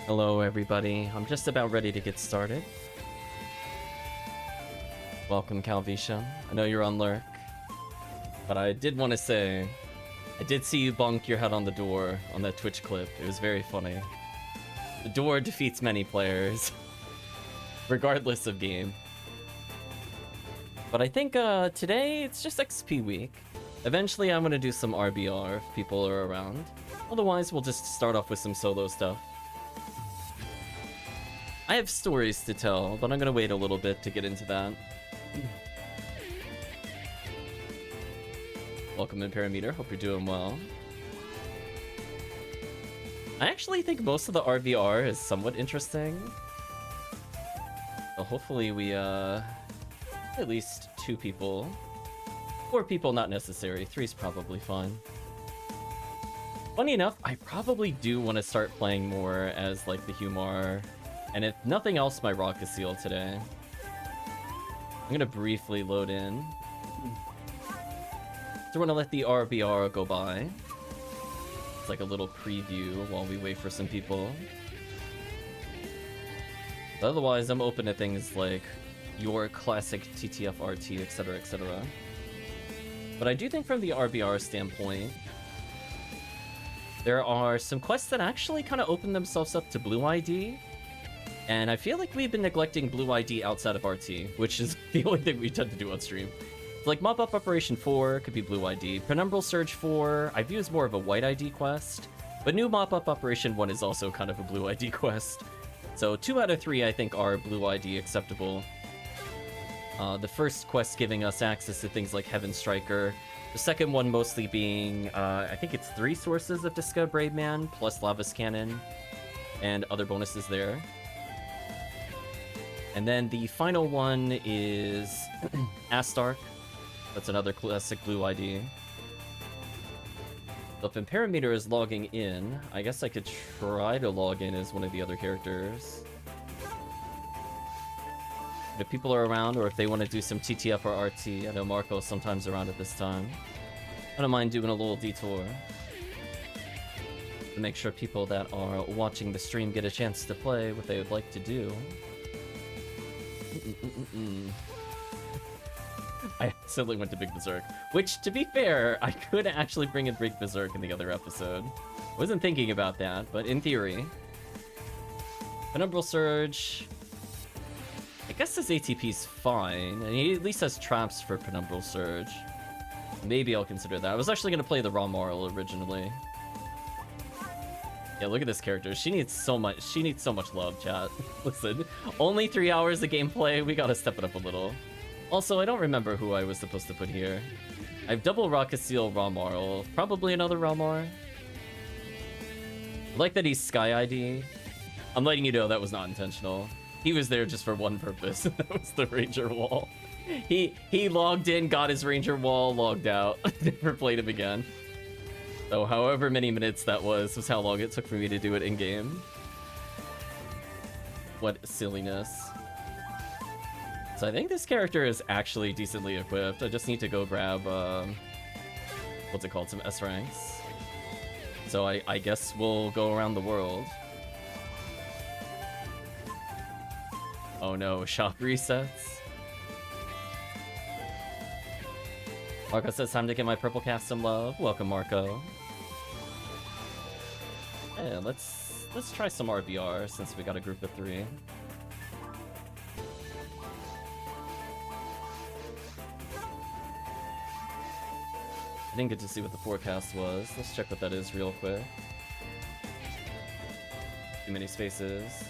Hello everybody, I'm just about ready to get started. Welcome Calvisha, I know you're on lurk, but I did want to say, I did see you bonk your head on the door on that Twitch clip, it was very funny. The door defeats many players, regardless of game. But I think today it's just XP week. Eventually I'm going to do some RBR if people are around. Otherwise we'll just start off with some solo stuff. I have stories to tell, but I'm gonna wait a little bit to get into that. Welcome in Parameter, hope you're doing well. I actually think most of the RVR is somewhat interesting. So hopefully we, at least 2 people. 4 people not necessary, 3's probably fine. Funny enough, I probably do want to start playing more as like the Humar. And if nothing else, my RaCaseal today. I'm gonna briefly load in. So we're gonna let the RBR go by. It's like a little preview while we wait for some people. But otherwise, I'm open to things like your classic TTF RT, etc., etc. But I do think from the RBR standpoint, there are some quests that actually kind of open themselves up to Blue ID. And I feel like we've been neglecting Blue ID outside of RT, which is the only thing we tend to do on stream. Like Mop-Up Operation 4 could be Blue ID. Penumbral Surge 4 I view as more of a White ID quest. But new Mop-Up Operation 1 is also kind of a Blue ID quest. So 2 out of 3 I think are Blue ID acceptable. The first quest giving us access to things like Heaven Striker. The second one mostly being, I think it's 3 sources of Disca Brave Man, plus Lavas Cannon, and other bonuses there. And then the final one is Astark. That's another classic Blue ID. So if Imperameter is logging in, I guess I could try to log in as one of the other characters. If people are around, or if they want to do some TTF or RT, I know Marco's sometimes around at this time. I don't mind doing a little detour to make sure people that are watching the stream get a chance to play what they would like to do. I accidentally went to Big Berserk, which, to be fair, I could actually bring in Big Berserk in the other episode. Wasn't thinking about that, but in theory. Penumbral Surge, I guess his ATP's fine, and he at least has traps for Penumbral Surge. Maybe I'll consider that. I was actually going to play the RaCaseal originally. Yeah, look at this character. She needs so much love, chat. Listen, only 3 hours of gameplay. We gotta step it up a little. Also, I don't remember who I was supposed to put here. I have double RaCaseal, RaCaseal. Probably another RaCaseal. I like that he's Sky ID. I'm letting you know that was not intentional. He was there just for one purpose. That was the Ranger wall. He logged in, got his Ranger wall, logged out. Never played him again. So however many minutes that was how long it took for me to do it in-game. What silliness. So I think this character is actually decently equipped. I just need to go grab, what's it called, some S ranks. So I guess we'll go around the world. Oh no, shop resets. Marco says time to get my purple cast some love. Welcome, Marco. Yeah, let's try some RBR since we got a group of 3. I didn't get to see what the forecast was. Let's check what that is real quick. Too many spaces.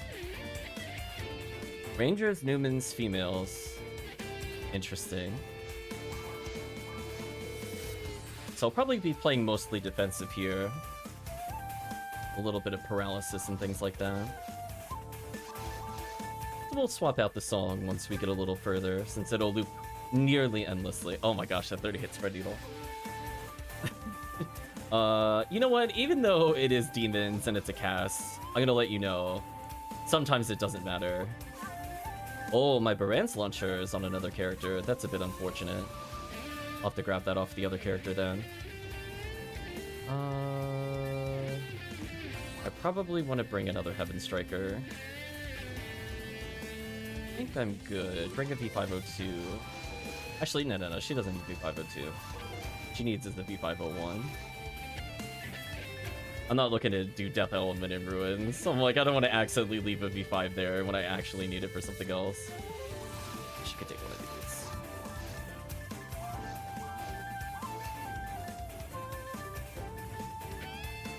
Rangers, Newmans, females. Interesting. So I'll probably be playing mostly defensive here. A little bit of paralysis and things like that. So we'll swap out the song once we get a little further, since it'll loop nearly endlessly. Oh my gosh, that 30 hit spread needle. You know what? Even though it is demons and it's a cast, I'm gonna let you know. Sometimes it doesn't matter. Oh, my Baran's launcher is on another character. That's a bit unfortunate. I'll have to grab that off the other character then. I probably want to bring another Heaven Striker. I think I'm good. Bring a V502. Actually, no. She doesn't need V502. She needs is the V501. I'm not looking to do Death Element in Ruins. So I'm like, I don't want to accidentally leave a V5 there when I actually need it for something else. She could take one of these.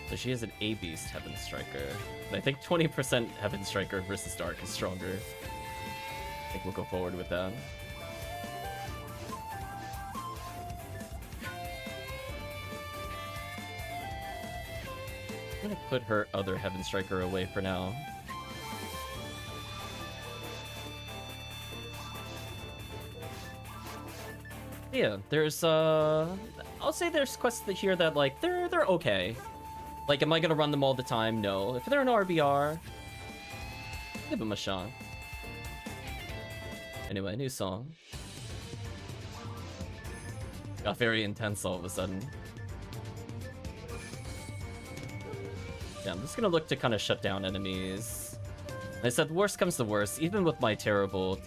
So she has an A-Beast Heaven Striker. And I think 20% Heaven Striker versus Dark is stronger. I think we'll go forward with that. I'm gonna put her other Heaven Striker away for now. Yeah, there's I'll say there's quests here that like they're okay. Like, am I gonna run them all the time? No. If they're an RBR, give them a shot. Anyway, new song. Got very intense all of a sudden. Yeah, I'm just gonna look to kind of shut down enemies. I said, worst comes to worst, even with my terrible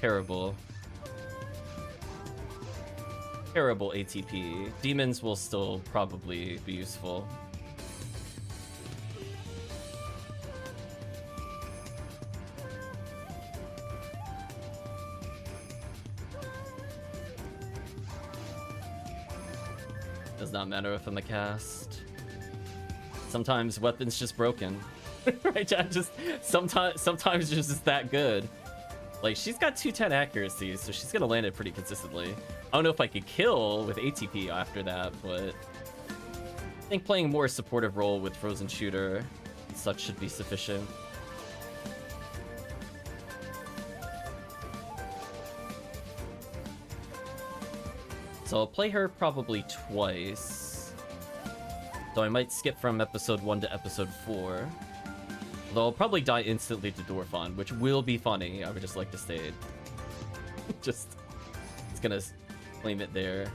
ATP, demons will still probably be useful. Does not matter if I'm a cast. Sometimes weapon's just broken. Right, Chad? Just sometimes just that good. Like, she's got 210 accuracy, so she's gonna land it pretty consistently. I don't know if I could kill with ATP after that, but I think playing more supportive role with Frozen Shooter and such should be sufficient. So I'll play her probably twice. So I might skip from episode 1 to episode 4. Although I'll probably die instantly to Dorfon, which will be funny. I would just like to state. It's gonna claim it there.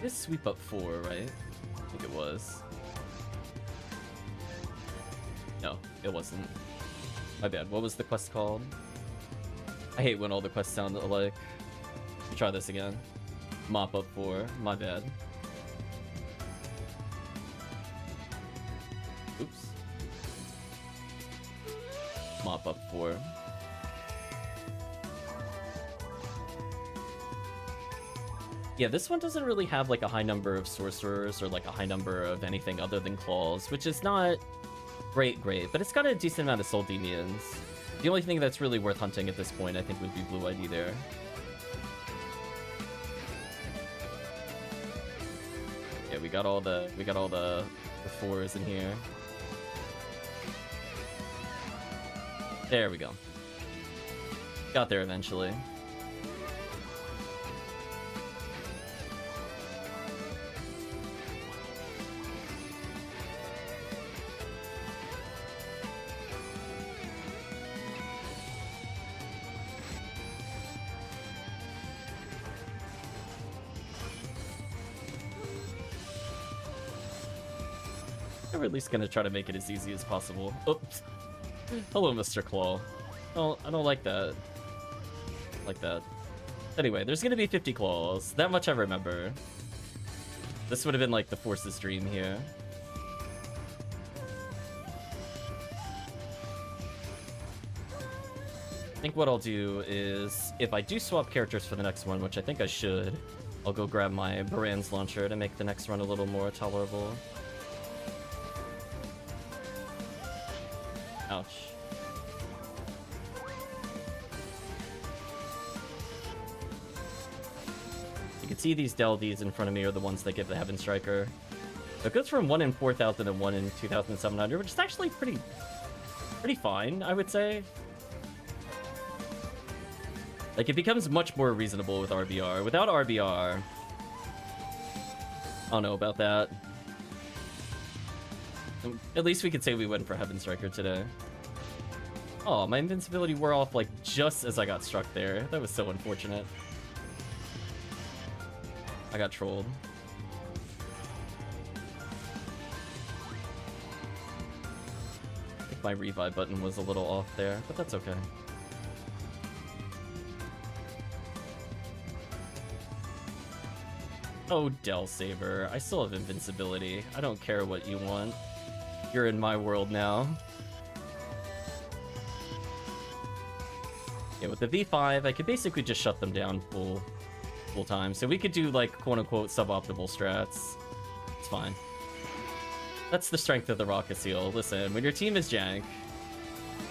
This sweep up 4, right? I think it was. No, it wasn't. My bad. What was the quest called? I hate when all the quests sound alike. Let's try this again. Mop up 4. My bad. Oops. Mop up 4. Yeah, this one doesn't really have like a high number of sorcerers or like a high number of anything other than claws, which is not great, but it's got a decent amount of soul demons. The only thing that's really worth hunting at this point, I think, would be Blue ID there. Yeah, we got all the fours in here. There we go. Got there eventually. We're at least gonna try to make it as easy as possible. Oops. Hello, Mr. Claw. Oh, I don't like that. Like that. Anyway, there's gonna be 50 claws. That much I remember. This would have been like the Force's dream here. I think what I'll do is, if I do swap characters for the next one, which I think I should, I'll go grab my Baran's launcher to make the next run a little more tolerable. Ouch. You can see these Deldies in front of me are the ones that give the Heaven Striker. So it goes from 1 in 4,000 and 1 in 2,700, which is actually pretty fine, I would say. Like, it becomes much more reasonable with RBR. Without RBR, I don't know about that. At least we could say we went for Heaven Striker today. Oh, my invincibility wore off like just as I got struck there. That was so unfortunate. I got trolled. my revive button was a little off there, but that's okay. Oh, Del Saber, I still have invincibility. I don't care what you want. You're in my world now. Yeah, with the V5, I could basically just shut them down full time. So we could do, like, quote-unquote suboptimal strats. It's fine. That's the strength of the RaCaseal. Listen, when your team is jank,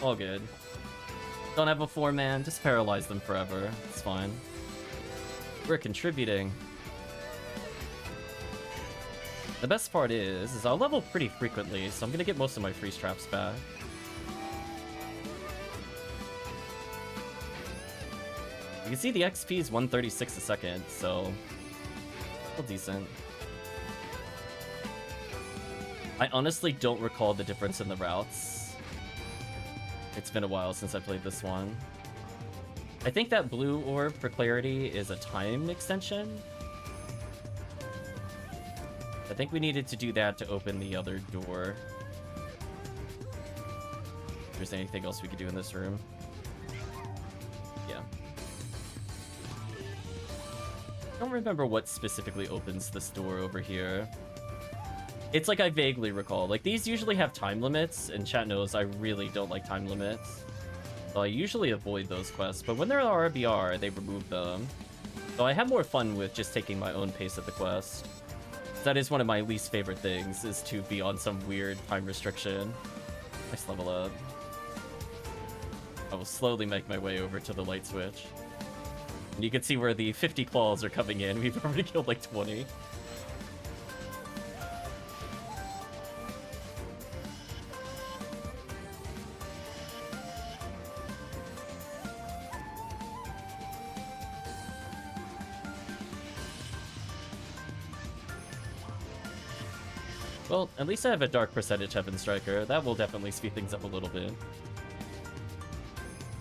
all good. Don't have a 4-man, just paralyze them forever. It's fine. We're contributing. The best part is I'll level pretty frequently, so I'm gonna get most of my freeze traps back. You can see the XP is 136 a second, so still decent. I honestly don't recall the difference in the routes. It's been a while since I played this one. I think that blue orb for clarity is a time extension. I think we needed to do that to open the other door. If there's anything else we could do in this room. Yeah. I don't remember what specifically opens this door over here. It's like I vaguely recall. Like, these usually have time limits, and chat knows I really don't like time limits. So I usually avoid those quests, but when they're RBR, they remove them. So I have more fun with just taking my own pace at the quest. That is one of my least favorite things, is to be on some weird time restriction. Nice level up. I will slowly make my way over to the light switch. And you can see where the 50 claws are coming in. We've already killed like 20. Well, at least I have a Dark Percentage Heaven Striker. That will definitely speed things up a little bit.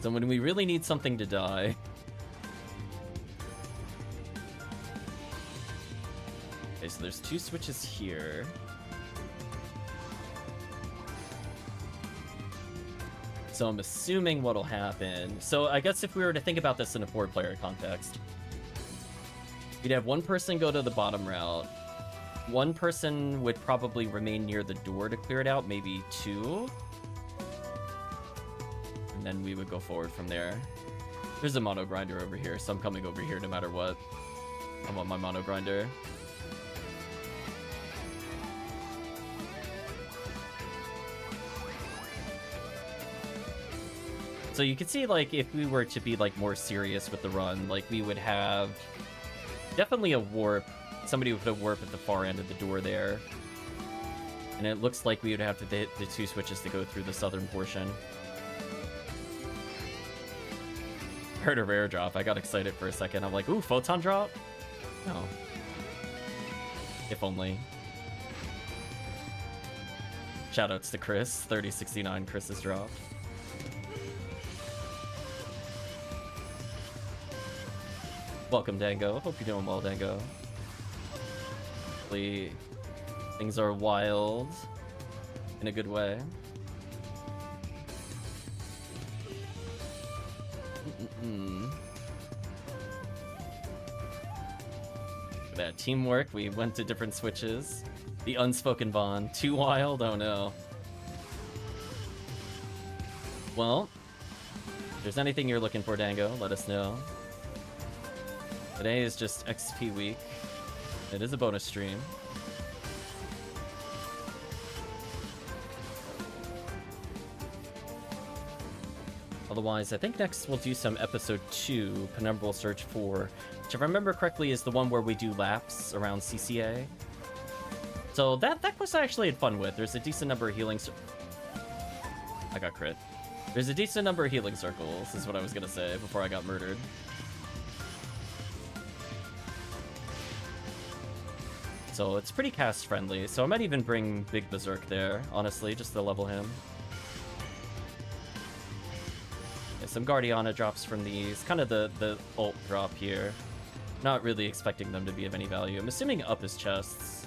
So when we really need something to die... Okay, so there's 2 switches here. So I'm assuming what'll happen... So I guess if we were to think about this in a 4-player context, you'd have one person go to the bottom route. One person would probably remain near the door to clear it out, maybe 2. And then we would go forward from there. There's a mono grinder over here, so I'm coming over here no matter what. I want my mono grinder. So you can see, like, if we were to be, like, more serious with the run, like, we would have definitely a warp. Somebody would put a warp at the far end of the door there. And it looks like we would have to hit the 2 switches to go through the southern portion. Heard a rare drop. I got excited for a second. I'm like, ooh, photon drop? No. If only. Shoutouts to Chris. 3069 Chris's drop. Welcome, Dango. Hope you're doing well, Dango. Things are wild in a good way. That teamwork, we went to different switches. The unspoken bond. Too wild? Oh no. Well, if there's anything you're looking for, Dango, let us know. Today is just XP week. It is a bonus stream. Otherwise, I think next we'll do some episode 2, Penumbral Search 4, which if I remember correctly is the one where we do laps around CCA. So that quest I actually had fun with. There's a decent number of healing... I got crit. There's a decent number of healing circles, is what I was gonna say, before I got murdered. So it's pretty cast friendly, so I might even bring Big Berserk there, honestly, just to level him. Yeah, some Guardiana drops from these, kind of the ult drop here. Not really expecting them to be of any value. I'm assuming up is chests.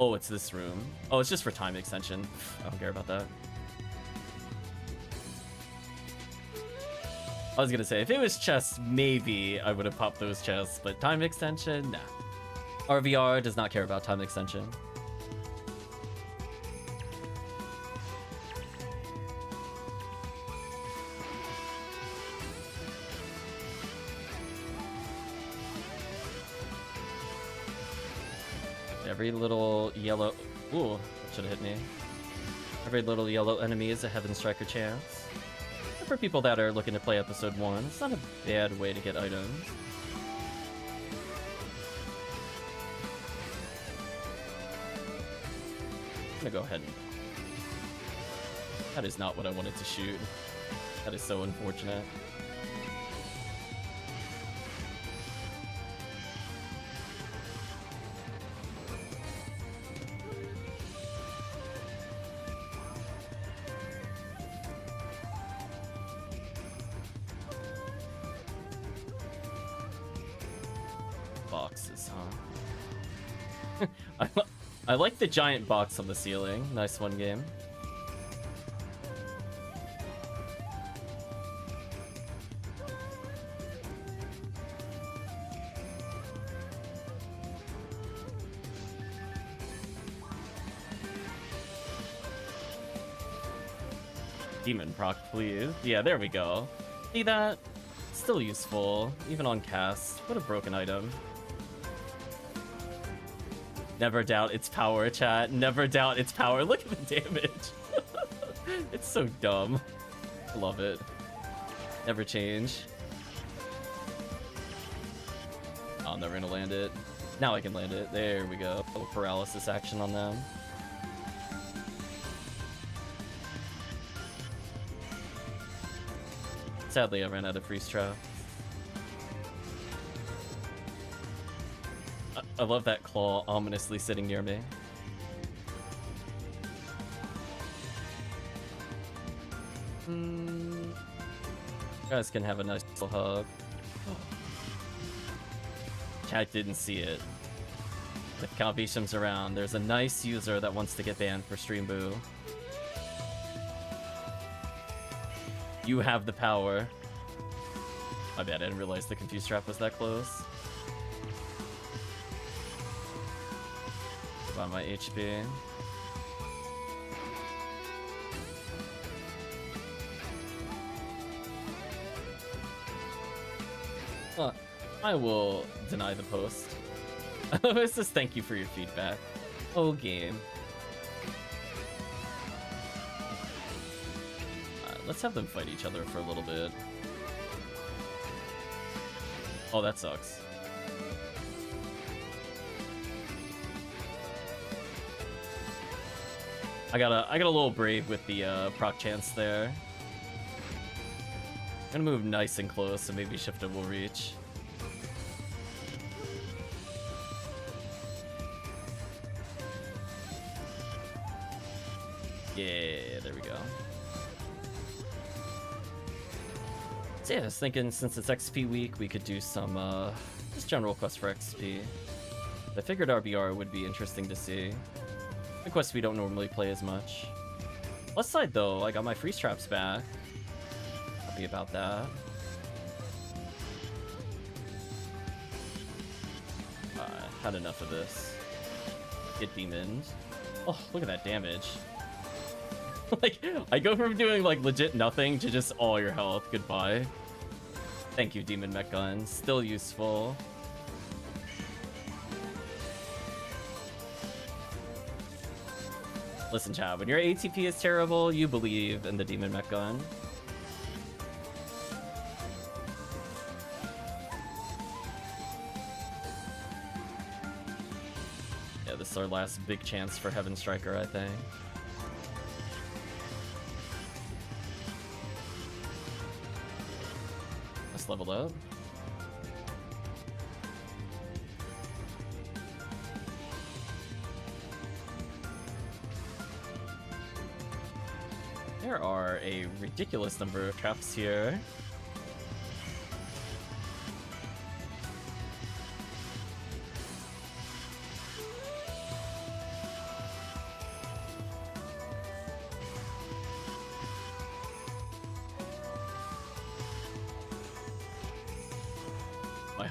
Oh, it's this room. Oh, it's just for time extension. I don't care about that. I was gonna say, if it was chests, maybe I would have popped those chests, but time extension, nah. RVR does not care about time extension. Every little yellow... Ooh, that should have hit me. Every little yellow enemy is a Heaven Striker chance. And for people that are looking to play episode 1, it's not a bad way to get items. I'm gonna go ahead and... That is not what I wanted to shoot. That is so unfortunate. Boxes, huh? I like the giant box on the ceiling. Nice one game. Demon proc, please. Yeah, there we go. See that? Still useful, even on cast. What a broken item. Never doubt its power, chat. Never doubt its power. Look at the damage. It's so dumb. I love it. Never change. Oh, I'm never gonna land it. Now I can land it. There we go. A little paralysis action on them. Sadly, I ran out of freeze traps. I love that claw ominously sitting near me. You guys can have a nice little hug. Chat didn't see it. If Calvisham's around, there's a nice user that wants to get banned for stream boo. You have the power. My bad, I didn't realize the confused trap was that close. About my HP. I will deny the post. It says thank you for your feedback. Oh, game. Let's have them fight each other for a little bit. Oh, that sucks. I got a little brave with the proc chance there. I'm gonna move nice and close, so maybe Shifter will reach. Yeah, there we go. So yeah, I was thinking since it's XP week, we could do some just general quests for XP. I figured RBR would be interesting to see. The quests we don't normally play as much. Plus side though, I got my freeze traps back. Happy about that. Had enough of this. Get demoned. Oh, look at that damage. Like, I go from doing like legit nothing to just all your health. Goodbye. Thank you, Demon Mech Gun. Still useful. Listen, chat, when your ATP is terrible, you believe in the Demon Mech Gun. Yeah, this is our last big chance for Heaven Striker, I think. Let's level up. There are a ridiculous number of traps here.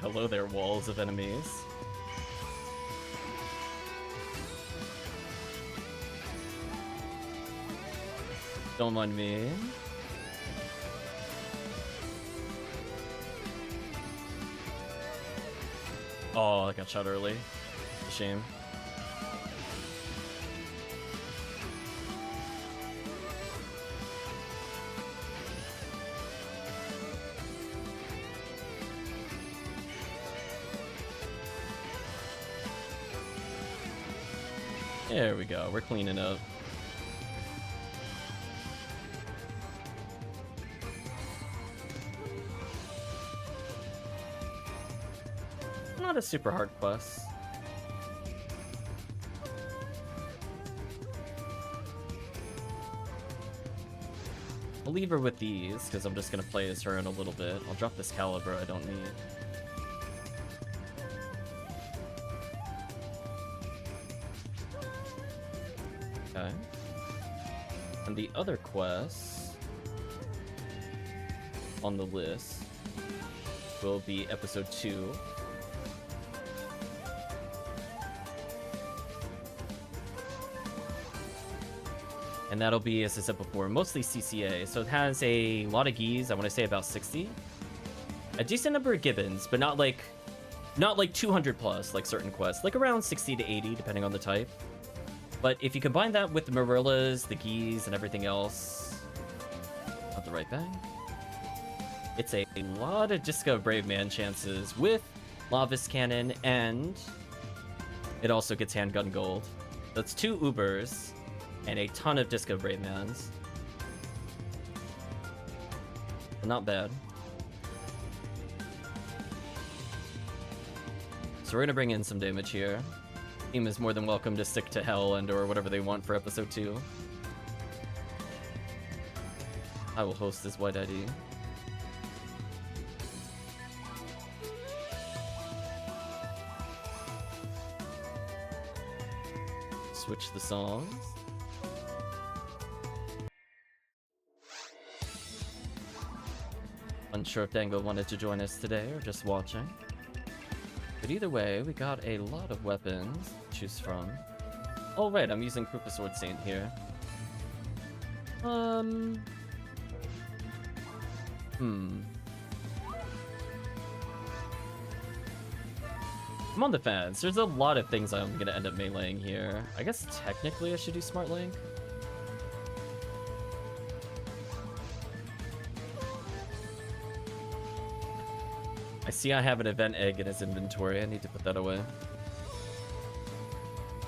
hello there, walls of enemies. Don't mind me. Oh, I got shot early. Shame. There we go. We're cleaning up. Not a super hard quest. I'll leave her with these, because I'm just going to play as her in a little bit. I'll drop this caliber I don't need. Okay. And the other quests on the list will be episode 2. And that'll be, as I said before, mostly CCA. So it has a lot of geese, I want to say about 60. A decent number of gibbons, but not like 200 plus, like certain quests. Like around 60 to 80, depending on the type. But if you combine that with the Morillas, the geese, and everything else... Not the right bang. It's a lot of Disco Brave Man chances with Lavis Cannon, and it also gets handgun gold. That's 2 Ubers. And a ton of Disco Brave Mans. Not bad. So we're gonna bring in some damage here. Team is more than welcome to stick to Hell and or whatever they want for episode 2. I will host this white ID. Switch the songs. Unsure if Dango wanted to join us today or just watching. But either way, we got a lot of weapons to choose from. Oh right, I'm using Krupa Sword Saint here. I'm on the fence. There's a lot of things I'm gonna end up meleeing here. I guess technically I should do Smart Link. I see I have an event egg in his inventory. I need to put that away.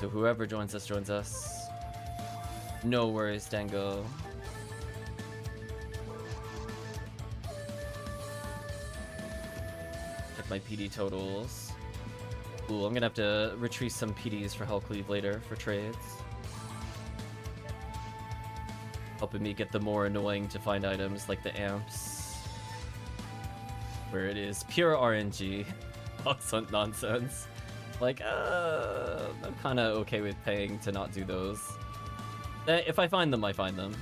So whoever joins us, joins us. No worries, Dango. Check my PD totals. Ooh, I'm gonna have to retrieve some PDs for Hellcleave later for trades. Helping me get the more annoying to find items like the amps. Where it is pure RNG. Box hunt nonsense. Like, I'm kind of okay with paying to not do those. If I find them, I find them.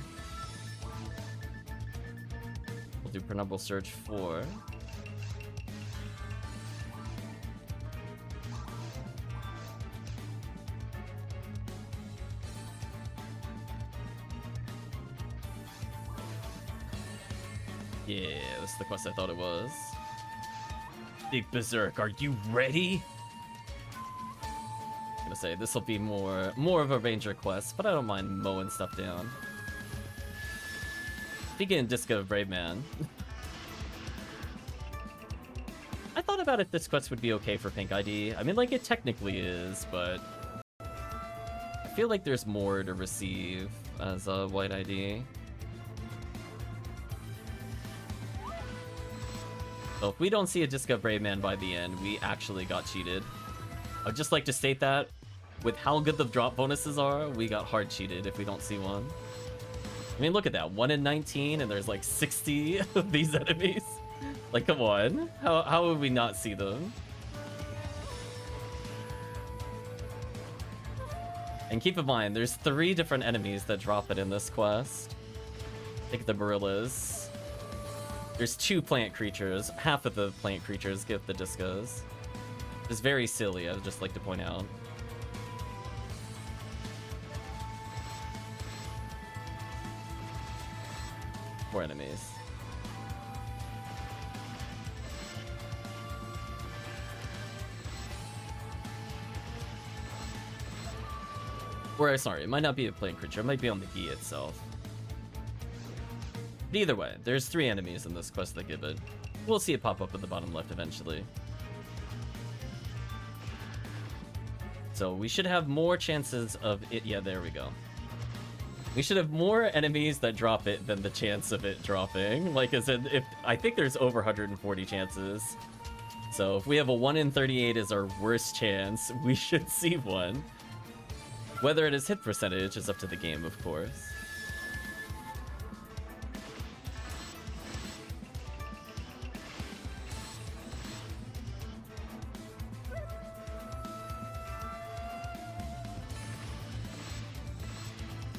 We'll do Penumbral Surge 4. Yeah, that's the quest I thought it was. Big Berserk, are you ready? I'm gonna say this will be more of a ranger quest, but I don't mind mowing stuff down. Speaking of Disco Brave Man, I thought about if this quest would be okay for Pink ID. I mean, like, it technically is, but I feel like there's more to receive as a white ID. So if we don't see a Disco Brave Man by the end, we actually got cheated. I'd just like to state that, with how good the drop bonuses are, we got hard cheated if we don't see one. I mean, look at that. 1 in 19, and there's like 60 of these enemies. Like, come on. How would we not see them? And keep in mind, there's 3 different enemies that drop it in this quest. Take the Morillas. There's 2 plant creatures. Half of the plant creatures get the discos. It's very silly, I would just like to point out. More enemies. Or, sorry, it might not be a plant creature. It might be on the gi itself. But either way, there's 3 enemies in this quest that give it. We'll see it pop up at the bottom left eventually. So we should have more chances of it. Yeah, there we go. We should have more enemies that drop it than the chance of it dropping. Like, as in, if I think there's over 140 chances. So if we have a 1 in 38 is our worst chance, we should see one. Whether it is hit percentage is up to the game, of course.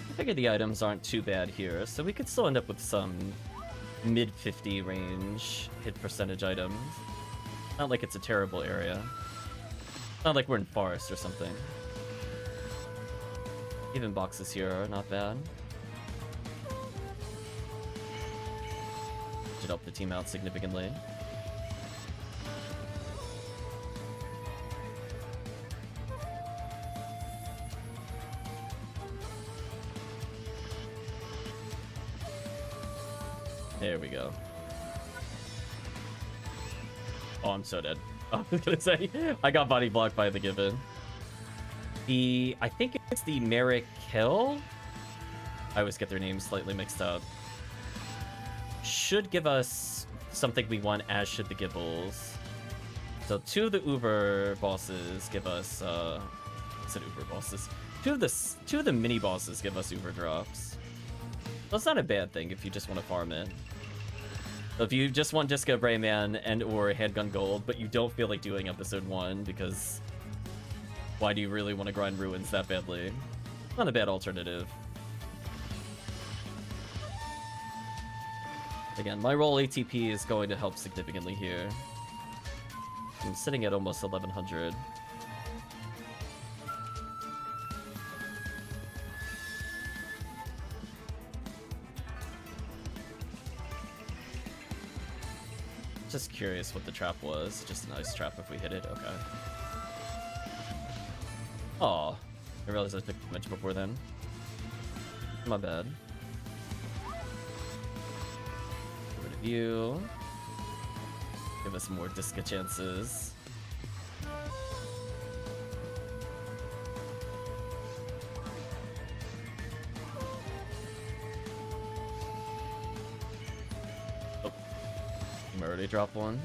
I figure the items aren't too bad here, so we could still end up with some mid-50 range hit percentage items. Not like it's a terrible area. Not like we're in forest or something. Even boxes here are not bad. Should help the team out significantly. There we go. Oh, I'm so dead. I was gonna say, I got body blocked by the given. I think it's the RaCaseal. I always get their names slightly mixed up. Should give us something we want, as should the Gibbles. So 2 of the Uber bosses give us, I said Uber bosses. 2 of the mini bosses give us Uber drops. That's not a bad thing if you just want to farm it. If you just want Disco of Rayman and or Handgun Gold, but you don't feel like doing episode 1 because why do you really want to grind Ruins that badly? Not a bad alternative. Again, my roll ATP is going to help significantly here. I'm sitting at almost 1100. Just curious what the trap was. Just a nice trap if we hit it. Okay. Oh, I realized I took damage before then. My bad. Get rid of you. Give us more Disca chances. Oh, I already dropped one.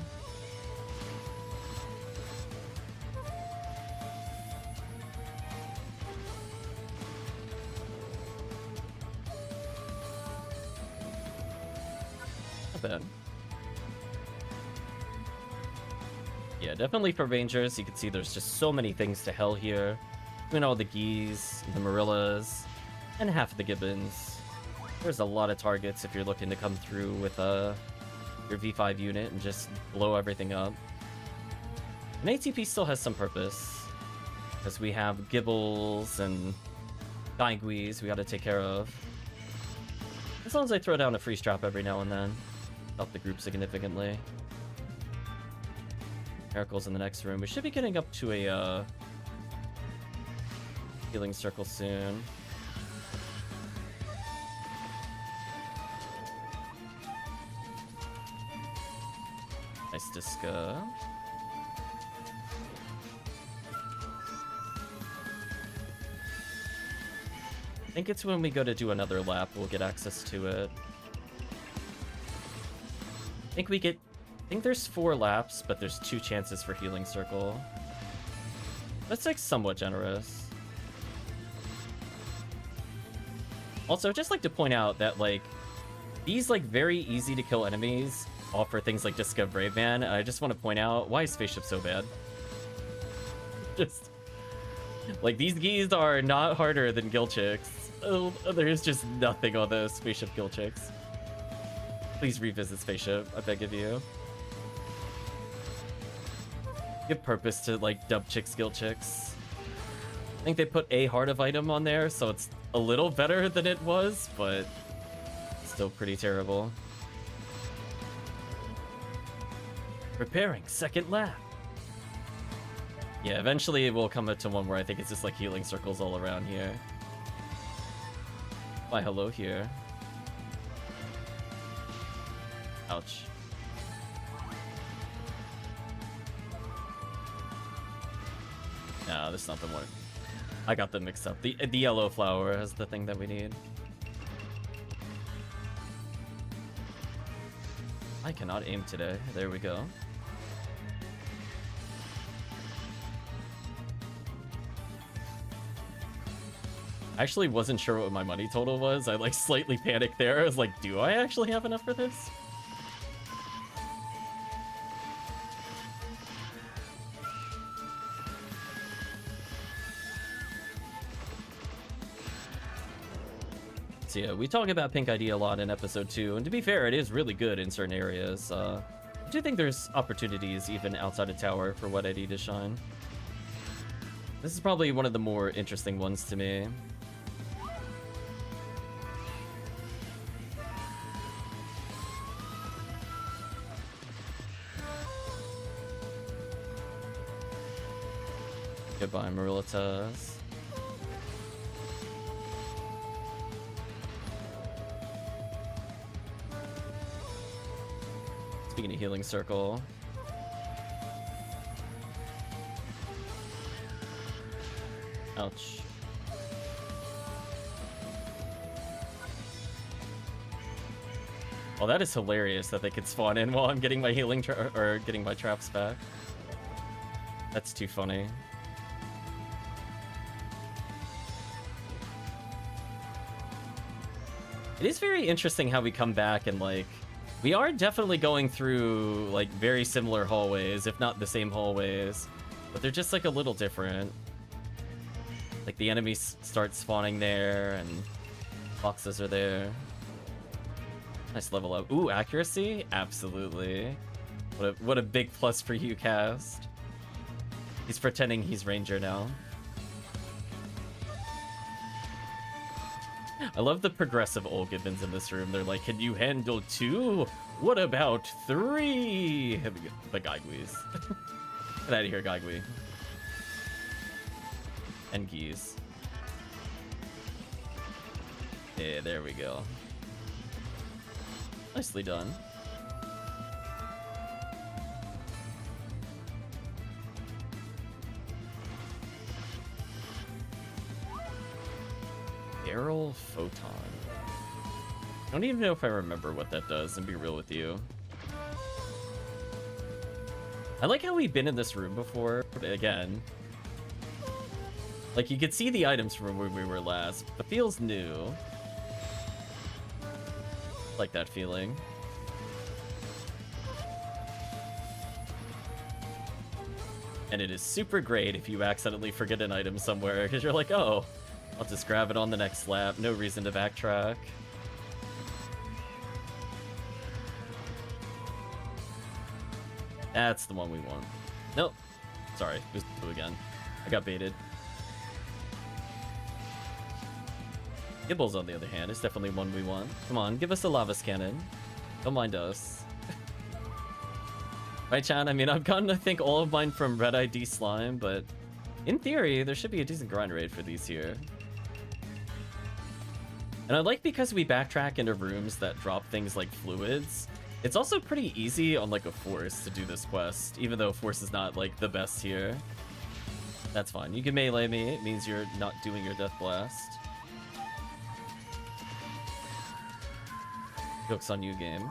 Bad. Yeah, definitely for Rangers, you can see there's just so many things to hell here. Between all the Geese, the Marillas, and half of the Gibbons. There's a lot of targets if you're looking to come through with your V5 unit and just blow everything up. And ATP still has some purpose, because we have Gibbles and Daiguis we gotta take care of. As long as I throw down a free strap every now and then. Help the group significantly. Miracle's in the next room. We should be getting up to a healing circle soon. Nice Disca. I think it's when we go to do another lap we'll get access to it. I think there's 4 laps, but there's 2 chances for healing circle. That's like somewhat generous. Also, I'd just like to point out that like these like very easy to kill enemies offer things like Disco of Brave Man. I just want to point out, why is Spaceship so bad? Just like these geese are not harder than Gill Chicks. Oh, there's just nothing on those Spaceship Gill Chicks. Please revisit Spaceship, I beg of you. Give purpose to, like, dub chick skill chicks. I think they put a heart of item on there, so it's a little better than it was, but still pretty terrible. Preparing second lap. Yeah, eventually it will come to one where I think it's just like healing circles all around here. Why, hello here. Ouch. No, that's not the one. I got them mixed up. The yellow flower is the thing that we need. I cannot aim today. There we go. I actually wasn't sure what my money total was. I like slightly panicked there. I was like, do I actually have enough for this? So yeah, we talk about Pink ID a lot in episode 2, and to be fair, it is really good in certain areas. I do think there's opportunities even outside of Tower for Wet ID to shine. This is probably one of the more interesting ones to me. Goodbye, Marilitas. Speaking of healing circle. Ouch. Well, that is hilarious that they could spawn in while I'm getting my healing or getting my traps back. That's too funny. It is very interesting how we come back and, like, we are definitely going through, like, very similar hallways, if not the same hallways, but they're just, like, a little different. Like, the enemies start spawning there, and boxes are there. Nice level up. Ooh, accuracy? Absolutely. What a big plus for HuCast. He's pretending he's Ranger now. I love the progressive old Gibbons in this room. They're like, can you handle 2? What about 3? The Gaigwees. Get out of here, Gaigwee. And Geese. Yeah, there we go. Nicely done. Barrel Photon. I don't even know if I remember what that does, and be real with you. I like how we've been in this room before, but again. Like, you could see the items from where we were last, but feels new. Like that feeling. And it is super great if you accidentally forget an item somewhere, because you're like, oh, I'll just grab it on the next lap. No reason to backtrack. That's the one we want. Nope. Sorry, it was 2 again. I got baited. Gibbles, on the other hand, is definitely one we want. Come on, give us a Lavas Cannon. Don't mind us. Right, Chan? I mean, I've gotten, I think, all of mine from Red ID Slime, but in theory, there should be a decent grind rate for these here. And I like because we backtrack into rooms that drop things like fluids. It's also pretty easy on, like, a Force to do this quest, even though Force is not, like, the best here. That's fine. You can melee me. It means you're not doing your Death Blast. Joke's on you, game.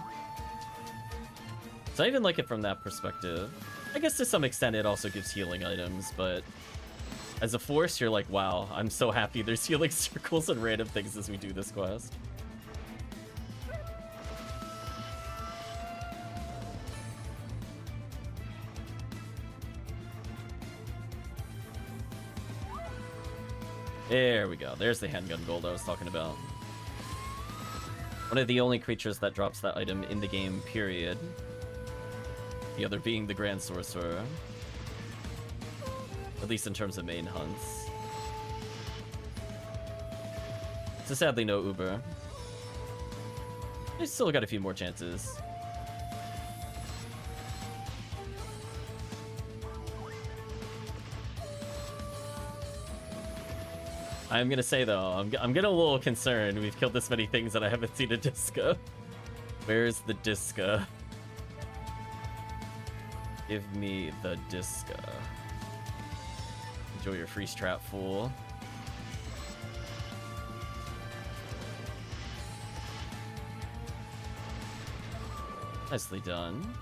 So I even like it from that perspective. I guess to some extent it also gives healing items, but as a Force, you're like, wow, I'm so happy there's healing circles and random things as we do this quest. There we go. There's the handgun gold I was talking about. One of the only creatures that drops that item in the game, period. The other being the Grand Sorcerer. At least in terms of main hunts. So sadly, no Uber. I still got a few more chances. I'm gonna say though, I'm getting a little concerned. We've killed this many things and I haven't seen a Disca. Where's the Disca? Give me the Disca. Enjoy your freeze trap, fool. Nicely done.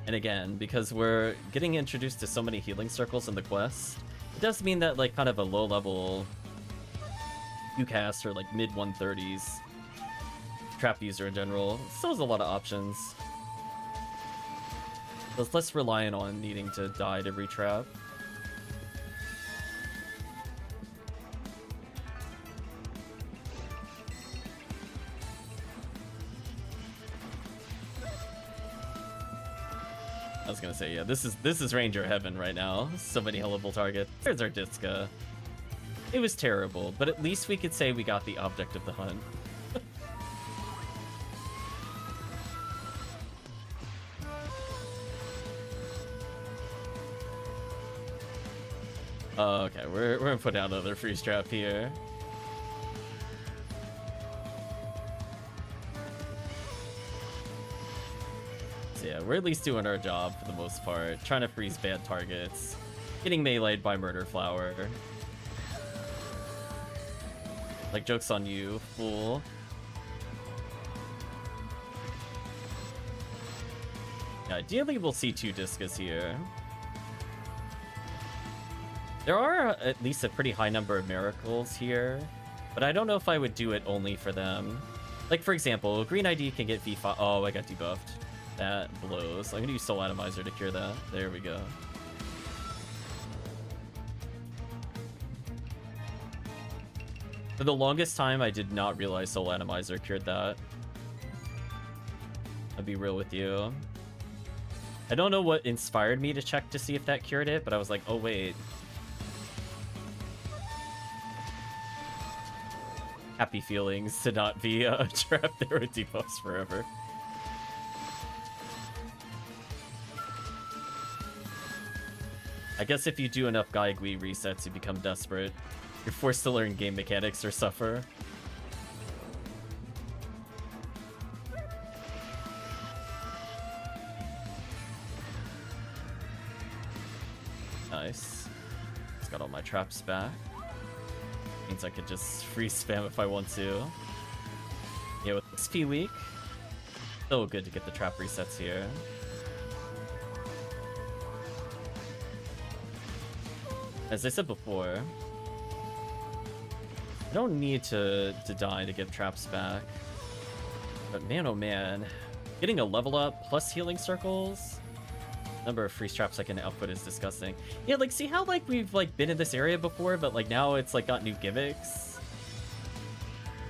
And again, because we're getting introduced to so many healing circles in the quest, it does mean that like kind of a low level HuCast or like mid 130s trap user in general still has a lot of options. So it's less reliant on needing to die to retrap. I was gonna say, yeah, this is Ranger Heaven right now. So many hellable targets. There's our Disca. It was terrible, but at least we could say we got the object of the hunt. Oh, okay, we're gonna put down another freeze trap here. So yeah, we're at least doing our job for the most part. Trying to freeze bad targets. Getting meleeed by Murder Flower. Like, joke's on you, fool. Yeah, ideally we'll see 2 Discas here. There are at least a pretty high number of miracles here, but I don't know if I would do it only for them. Like, for example, Green ID can get V5. Oh, I got debuffed. That blows. I'm gonna use Soul Atomizer to cure that. There we go. For the longest time, I did not realize Soul Atomizer cured that. I'll be real with you. I don't know what inspired me to check to see if that cured it, but I was like, oh wait. Happy feelings to not be trapped there with debuffs forever. I guess if you do enough Gaigui resets, you become desperate. You're forced to learn game mechanics or suffer. Nice. Just got all my traps back. Means I could just free spam if I want to. Yeah, with XP week, so good to get the trap resets here. As I said before, I don't need to die to get traps back. But man, oh man, getting a level up plus healing circles, number of freeze traps I can output is disgusting. Yeah, like, see how like we've like been in this area before, but like now it's like got new gimmicks.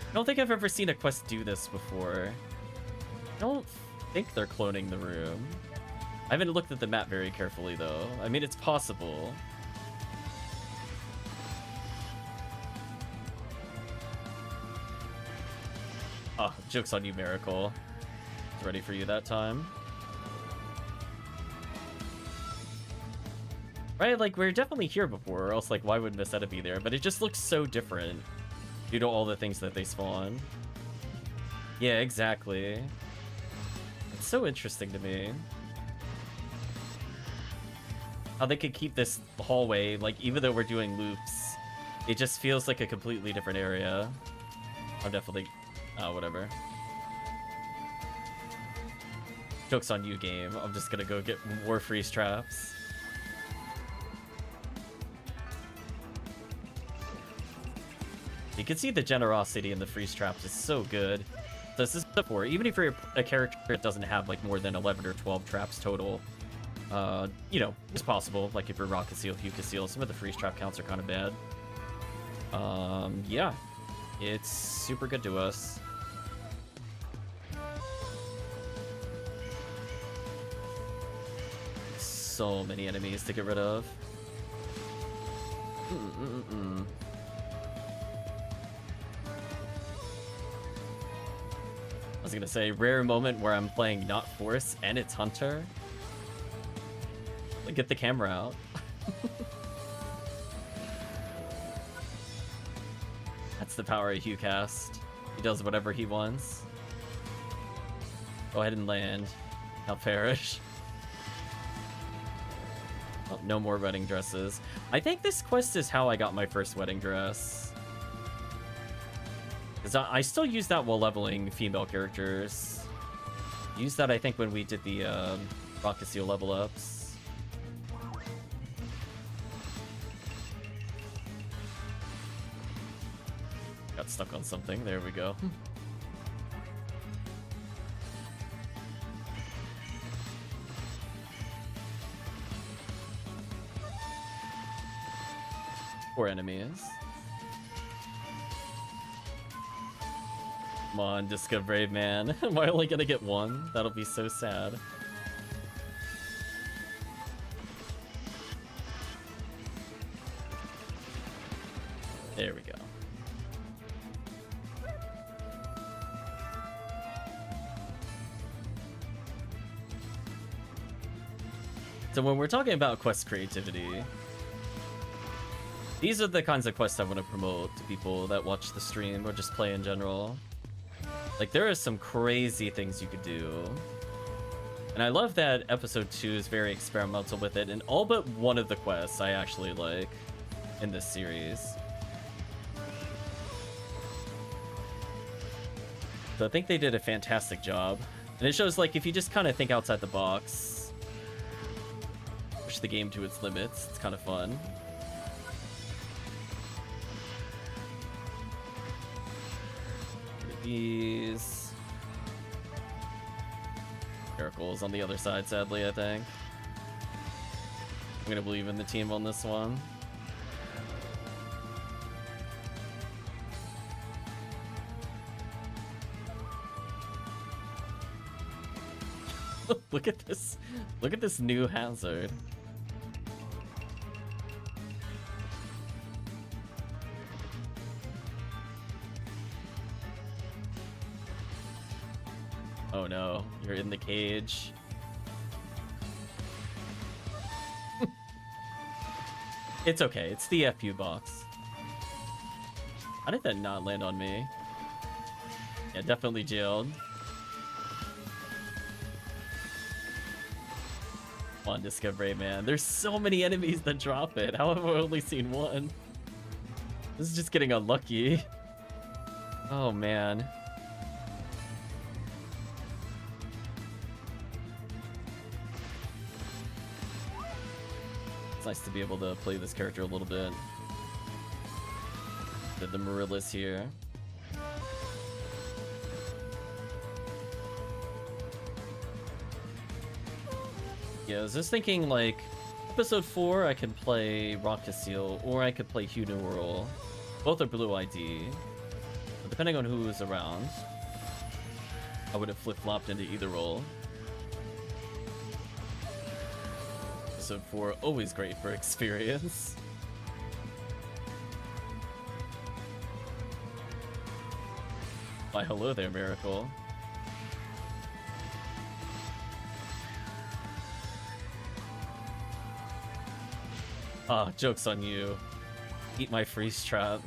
I don't think I've ever seen a quest do this before. I don't think they're cloning the room. I haven't looked at the map very carefully though. I mean, it's possible. Oh, joke's on you, Miracle. It's ready for you that time. Right, like, we're definitely here before, or else, like, why wouldn't Vesetta be there? But it just looks so different due to all the things that they spawn. Yeah, exactly. It's so interesting to me. How they could keep this hallway, like, even though we're doing loops, it just feels like a completely different area. I'm definitely... whatever. Joke's on you, game. I'm just gonna go get more freeze traps. You can see the generosity in the freeze traps is so good. This is a 4. Even if you're a character that doesn't have like more than 11 or 12 traps total, you know, it's possible. Like if you're RaCaseal, HuCaseal, some of the freeze trap counts are kind of bad. Yeah, it's super good to us. So many enemies to get rid of. I was gonna say, rare moment where I'm playing not Force and it's Hunter. Like, get the camera out. That's the power of HuCast. He does whatever he wants. Go ahead and land. Now perish. Oh, no more wedding dresses. I think this quest is how I got my first wedding dress. Because I still use that while leveling female characters. Used that, I think, when we did the RaCaseal level ups. Got stuck on something. There we go. Poor enemies. Come on, Disco Brave Man. Am I only gonna get one? That'll be so sad. There we go. So when we're talking about quest creativity, these are the kinds of quests I want to promote to people that watch the stream or just play in general. Like, there are some crazy things you could do. And I love that episode 2 is very experimental with it, and all but one of the quests I actually like in this series. So I think they did a fantastic job. And it shows, like, if you just kind of think outside the box, push the game to its limits, it's kind of fun. These miracles on the other side, sadly, I think. I'm gonna believe in the team on this one. Look at this. Look at this new hazard. Oh no, you're in the cage. It's okay, it's the FU box. How did that not land on me? Yeah, definitely jailed. Come on, Discovery, man. There's so many enemies that drop it. How have I only seen one? This is just getting unlucky. Oh man. It's nice to be able to play this character a little bit. The Marilla's here. Yeah, I was just thinking, like, episode 4 I could play RaCaseal, or I could play HuCast. Both are blue ID. But depending on who was around, I would have flip-flopped into either role. Episode 4, always great for experience. Why, hello there, Miracle. Ah, joke's on you. Eat my freeze trap.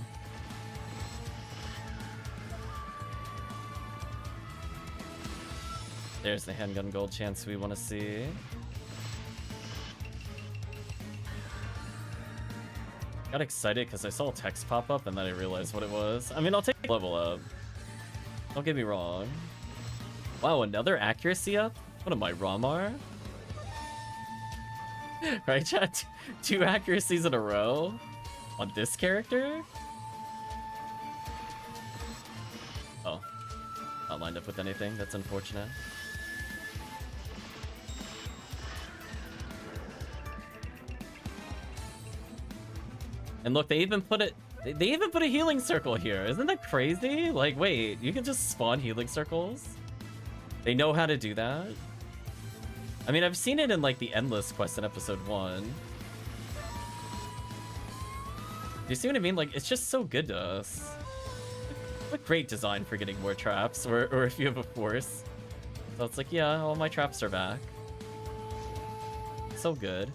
There's the handgun gold chance we want to see. Got excited because I saw text pop up and then I realized what it was. I mean, I'll take a level up. Don't get me wrong. Wow, another accuracy up? What am I, Ramar? Right, chat? 2 accuracies in a row? On this character? Oh. Not lined up with anything. That's unfortunate. And look, they even put it. They even put a healing circle here. Isn't that crazy? Like, wait, you can just spawn healing circles? They know how to do that? I mean, I've seen it in, like, the Endless quest in episode 1. Do you see what I mean? Like, it's just so good to us. What great design for getting more traps, or if you have a force. So it's like, yeah, all my traps are back. So good.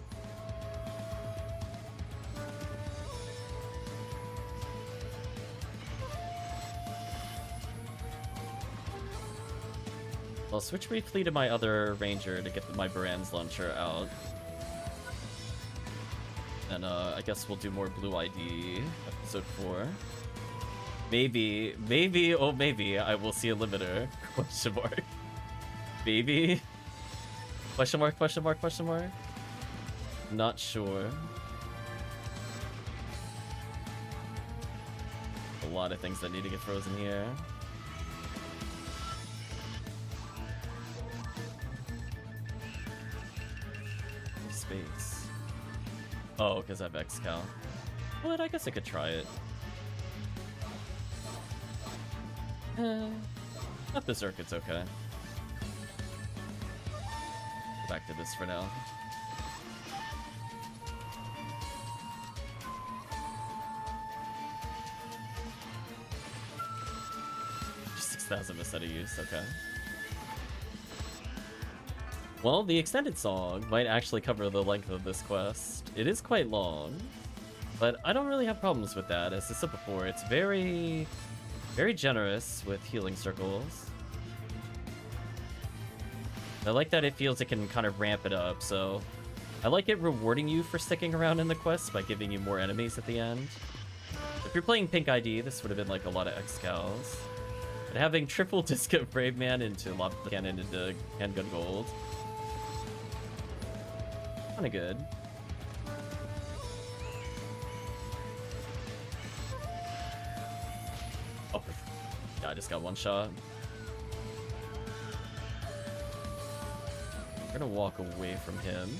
I'll switch briefly to my other ranger to get my Baran's launcher out. And I guess we'll do more Blue ID episode 4. Maybe, oh maybe I will see a limiter. Question mark. Maybe. Question mark, question mark, question mark. Not sure. A lot of things that need to get frozen here. Space. Oh, because I have X-Cal. But I guess I could try it. Not Berserk, it's okay. Go back to this for now. Just 6,000 was out of use, okay. Well, the extended song might actually cover the length of this quest. It is quite long, but I don't really have problems with that. As I said before, it's very generous with healing circles. I like that it feels it can kind of ramp it up, so I like it rewarding you for sticking around in the quest by giving you more enemies at the end. If you're playing Pink ID, this would have been like a lot of X-Cals. But having triple Disco Brave Man into Lava Cannon into Handgun Gold. Kinda good. Oh, yeah, I just got one shot. I'm gonna walk away from him.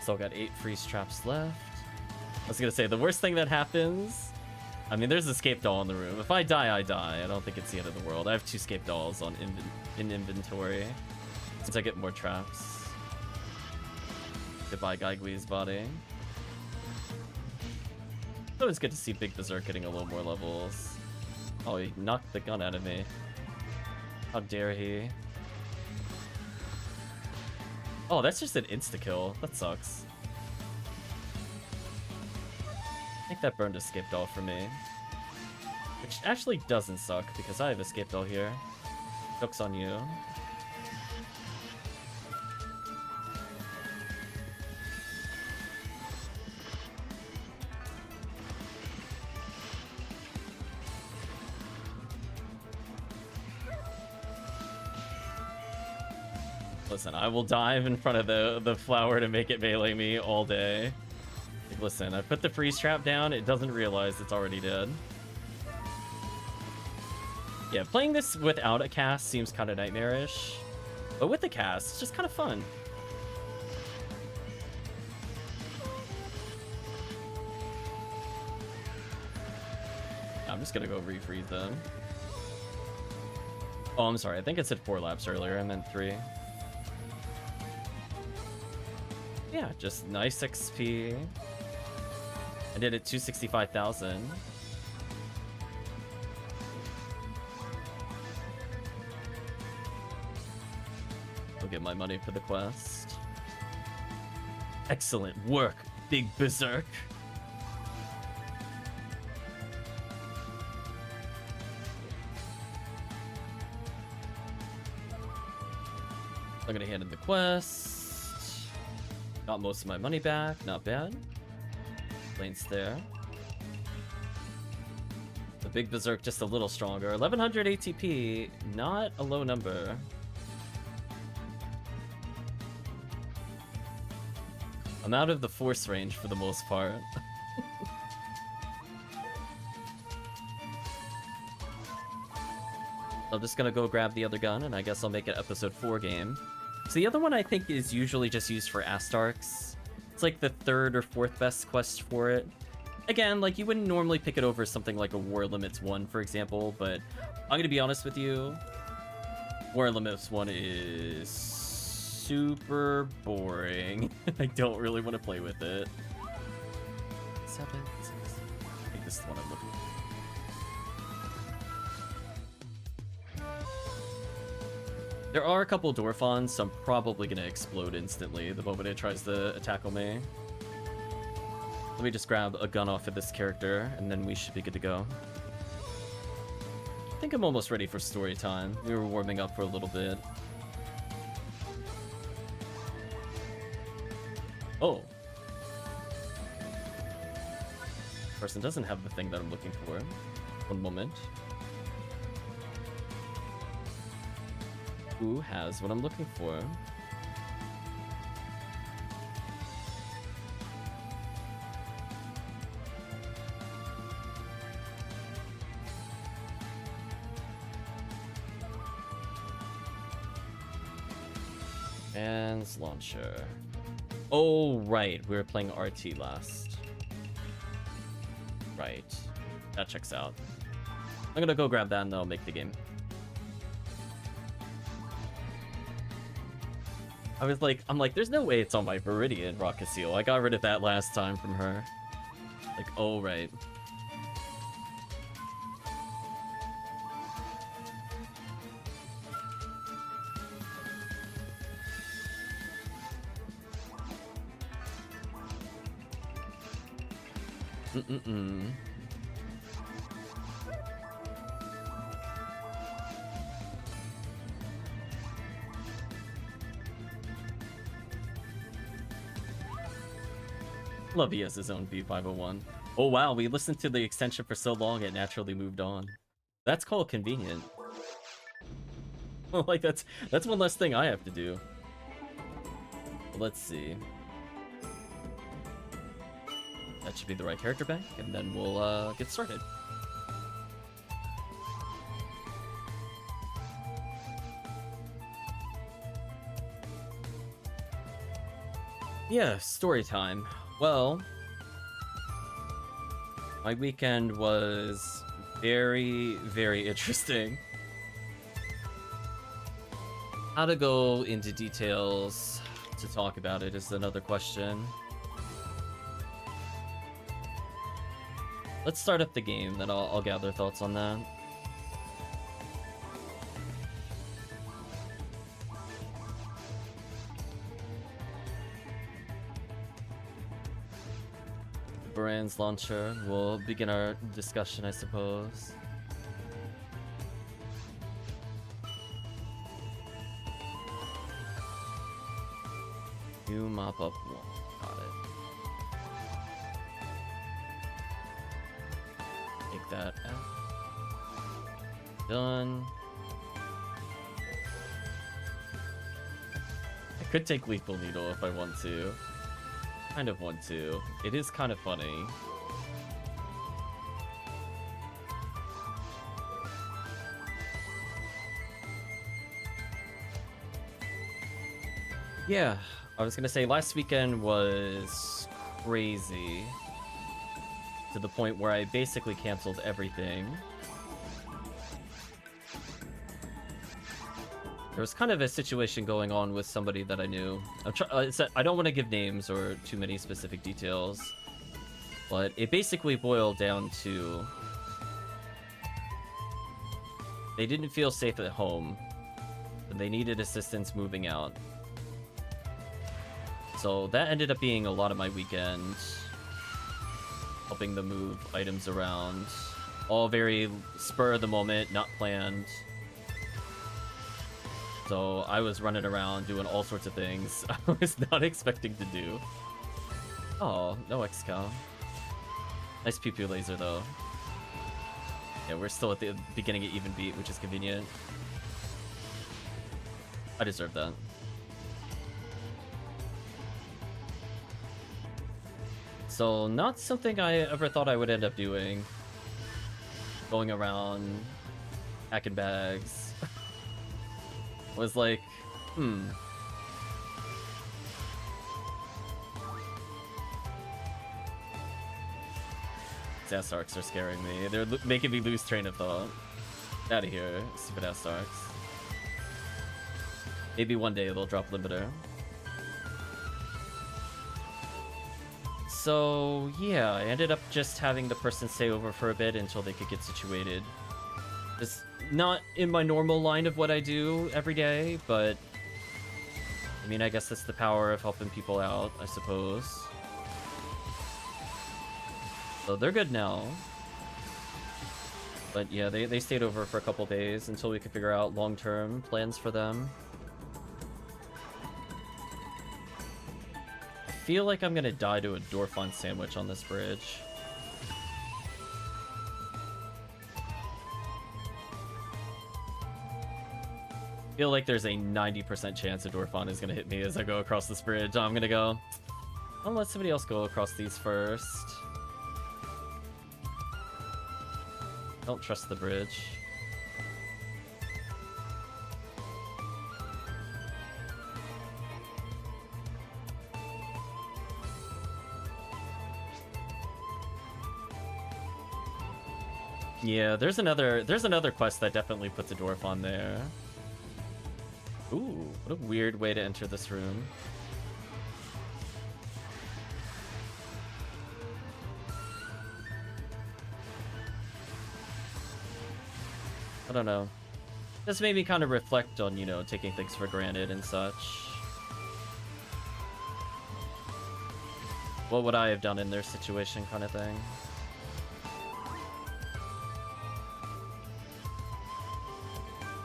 Still got 8 freeze traps left. I was gonna say, the worst thing that happens... I mean, there's a escape doll in the room. If I die, I die. I don't think it's the end of the world. I have 2 escape dolls on in inventory. Since I get more traps. Goodbye, Gaigui's body. It's always good to see Big Berserk getting a little more levels. Oh, he knocked the gun out of me. How dare he? Oh, that's just an insta-kill. That sucks. I think that burned escape doll for me. Which actually doesn't suck, because I have escape doll here. Joke's on you. Listen, I will dive in front of the flower to make it melee me all day. Like, listen, I put the freeze trap down, it doesn't realize it's already dead. Yeah, playing this without a cast seems kind of nightmarish. But with the cast, it's just kind of fun. I'm just gonna go refreeze them. Oh, I'm sorry, I think it said 4 laps earlier, I meant 3. Yeah, just nice XP. I did it 265,000. I'll get my money for the quest. Excellent work, Big Berserk. I'm gonna hand in the quest. Got most of my money back, not bad. Lane's there. The Big Berserk just a little stronger. 1100 ATP, not a low number. I'm out of the force range for the most part. I'm just gonna go grab the other gun, and I guess I'll make an episode 4 game. So the other one I think is usually just used for Astarchs. It's like the 3rd or 4th best quest for it. Again, like, you wouldn't normally pick it over something like a War Limits 1, for example, but I'm gonna be honest with you. War Limits 1 is super boring. I don't really want to play with it. 7, 6. I think this is the one I'm looking for. There are a couple Dorphons, so I'm probably going to explode instantly the moment it tries to tackle me. Let me just grab a gun off of this character, and then we should be good to go. I think I'm almost ready for story time. We were warming up for a little bit. Oh. Person doesn't have the thing that I'm looking for. One moment. Who has what I'm looking for? Fans launcher. Oh, right. We were playing RT last. Right. That checks out. I'm gonna go grab that and then I'll make the game. I'm like, there's no way it's on my Viridian RaCaseal. I got rid of that last time from her. Like, oh, right. Love he has his own V501. Oh wow, we listened to the extension for so long it naturally moved on. That's called convenient. Like that's one less thing I have to do. Let's see. That should be the right character bank, and then we'll get started. Yeah, story time. Well, my weekend was very, very interesting. How to go into details to talk about it is another question. Let's start up the game, then I'll gather thoughts on that. Baran's launcher. We'll begin our discussion, I suppose. You mop up one. Got it. Take that out. Done. I could take Lethal Needle if I want to. Kind of want to. It is kind of funny. Yeah, I was gonna say last weekend was crazy to the point where I basically canceled everything. There was kind of a situation going on with somebody that I knew. I don't want to give names or too many specific details, but it basically boiled down to they didn't feel safe at home, and they needed assistance moving out. So that ended up being a lot of my weekend, helping them move items around, all very spur of the moment, not planned. So I was running around doing all sorts of things I was not expecting to do. Oh, no XCOM. Nice pew-pew laser though. Yeah, we're still at the beginning of even beat, which is convenient. I deserve that. So, not something I ever thought I would end up doing. Going around, packing bags. Was like, These ass arcs are scaring me. They're making me lose train of thought. Out of here, stupid ass arcs. Maybe one day they'll drop limiter. So, yeah, I ended up just having the person stay over for a bit until they could get situated. It's not in my normal line of what I do every day, but I mean, I guess that's the power of helping people out, I suppose. So they're good now. But yeah, they stayed over for a couple days until we could figure out long-term plans for them. I feel like I'm gonna die to a Dorfon sandwich on this bridge. I feel like there's a 90% chance a Dorfon is gonna hit me as I go across this bridge. I'm gonna go, I'll let somebody else go across these first. Don't trust the bridge. Yeah, there's another quest that definitely puts a dwarf on there. Ooh, what a weird way to enter this room. I don't know. This made me kind of reflect on, you know, taking things for granted and such. What would I have done in their situation, kind of thing.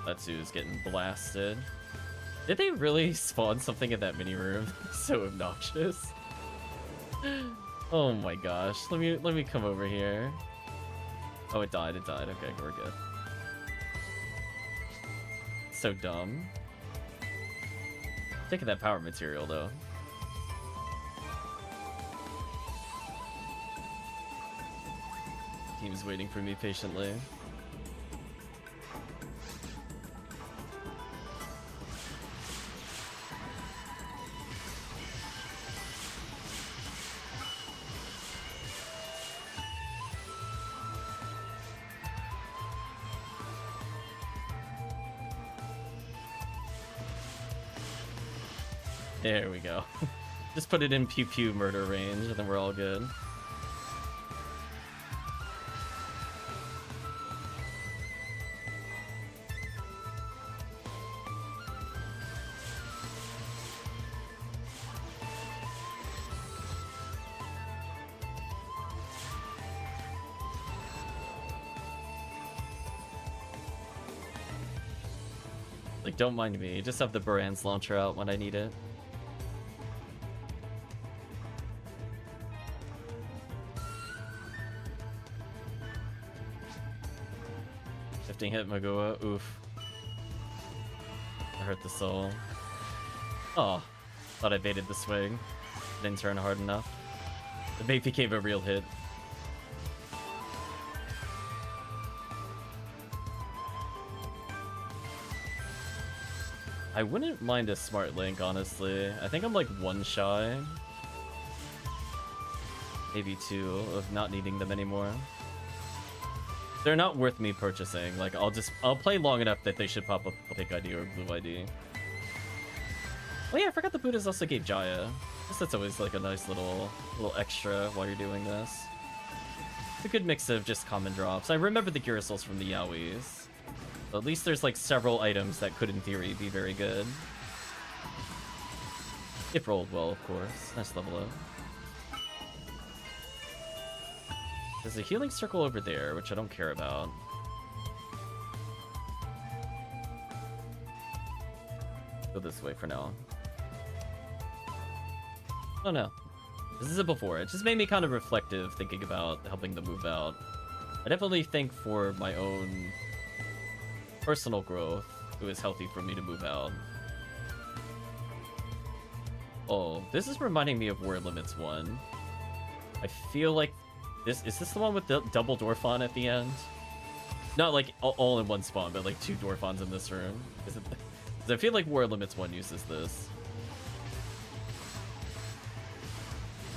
Letsu's getting blasted. Did they really spawn something in that mini room? So obnoxious. Oh my gosh. Let me come over here. Oh, it died. Okay, we're good. So dumb. Taking that power material though. Team's waiting for me patiently. There we go. Just put it in pew pew murder range and then we're all good. Like, don't mind me. Just have the Baran's launcher out when I need it. Hit Magua. Oof. I hurt the soul. Oh, thought I baited the swing. Didn't turn hard enough. The bait became a real hit. I wouldn't mind a smart link, honestly. I think I'm like one shy. Maybe two of not needing them anymore. They're not worth me purchasing. Like, I'll play long enough that they should pop up a pink ID or blue ID. Oh yeah, I forgot the Buddhas also gave Jaya. I guess that's always like a nice little extra while you're doing this. It's a good mix of just common drops. I remember the Girasouls from the Yaois. So at least there's like several items that could in theory be very good. If rolled well, of course. Nice level up. There's a healing circle over there, which I don't care about. Go this way for now. Oh no. This is it before. It just made me kind of reflective thinking about helping them move out. I definitely think for my own personal growth, it was healthy for me to move out. Oh, this is reminding me of War Limits 1. I feel like this is this the one with the double Dwarfon at the end? Not like all in one spawn, but like 2 Dwarfons in this room. Is it? 'Cause I feel like War Limits 1 uses this.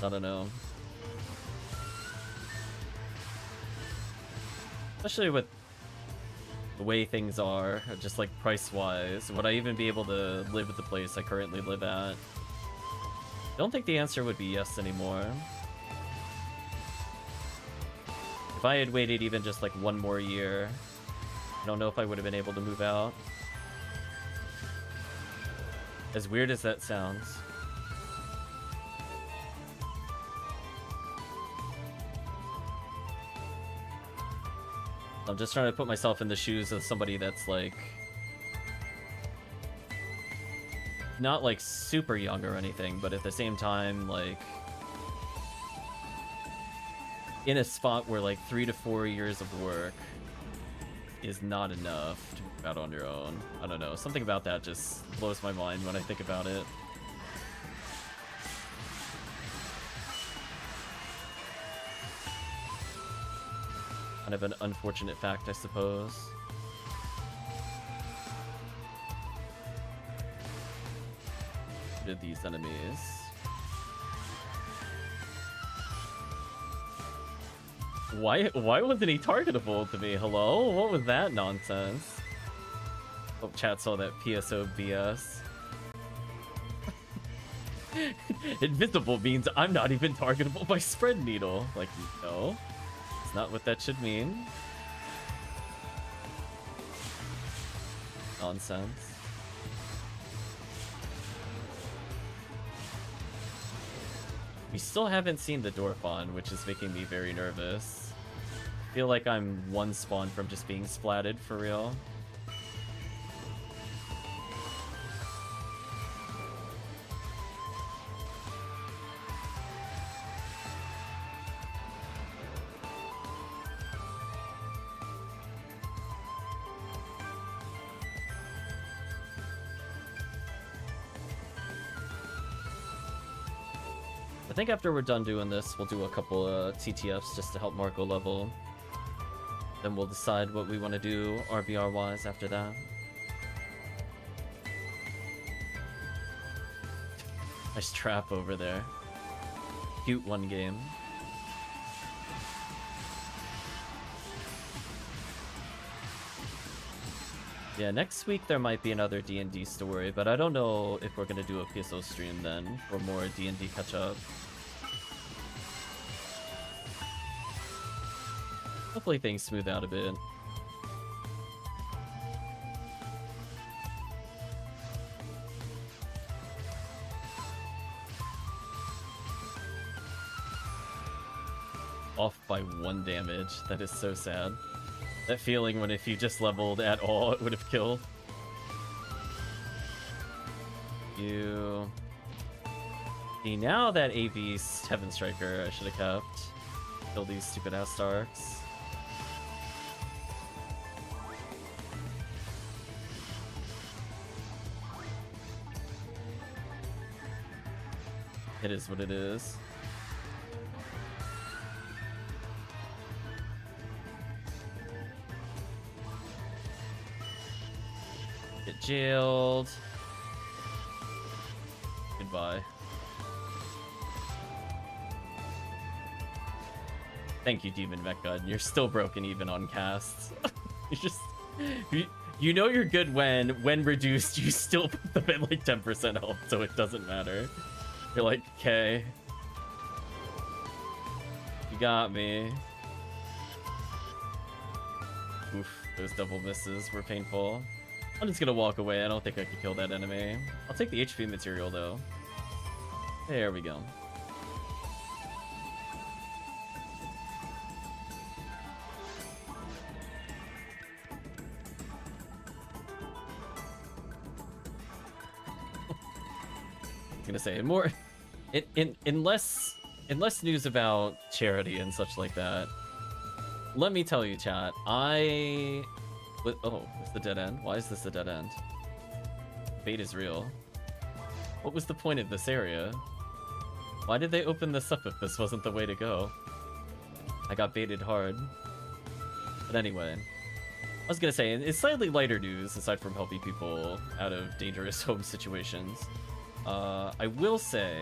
I don't know. Especially with the way things are, just like price-wise. Would I even be able to live at the place I currently live at? I don't think the answer would be yes anymore. If I had waited even just like 1 more year, I don't know if I would have been able to move out. As weird as that sounds. I'm just trying to put myself in the shoes of somebody that's like not like super young or anything, but at the same time like in a spot where like 3 to 4 years of work is not enough to move out on your own. I don't know, something about that just blows my mind when I think about it. Kind of an unfortunate fact, I suppose. Did these enemies? Why wasn't he targetable to me? Hello? What was that nonsense? Oh, chat saw that PSO BS. Invisible means I'm not even targetable by spread needle. Like, no. It's not what that should mean. Nonsense. We still haven't seen the Dwarfon, which is making me very nervous. I feel like I'm 1 spawn from just being splatted for real. I think after we're done doing this, we'll do a couple TTFs just to help Marco level. Then we'll decide what we want to do RBR-wise after that. Nice trap over there. Cute 1 game. Yeah, next week there might be another D&D story, but I don't know if we're going to do a PSO stream then, or more D&D catch-up. Hopefully things smooth out a bit. Off by 1 damage. That is so sad. That feeling when if you just leveled at all, it would have killed. You... See, now that AV Heaven Striker I should have kept. Kill these stupid ass Starks. It is what it is. Get jailed. Goodbye. Thank you, Demon Mecha. You're still broken even on casts. You just... You know you're good when reduced, you still put them at like 10% health, so it doesn't matter. You're like, okay. You got me. Oof, those double misses were painful. I'm just gonna walk away. I don't think I can kill that enemy. I'll take the HP material though. There we go. I'm gonna say more in less news about charity and such like that. Let me tell you, chat. Oh, it's the dead end. Why is this a dead end? Bait is real. What was the point of this area? Why did they open this up if this wasn't the way to go? I got baited hard. But anyway, I was gonna say, it's slightly lighter news aside from helping people out of dangerous home situations. I will say,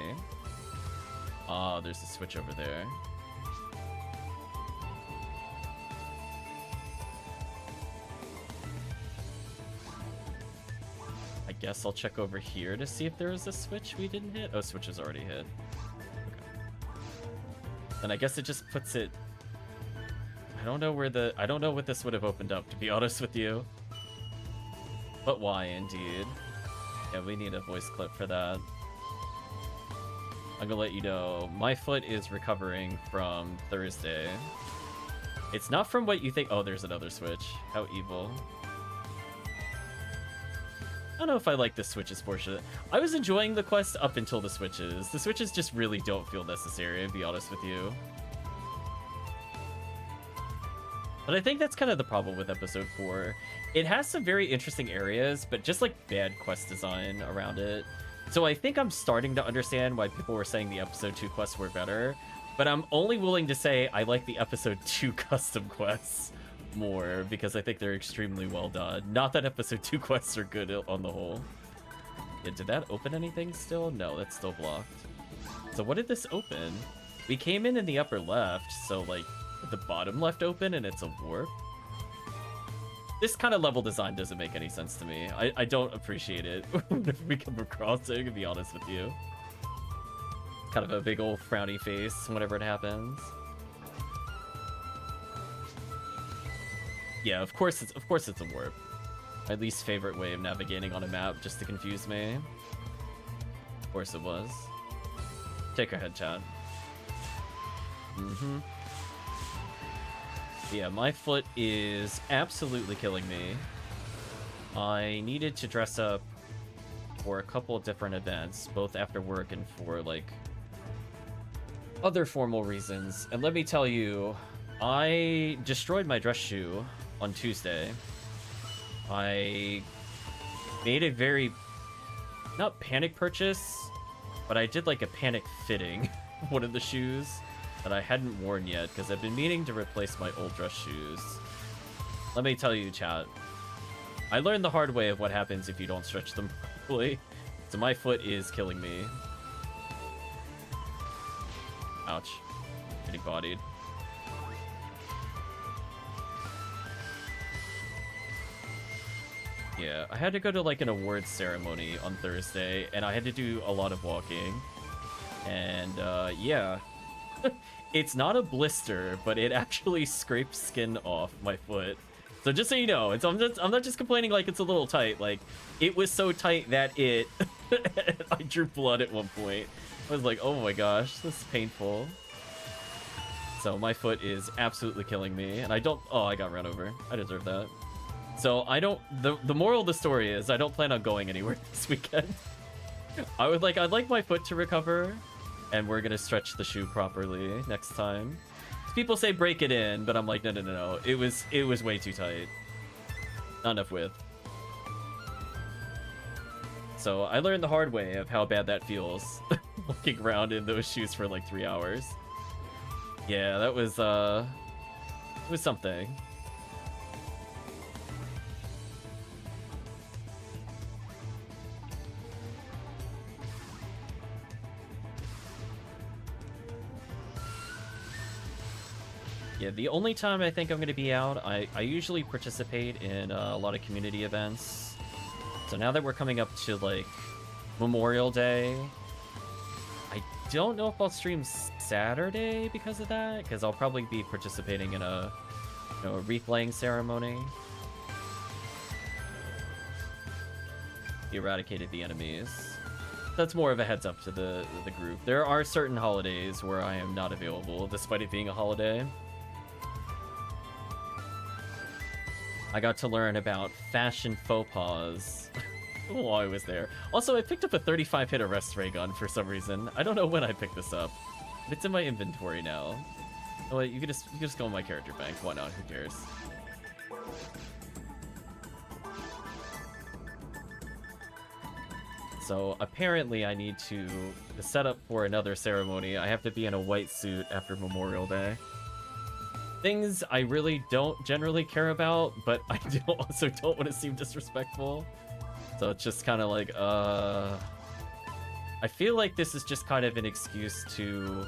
there's a switch over there. I guess I'll check over here to see if there is a switch we didn't hit. Oh, switch is already hit. Okay. And I guess it just puts it... I don't know what this would have opened up, to be honest with you. But why, indeed. Yeah, we need a voice clip for that. I'm gonna let you know, my foot is recovering from Thursday. It's not from what you think. Oh, there's another switch. How evil. I don't know if I like the switches portion. I was enjoying the quest up until the switches. The switches just really don't feel necessary, to be honest with you. But I think that's kind of the problem with episode 4. It has some very interesting areas, but just like bad quest design around it. So I think I'm starting to understand why people were saying the episode 2 quests were better, but I'm only willing to say I like the episode 2 custom quests more because I think they're extremely well done. Not that episode 2 quests are good on the whole. Yeah, did that open anything still? No, that's still blocked. So what did this open? We came in the upper left, so like the bottom left open and it's a warp? This kind of level design doesn't make any sense to me. I don't appreciate it if we come across it, to be honest with you. Kind of a big old frowny face whenever it happens. Yeah, of course it's a warp. My least favorite way of navigating on a map, just to confuse me. Of course it was. Take her head, Chad. Mm-hmm. Yeah, my foot is absolutely killing me. I needed to dress up for a couple of different events, both after work and for, like, other formal reasons. And let me tell you, I destroyed my dress shoe on Tuesday. I made a very, not panic purchase, but I did like a panic fitting one of the shoes that I hadn't worn yet because I've been meaning to replace my old dress shoes. Let me tell you, chat, I learned the hard way of what happens if you don't stretch them properly. So my foot is killing me. Ouch. Getting bodied. Yeah, I had to go to like an awards ceremony on Thursday, and I had to do a lot of walking. And yeah, it's not a blister, but it actually scrapes skin off my foot. So just so you know, I'm not just complaining like it's a little tight. Like, it was so tight that it I drew blood at one point. I was like, oh my gosh, this is painful. So my foot is absolutely killing me, and I got run over. I deserve that. So I don't, the moral of the story is I don't plan on going anywhere this weekend. I'd like my foot to recover, and we're gonna stretch the shoe properly next time. People say break it in, but I'm like, no. It was way too tight. Not enough width. So I learned the hard way of how bad that feels, walking around in those shoes for like 3 hours. Yeah, that was it was something. Yeah, the only time I think I'm going to be out, I usually participate in a lot of community events. So now that we're coming up to, like, Memorial Day, I don't know if I'll stream Saturday because of that, because I'll probably be participating in a, you know, a replaying ceremony. Eradicated the enemies. That's more of a heads up to the group. There are certain holidays where I am not available, despite it being a holiday. I got to learn about fashion faux pas while I was there. Also, I picked up a 35-hit arrest ray gun for some reason. I don't know when I picked this up, but it's in my inventory now. Oh, wait, you can just go in my character bank. Why not? Who cares? So apparently I need to set up for another ceremony. I have to be in a white suit after Memorial Day. Things I really don't generally care about, but I also don't want to seem disrespectful. So it's just kind of like, I feel like this is just kind of an excuse to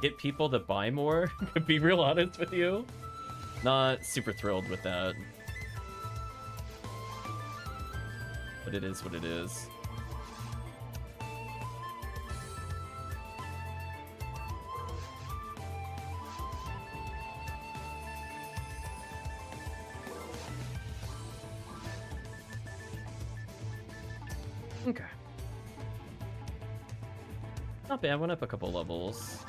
get people to buy more, to be real honest with you. Not super thrilled with that. But it is what it is. Okay. Not bad, went up a couple levels.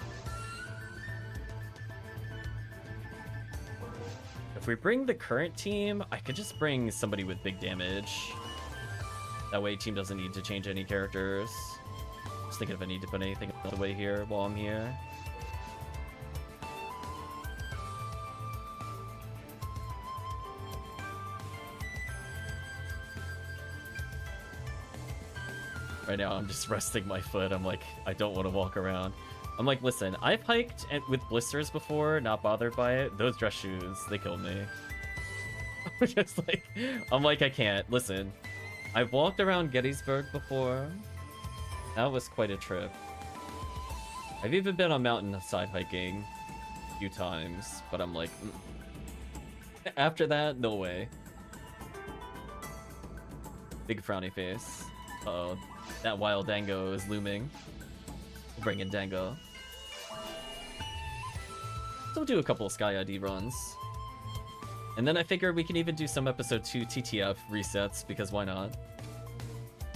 If we bring the current team, I could just bring somebody with big damage. That way team doesn't need to change any characters. Just thinking if I need to put anything on the way here while I'm here. Right now, I'm just resting my foot. I'm like, I don't want to walk around. I'm like, listen, I've hiked with blisters before, not bothered by it. Those dress shoes, they killed me. Just like, I'm like, I can't. Listen, I've walked around Gettysburg before. That was quite a trip. I've even been on mountainside hiking a few times, but I'm like, after that, no way. Big frowny face. Uh-oh. That wild Dango is looming. We'll bring in Dango. So we'll do a couple of Sky ID runs. And then I figure we can even do some episode 2 TTF resets, because why not?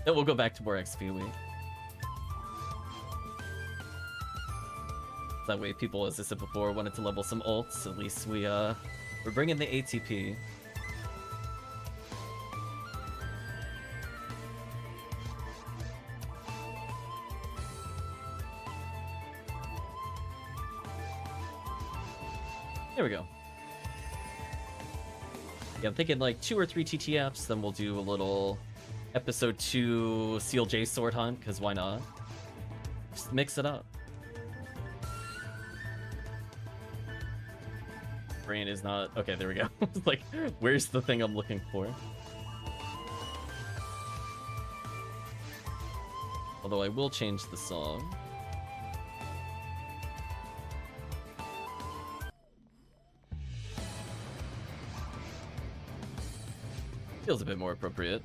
Then we'll go back to more XP week. That way people, as I said before, wanted to level some ults. At least we're bringing the ATP. There we go. Yeah, I'm thinking like 2 or 3 TTFs, then we'll do a little episode 2 CLJ sword hunt, because why not? Just mix it up. Brain is not... Okay, there we go. Like, where's the thing I'm looking for? Although I will change the song. Feels a bit more appropriate.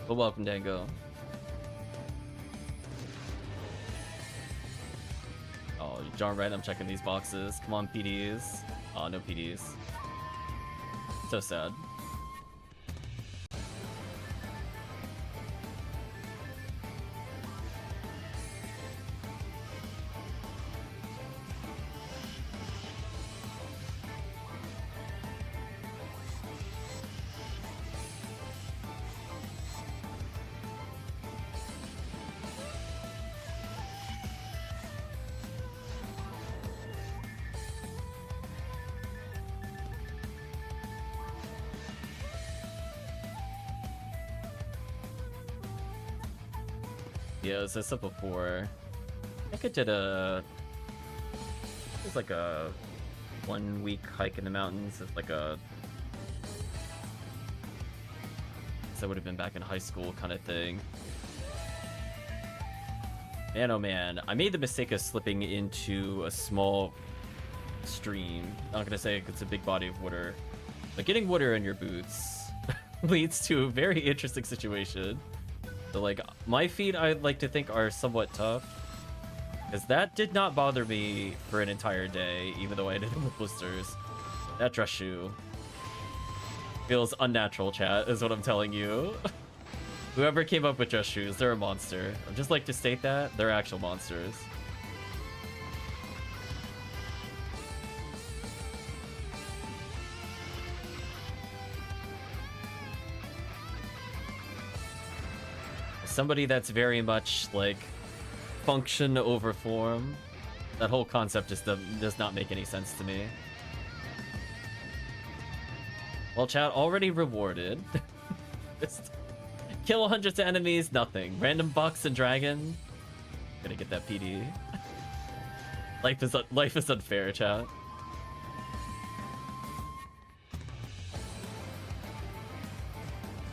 But welcome, Dango. Oh, you're darn right I'm checking these boxes. Come on, PDs. Oh, no PDs. So sad. Yeah, as I said before, I think I did it was like a 1 week hike in the mountains. It's like a, that would have been back in high school kind of thing. Man, oh man, I made the mistake of slipping into a small stream. Not gonna say it's a big body of water, but getting water in your boots leads to a very interesting situation. So, like, my feet, I'd like to think, are somewhat tough. Because that did not bother me for an entire day, even though I ended up with blisters. That dress shoe feels unnatural, chat, is what I'm telling you. Whoever came up with dress shoes, they're a monster. I'd just like to state that. They're actual monsters. Somebody that's very much like function over form. That whole concept just does not make any sense to me. Well, chat, already rewarded. Kill hundreds of enemies, nothing. Random box and dragon. Gonna get that PD. Life is unfair, chat.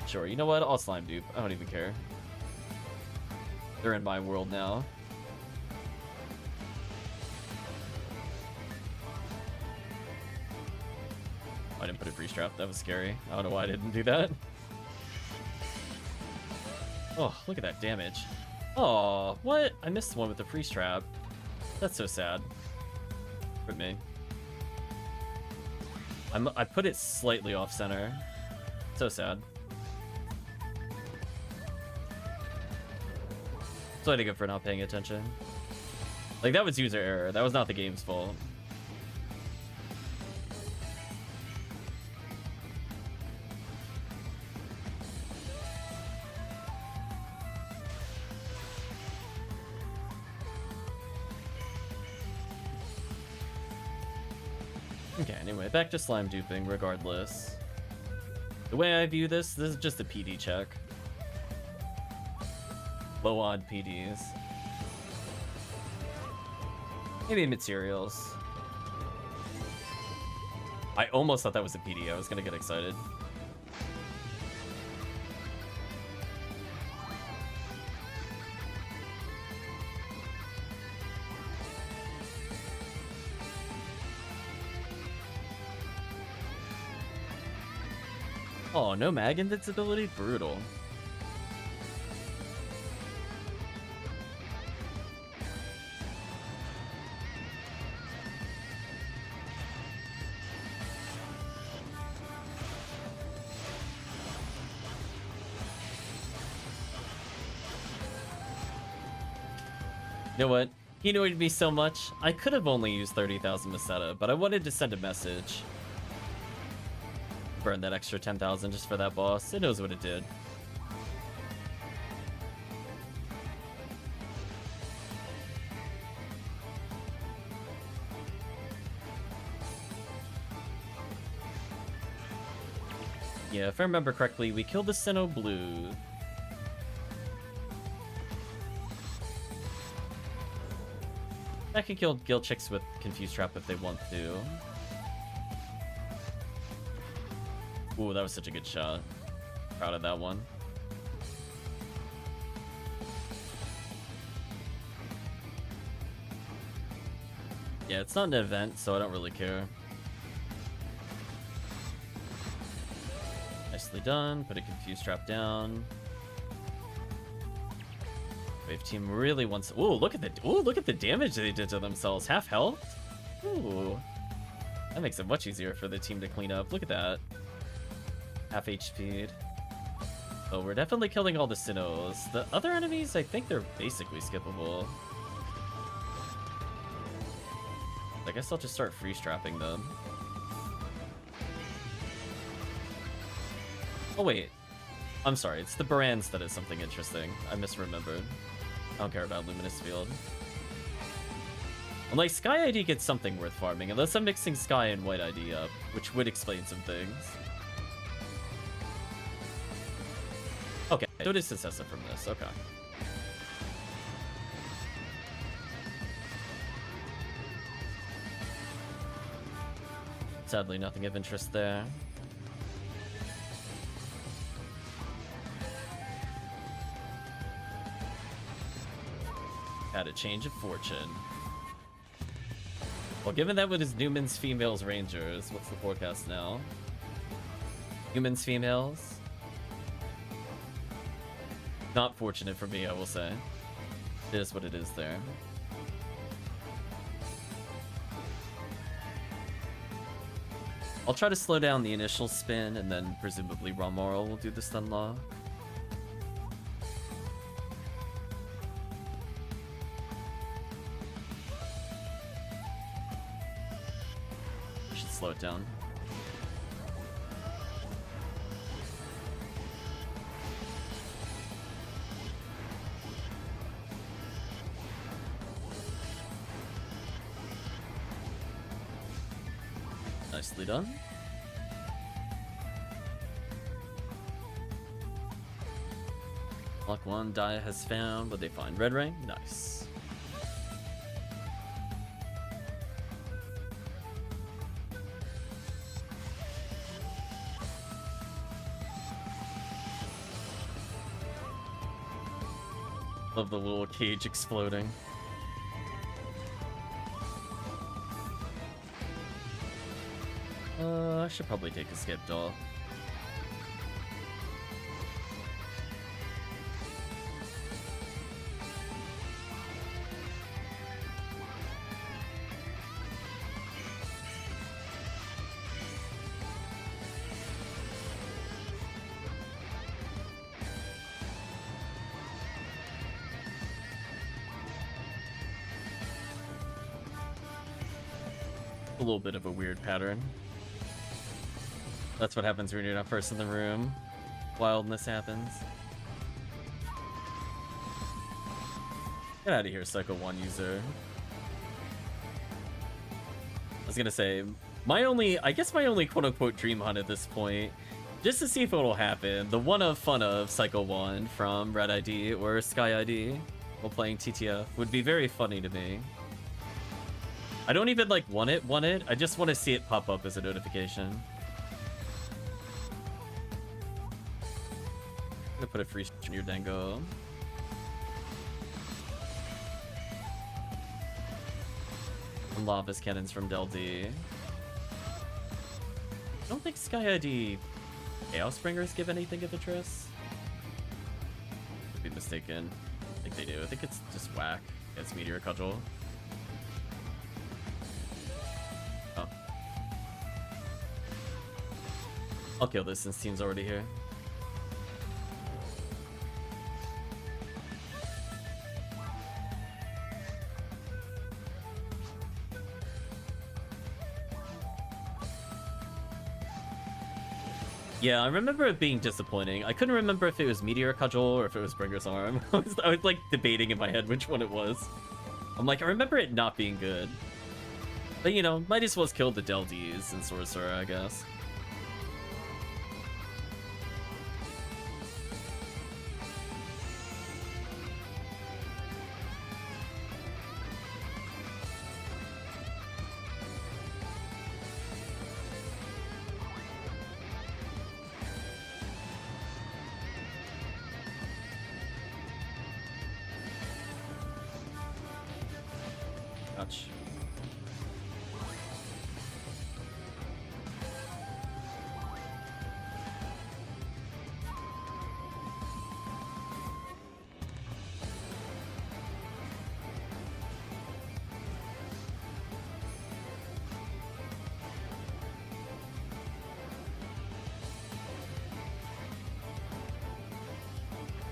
Sure, you know what? I'll slime dupe. I don't even care. They're in my world now. I didn't put a freeze trap. That was scary. I don't know why I didn't do that. Oh, look at that damage. Oh, what? I missed one with the freeze trap. That's so sad. For me. I put it slightly off center. So sad. So I think for not paying attention. Like, that was user error. That was not the game's fault. Okay, anyway, back to slime duping regardless. The way I view this is just a PD check. Low odd PDs. Maybe materials. I almost thought that was a PD. I was gonna get excited. Oh, no mag invincibility? Brutal. You know what? He annoyed me so much. I could have only used 30,000 Meseta, but I wanted to send a message. Burn that extra 10,000 just for that boss. It knows what it did. Yeah, if I remember correctly, we killed the Sinnoh Blue. I can kill guild chicks with Confuse Trap if they want to. Ooh, that was such a good shot. Proud of that one. Yeah, it's not an event, so I don't really care. Nicely done. Put a Confuse Trap down. Wave team really wants. Ooh, look at the damage they did to themselves. Half health. Ooh, that makes it much easier for the team to clean up. Look at that. Half HP'd. Oh, we're definitely killing all the Sinnohs. The other enemies, I think they're basically skippable. I guess I'll just start freeze trapping them. Oh wait, I'm sorry. It's the Barans that is something interesting. I misremembered. I don't care about Luminous Field. Unlike Sky ID gets something worth farming, unless I'm mixing Sky and White ID up, which would explain some things. Okay, so it is successive from this, okay. Sadly, nothing of interest there. Had a change of fortune. Well, given that with his Newman's females rangers, what's the forecast now? Humans females? Not fortunate for me, I will say. It is what it is there. I'll try to slow down the initial spin, and then presumably RaCaseal will do the stun lock. Should slow it down. Nicely done. Block 1, Dia has found what they find. Red ring? Nice. Love the little cage exploding. I should probably take a skip doll. A little bit of a weird pattern. That's what happens when you're not first in the room. Wildness happens. Get out of here, Cycle 1 user. I was gonna say, I guess my only quote-unquote dream hunt at this point, just to see if it'll happen, the one of fun of Cycle 1 from Red ID or Sky ID while playing TTF would be very funny to me. I don't even like want it, I just want to see it pop up as a notification. I'm gonna put a free in your Dango. And Lava's cannons from Del D. I don't think Sky ID Chaos Springers give anything of interest. Could be mistaken. I think they do. I think it's just whack. It's Meteor Cudgel. Oh. I'll kill this since team's already here. Yeah, I remember it being disappointing. I couldn't remember if it was Meteor Cudgel or if it was Bringer's Arm. I was like debating in my head which one it was. I'm like, I remember it not being good. But you know, might as well kill the Del Ds and Sorcerer, I guess. Ouch.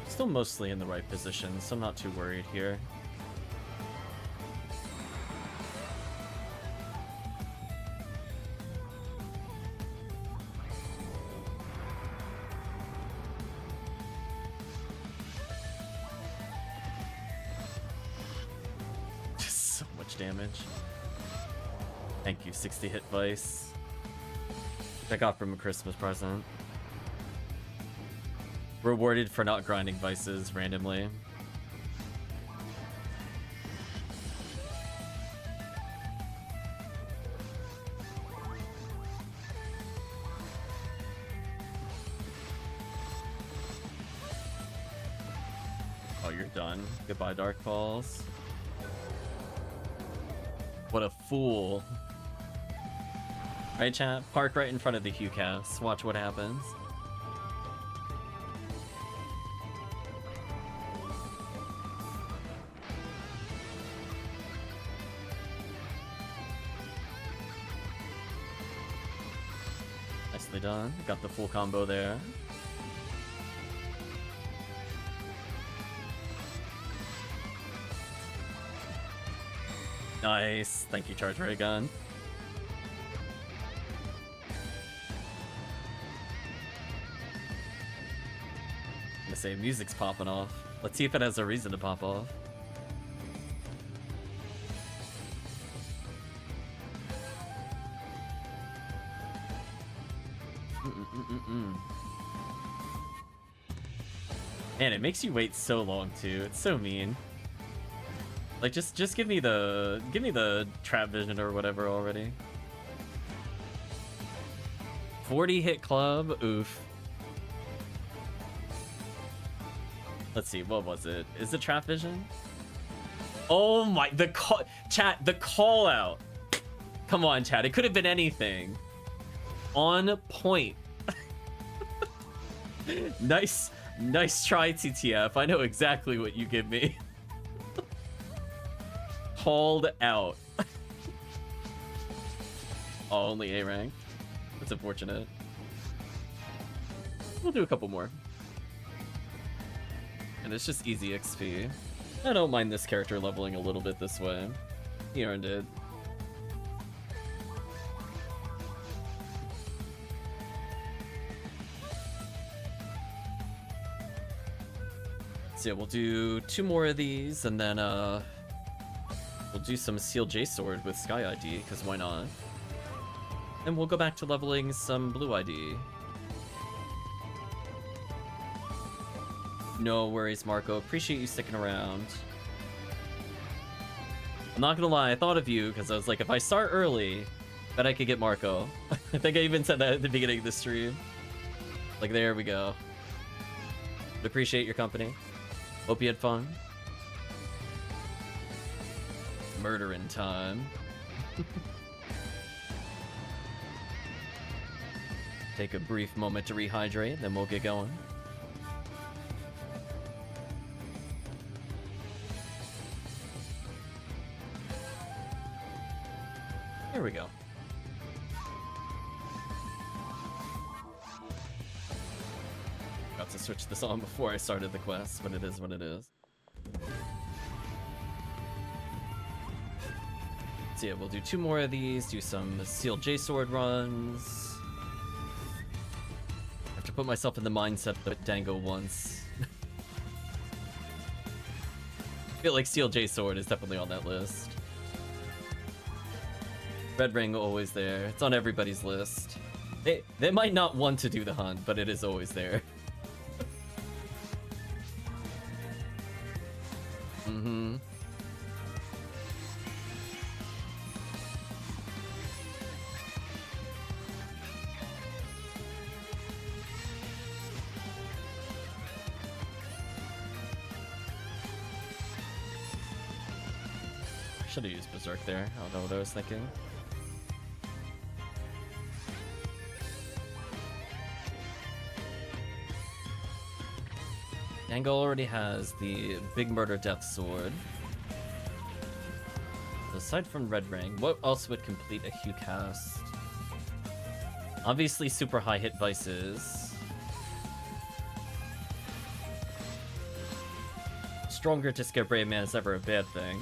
Still mostly in the right position, so I'm not too worried here. So much damage. Thank you, 60 hit Vice. I got from a Christmas present. Rewarded for not grinding Vices randomly. Oh, you're done. Goodbye, Dark Falls. What a fool. Right, chat? Park right in front of the HuCast. Watch what happens. Nicely done. Got the full combo there. Nice. Thank you, Charge Ray Gun. I'm gonna say music's popping off. Let's see if it has a reason to pop off. Man, it makes you wait so long too. It's so mean. Like just give me the trap vision or whatever already. 40 hit club. Oof. Let's see, what was it? Is it trap vision? Oh my, the call out. Come on, chat. It could have been anything. On point. Nice try, TTF. I know exactly what you give me. Called out. Oh, only A rank. That's unfortunate. We'll do a couple more. And it's just easy XP. I don't mind this character leveling a little bit this way. He earned it. So yeah, we'll do 2 more of these, and then we'll do some Seal J Sword with Sky ID, because why not? And we'll go back to leveling some Blue ID. No worries, Marco. Appreciate you sticking around. I'm not gonna lie, I thought of you, because I was like, if I start early, bet I could get Marco. I think I even said that at the beginning of the stream. Like, there we go. Appreciate your company. Hope you had fun. Murdering time. Take a brief moment to rehydrate, then we'll get going. Here we go. Got to switch this on before I started the quest, but it is what it is. So yeah, we'll do 2 more of these, do some Seal J Sword runs. I have to put myself in the mindset of Dango once. I feel like Seal J Sword is definitely on that list. Red Ring always there. It's on everybody's list. They might not want to do the hunt, but it is always there. Mm-hmm. Should have used Berserk there. I don't know what I was thinking. Dango already has the Big Murder Death Sword. Aside from Red Ring, what else would complete a HuCast? Obviously super high hit vices. Stronger to scare Brave Man is never a bad thing.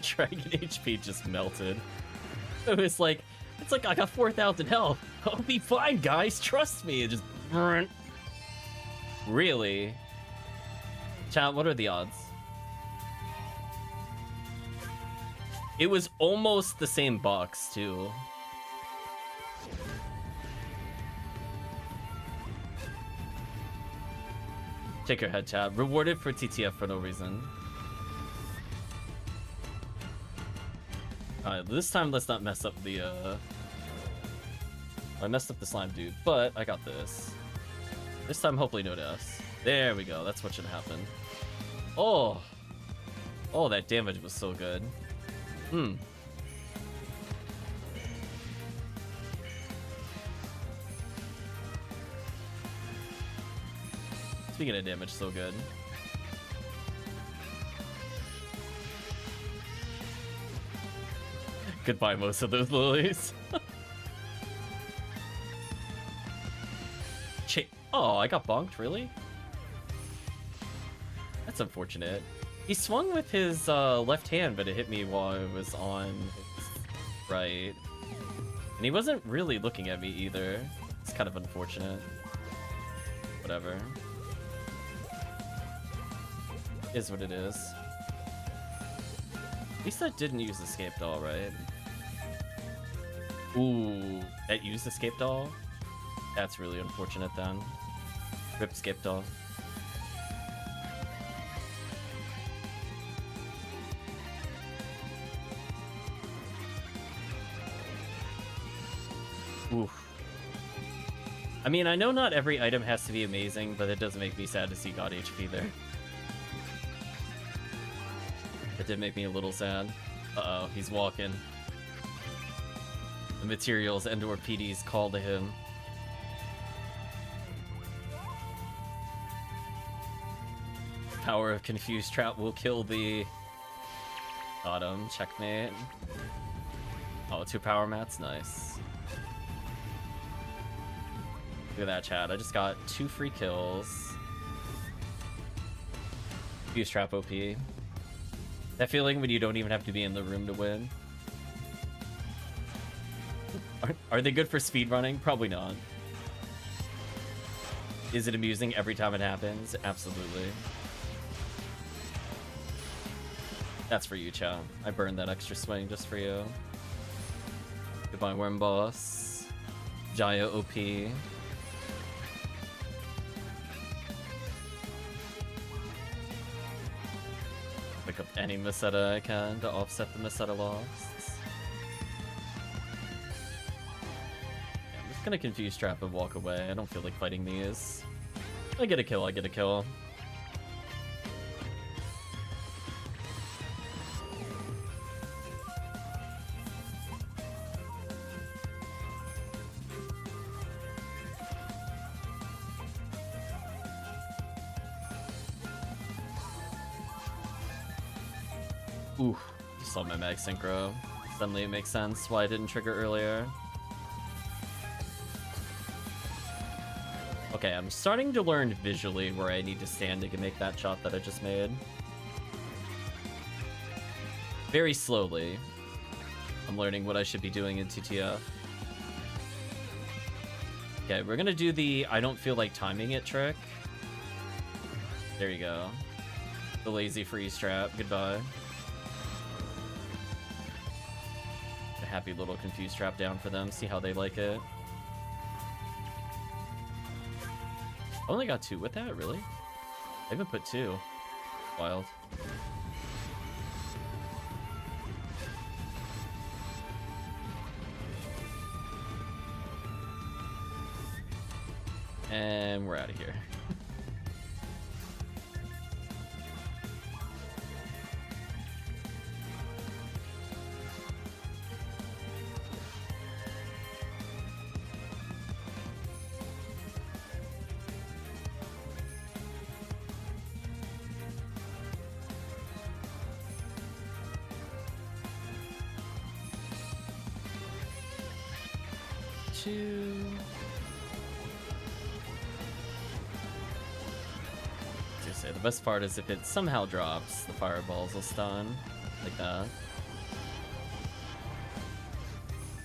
Dragon HP just melted. It's like I got 4,000 health. I'll be fine, guys. Trust me. It just really. Chat, what are the odds? It was almost the same box too. Take your head, chat. Rewarded for TTF for no reason. This time let's not mess up the, I messed up the slime dude, but I got this. This time hopefully no deaths. There we go, that's what should happen. Oh! Oh, that damage was so good. Speaking of damage, so good. Goodbye, most of those lilies. Oh, I got bonked, really? That's unfortunate. He swung with his left hand, but it hit me while I was on his right. And he wasn't really looking at me either. It's kind of unfortunate. Whatever. Is what it is. At least that didn't use Escape Doll, right? Ooh, that used Escape Doll? That's really unfortunate then. Rip Escape Doll. Oof. I mean, I know not every item has to be amazing, but it does make me sad to see God HP there. It did make me a little sad. Uh-oh, he's walking. The materials and/or PDs call to him. Power of Confused Trap will kill thee. Got him. Checkmate. Oh, 2 power mats? Nice. Look at that, chat. I just got 2 free kills. Confused Trap OP. That feeling when you don't even have to be in the room to win. Are they good for speedrunning? Probably not. Is it amusing every time it happens? Absolutely. That's for you, Chow. I burned that extra swing just for you. Goodbye, Worm Boss. Jaya OP. Pick up any Meseta I can to offset the Meseta loss. Yeah, I'm just gonna confuse trap and walk away. I don't feel like fighting these. I get a kill, I get a kill. Ooh, you saw my mag synchro. Suddenly it makes sense why I didn't trigger earlier. Okay, I'm starting to learn visually where I need to stand to make that shot that I just made. Very slowly. I'm learning what I should be doing in TTF. Okay, we're gonna do the I don't feel like timing it trick. There you go. The lazy freeze trap. Goodbye. A happy little confused trap down for them. See how they like it. I only got 2 with that, really? I even put 2. Wild. And we're out of here. The best part is if it somehow drops, the fireballs will stun like that.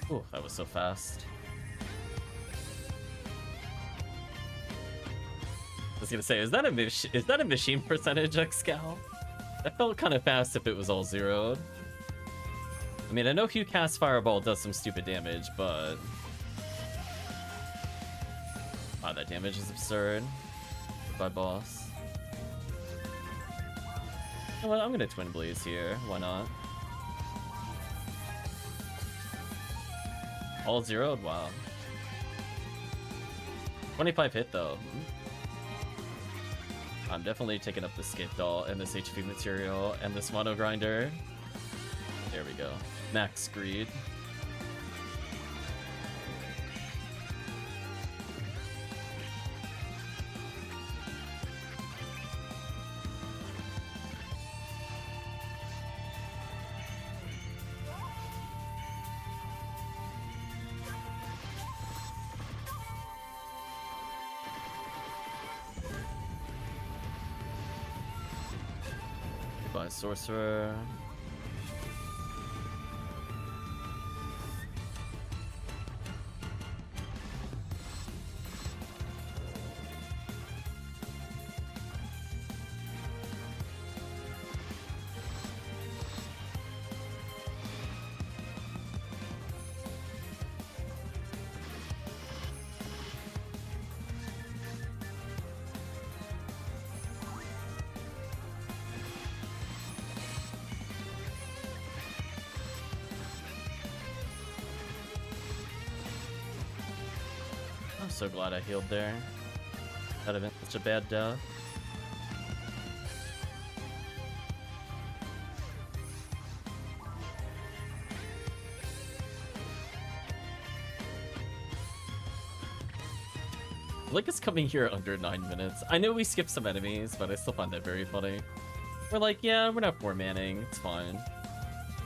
Ooh, that was so fast. I was gonna say, is that a machine percentage Xcal? That felt kind of fast if it was all zeroed. I mean, I know HuCast Fireball does some stupid damage, but wow, that damage is absurd. Goodbye, boss. You know what, I'm gonna Twin Blaze here. Why not? All zeroed? Wow. 25 hit though. I'm definitely taking up the Skip Doll and this HP material and this Mono Grinder. There we go. Max Greed. Sorcerer. so glad I healed there. That'd have been such a bad death. Blink is coming here under 9 minutes. I know we skipped some enemies, but I still find that very funny. We're like, yeah, we're not 4 manning. It's fine.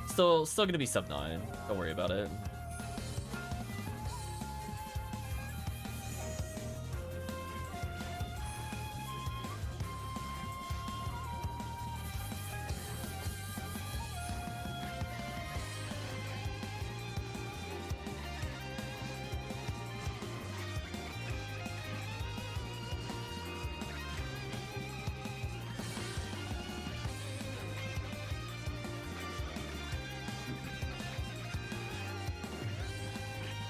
Still gonna be sub 9. Don't worry about it.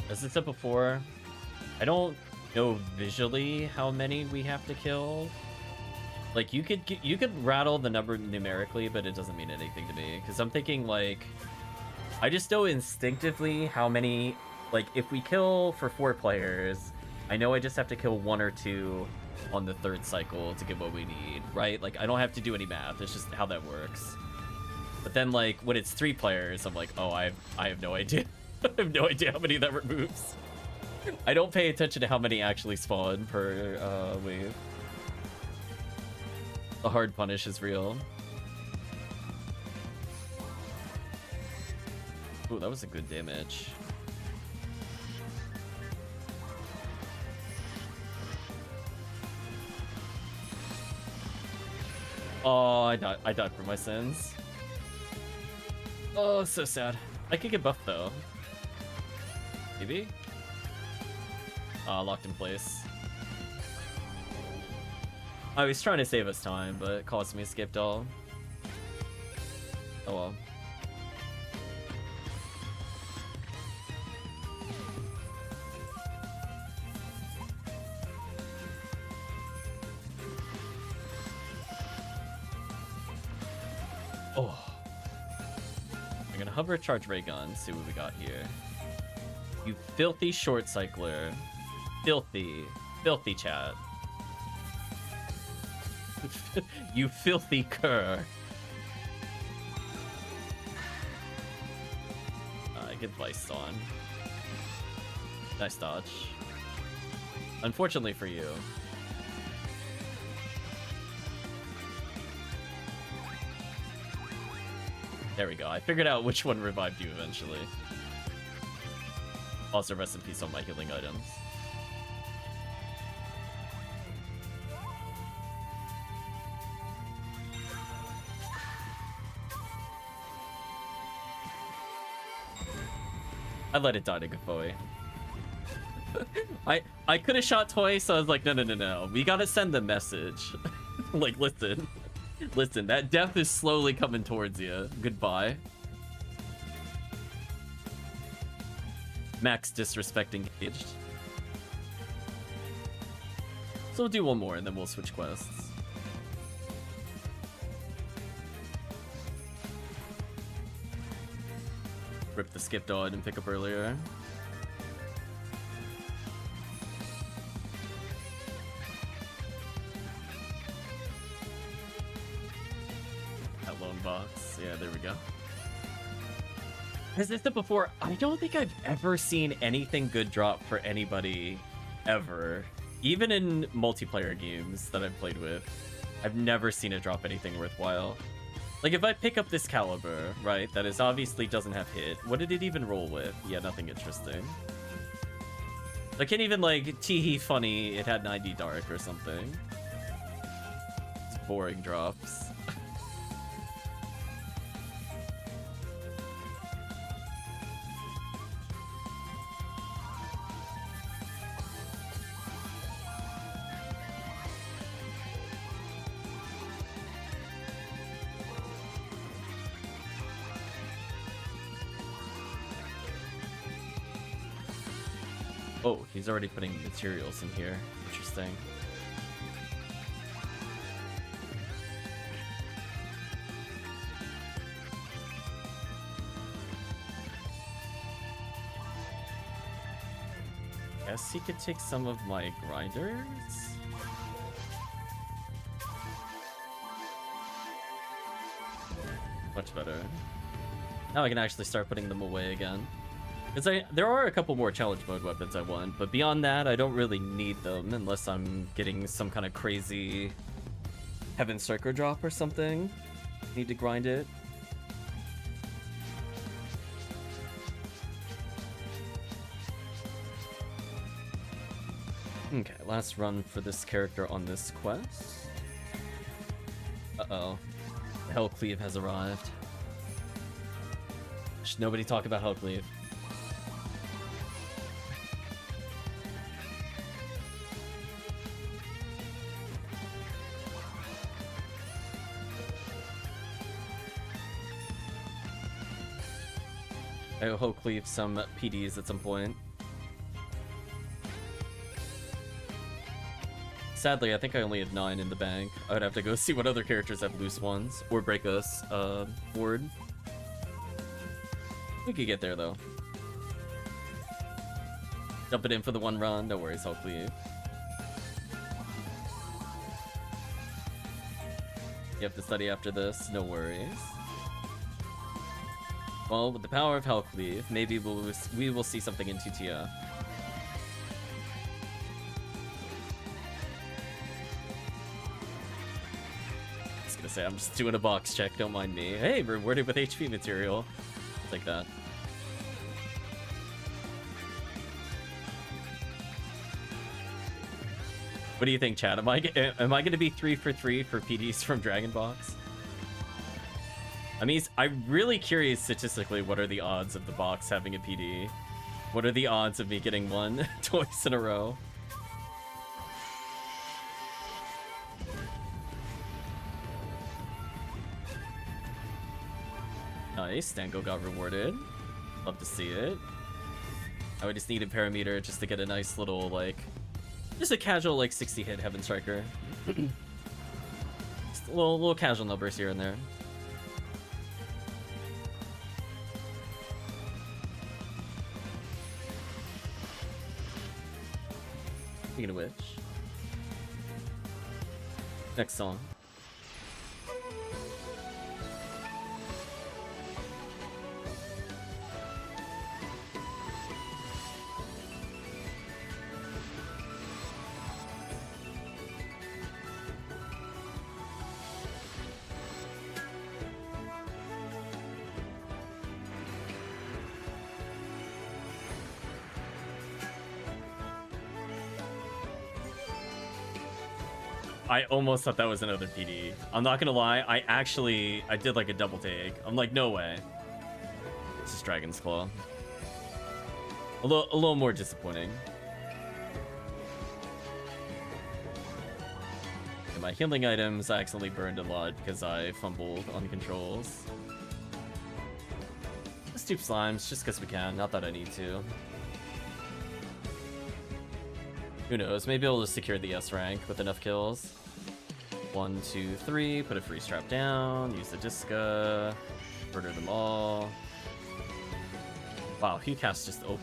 As I said before, I don't know visually how many we have to kill. Like, you could rattle the number numerically, but it doesn't mean anything to me. Because I'm thinking, like, I just know instinctively how many, like, if we kill for 4 players, I know I just have to kill 1 or 2 on the 3rd cycle to get what we need, right? Like, I don't have to do any math. It's just how that works. But then, like, when it's 3 players, I'm like, oh, I have no idea. I have no idea how many that removes. I don't pay attention to how many actually spawn per wave. The hard punish is real. Ooh, that was a good damage. Oh, I died for my sins. Oh, so sad. I could get buffed though. Maybe? Locked in place. I was trying to save us time, but it caused me to skip all. Oh well. Oh. I'm gonna hover charge ray gun, see what we got here. You filthy short cycler. Filthy chat. You filthy cur. I get Viced on. Nice dodge. Unfortunately for you. There we go. I figured out which one revived you eventually. Also, rest in peace on my healing items. I let it die to Gafoe. I could have shot twice, so I was like, no. We gotta send the message. Like, listen, that death is slowly coming towards you. Goodbye. Max disrespect engaged. So we'll do one more and then we'll switch quests. Rip the skip dog and pick up earlier. That lone box. Yeah, there we go. As I said before, I don't think I've ever seen anything good drop for anybody ever. Even in multiplayer games that I've played with, I've never seen it drop anything worthwhile. Like, if I pick up this caliber, right, that is obviously doesn't have hit, what did it even roll with? Yeah, nothing interesting. I can't even, like, tee-hee funny, it had 90 dark or something. It's boring drops. Oh, he's already putting materials in here. Interesting. Guess he could take some of my grinders? Much better. Now I can actually start putting them away again. Because there are a couple more challenge mode weapons I want, but beyond that, I don't really need them unless I'm getting some kind of crazy Heaven Striker drop or something. Need to grind it. Okay, last run for this character on this quest. Uh-oh. The Hellcleave has arrived. Should nobody talk about Hellcleave. I hope Hellcleave some PDs at some point. Sadly, I think I only have 9 in the bank. I would have to go see what other characters have loose ones, or break us board. We could get there, though. Dump it in for the one run. No worries, Hellcleave. You have to study after this. No worries. Well, with the power of Hellcleave, maybe we will see something in TTF. I'm just doing a box check, don't mind me. Hey, rewarded with HP material. I'll take that. What do you think, chat? Am I going to be 3 for 3 for PDs from Dragon Box? I mean, I'm really curious statistically what are the odds of the box having a PD? What are the odds of me getting one twice in a row? Nice, Stango got rewarded. Love to see it. I would just need a parameter just to get a nice little, like, just a casual, like, 60 hit Heaven Striker. Just little casual numbers here and there. Speaking of which, next song. I almost thought that was another PD. I'm not gonna lie, I did like a double take. I'm like, no way. It's just Dragon's Claw. A little more disappointing. And my healing items, I accidentally burned a lot because I fumbled on controls. Let's do slimes just because we can, not that I need to. Who knows, maybe I'll just secure the S rank with enough kills. 1, 2, 3, put a free strap down, use the Disca, murder them all. Wow, HuCast just OP.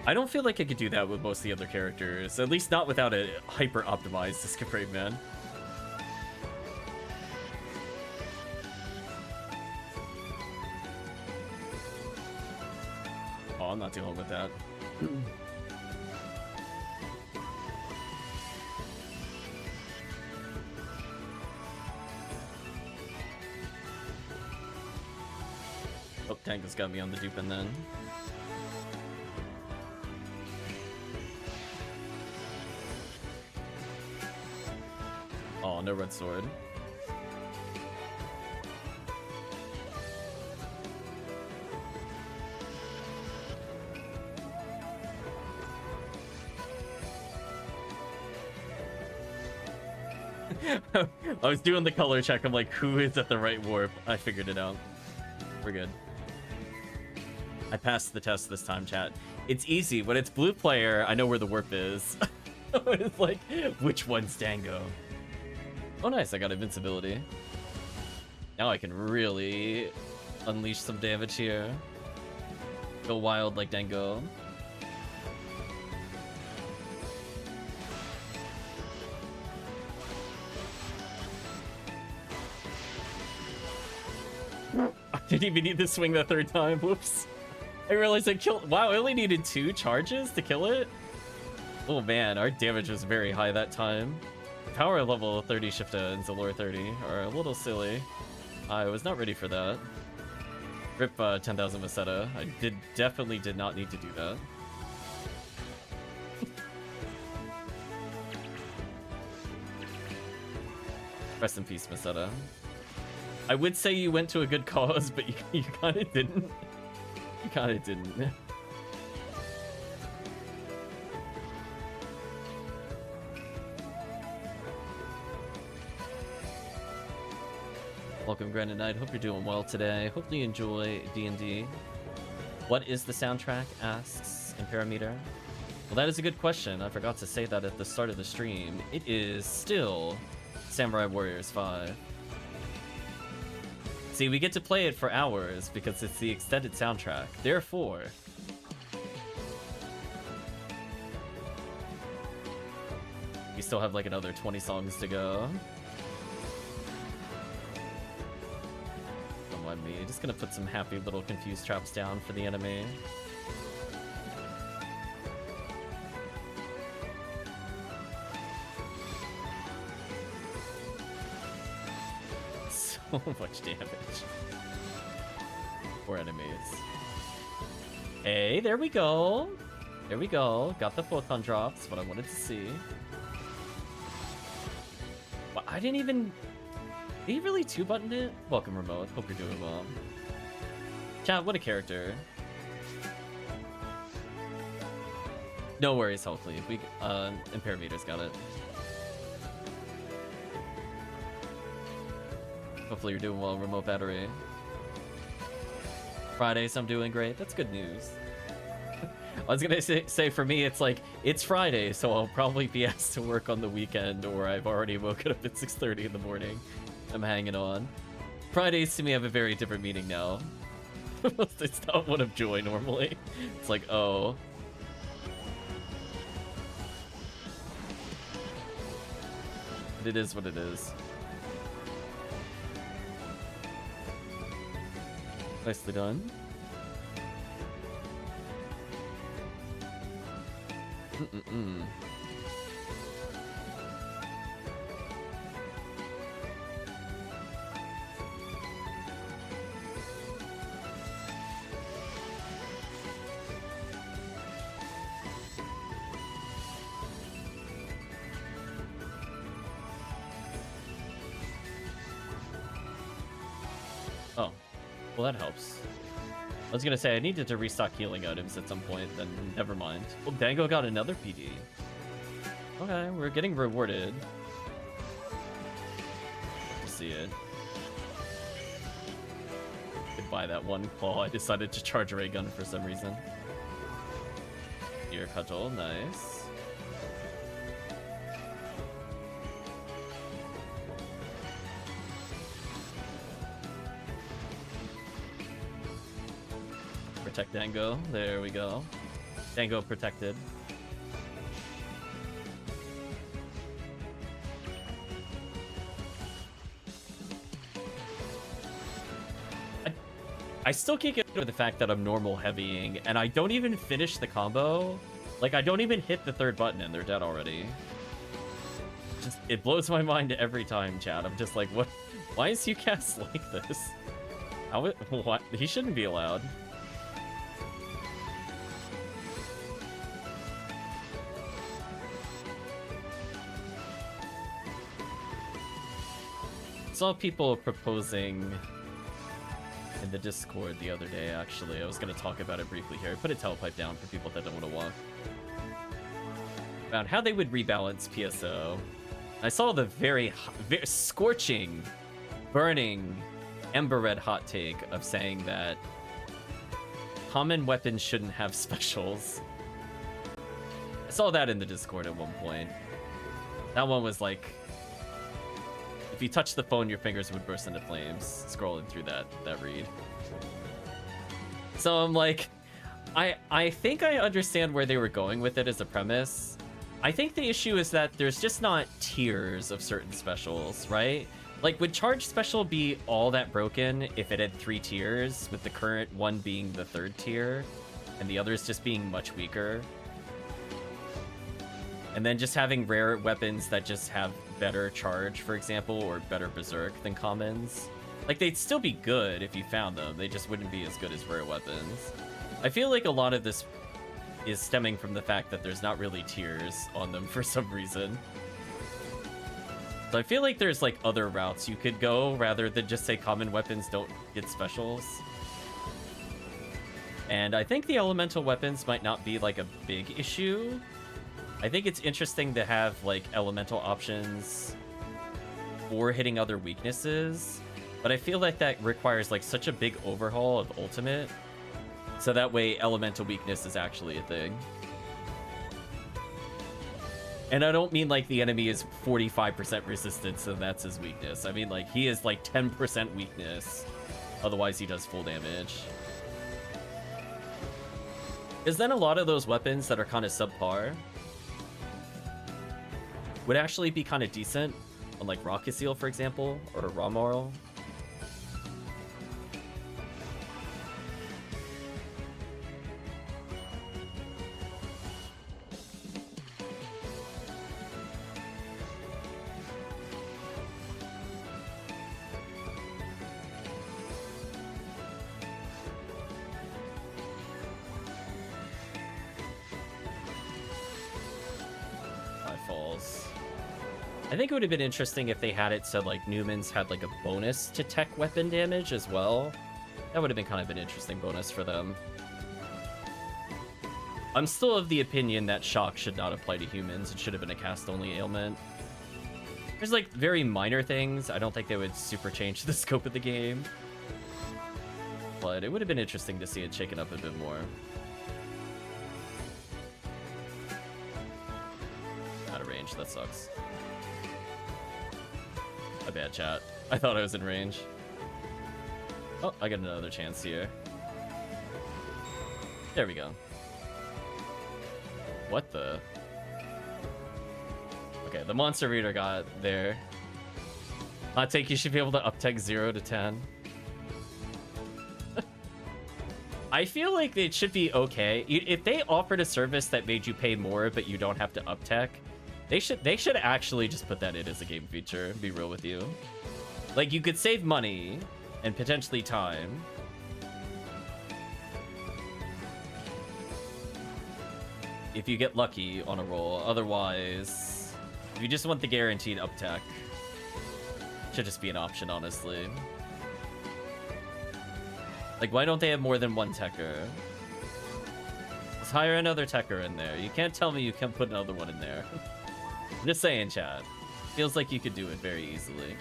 I don't feel like I could do that with most of the other characters, at least not without a hyper-optimized Disca Brave Man. Oh, I'm not dealing with that. Oh, Tango's got me on the dupin then. Oh, no red sword. I was doing the color check. I'm like, who is at the right warp? I figured it out. We're good. I passed the test this time, chat. It's easy. When it's blue player, I know where the warp is. It's like, which one's Dango? Oh, nice. I got invincibility. Now I can really unleash some damage here. Go wild like Dango. Didn't even need to swing the third time. Whoops. I realized I killed... Wow, I only needed 2 charges to kill it? Oh man, our damage was very high that time. Power level 30 Shifta and Zalor 30 are a little silly. I was not ready for that. Rip 10,000 Meseta. I definitely did not need to do that. Rest in peace, Meseta. I would say you went to a good cause, but you kind of didn't. You kind of didn't. Welcome, Granite Knight. Hope you're doing well today. Hopefully you enjoy D&D. What is the soundtrack? Asks Imperameter. Well, that is a good question. I forgot to say that at the start of the stream. It is still Samurai Warriors 5. See, we get to play it for hours because it's the extended soundtrack. Therefore, we still have like another 20 songs to go. Don't mind me. Just gonna put some happy little confused traps down for the enemy. So much damage. Poor enemies. Hey, there we go. There we go. Got the photon drops, what I wanted to see. Well, I didn't even... Did he really 2-button it? Welcome, Remote. Hope you're doing well. Chat, what a character. No worries, hopefully. We, Imperameter's got it. Hopefully you're doing well, Remote Battery. Fridays, I'm doing great. That's good news. I was gonna say for me, it's like, it's Friday, so I'll probably be asked to work on the weekend, or I've already woken up at 6:30 in the morning. I'm hanging on. Fridays to me have a very different meaning now. It's not one of joy normally. It's like, oh. But it is what it is. Nicely done. Oh. Well, that helps. I was gonna say, I needed to restock healing items at some point, then never mind. Well, Dango got another PD. Okay, we're getting rewarded. Love to see it. Goodbye, that one claw. I decided to charge a ray gun for some reason. Ear cudgel, nice. Protect Dango. There we go. Dango protected. I still can't get over the fact that I'm normal heavying, and I don't even finish the combo. Like, I don't even hit the third button, and they're dead already. Just, it blows my mind every time, chat. I'm just like, what? Why is HuCast like this? How? What? He shouldn't be allowed. Saw people proposing in the Discord the other day, actually. I was going to talk about it briefly here. Put a telepipe down for people that don't want to walk. About how they would rebalance PSO. I saw the very scorching, burning, ember red hot take of saying that common weapons shouldn't have specials. I saw that in the Discord at one point. That one was like, if you touch the phone, your fingers would burst into flames, scrolling through that read. So I'm like, I think I understand where they were going with it as a premise. I think the issue is that there's just not tiers of certain specials, right? Like, would Charge Special be all that broken if it had 3 tiers, with the current one being the 3rd tier, and the others just being much weaker? And then just having rare weapons that just have better charge, for example, or better berserk than commons. Like, they'd still be good if you found them, they just wouldn't be as good as rare weapons. I feel like a lot of this is stemming from the fact that there's not really tiers on them for some reason. So I feel like there's like other routes you could go rather than just say common weapons don't get specials. And I think the elemental weapons might not be like a big issue. I think it's interesting to have like elemental options for hitting other weaknesses, but I feel like that requires like such a big overhaul of ultimate, so that way elemental weakness is actually a thing. And I don't mean like the enemy is 45% resistance, so that's his weakness. I mean like he is like 10% weakness, otherwise he does full damage. Because then a lot of those weapons that are kind of subpar would actually be kind of decent on like RaCaseal, for example, or RaMoral. I think it would have been interesting if they had it so like Newman's had like a bonus to tech weapon damage as well. That would have been kind of an interesting bonus for them. I'm still of the opinion that shock should not apply to humans. It should have been a cast-only ailment. There's like very minor things. I don't think they would super change the scope of the game. But it would have been interesting to see it shaken up a bit more. Out of range, that sucks. My bad, chat. I thought I was in range. Oh, I got another chance here. There we go. What the? Okay, the monster reader got there. Hot take, you should be able to up-tech 0 to 10. I feel like it should be okay. If they offered a service that made you pay more, but you don't have to up-tech, they should actually just put that in as a game feature, be real with you. Like, you could save money and potentially time. If you get lucky on a roll. Otherwise, if you just want the guaranteed up-tech, should just be an option, honestly. Like, why don't they have more than one techer? Let's hire another techer in there. You can't tell me you can't put another one in there. Just saying, chat. Feels like you could do it very easily.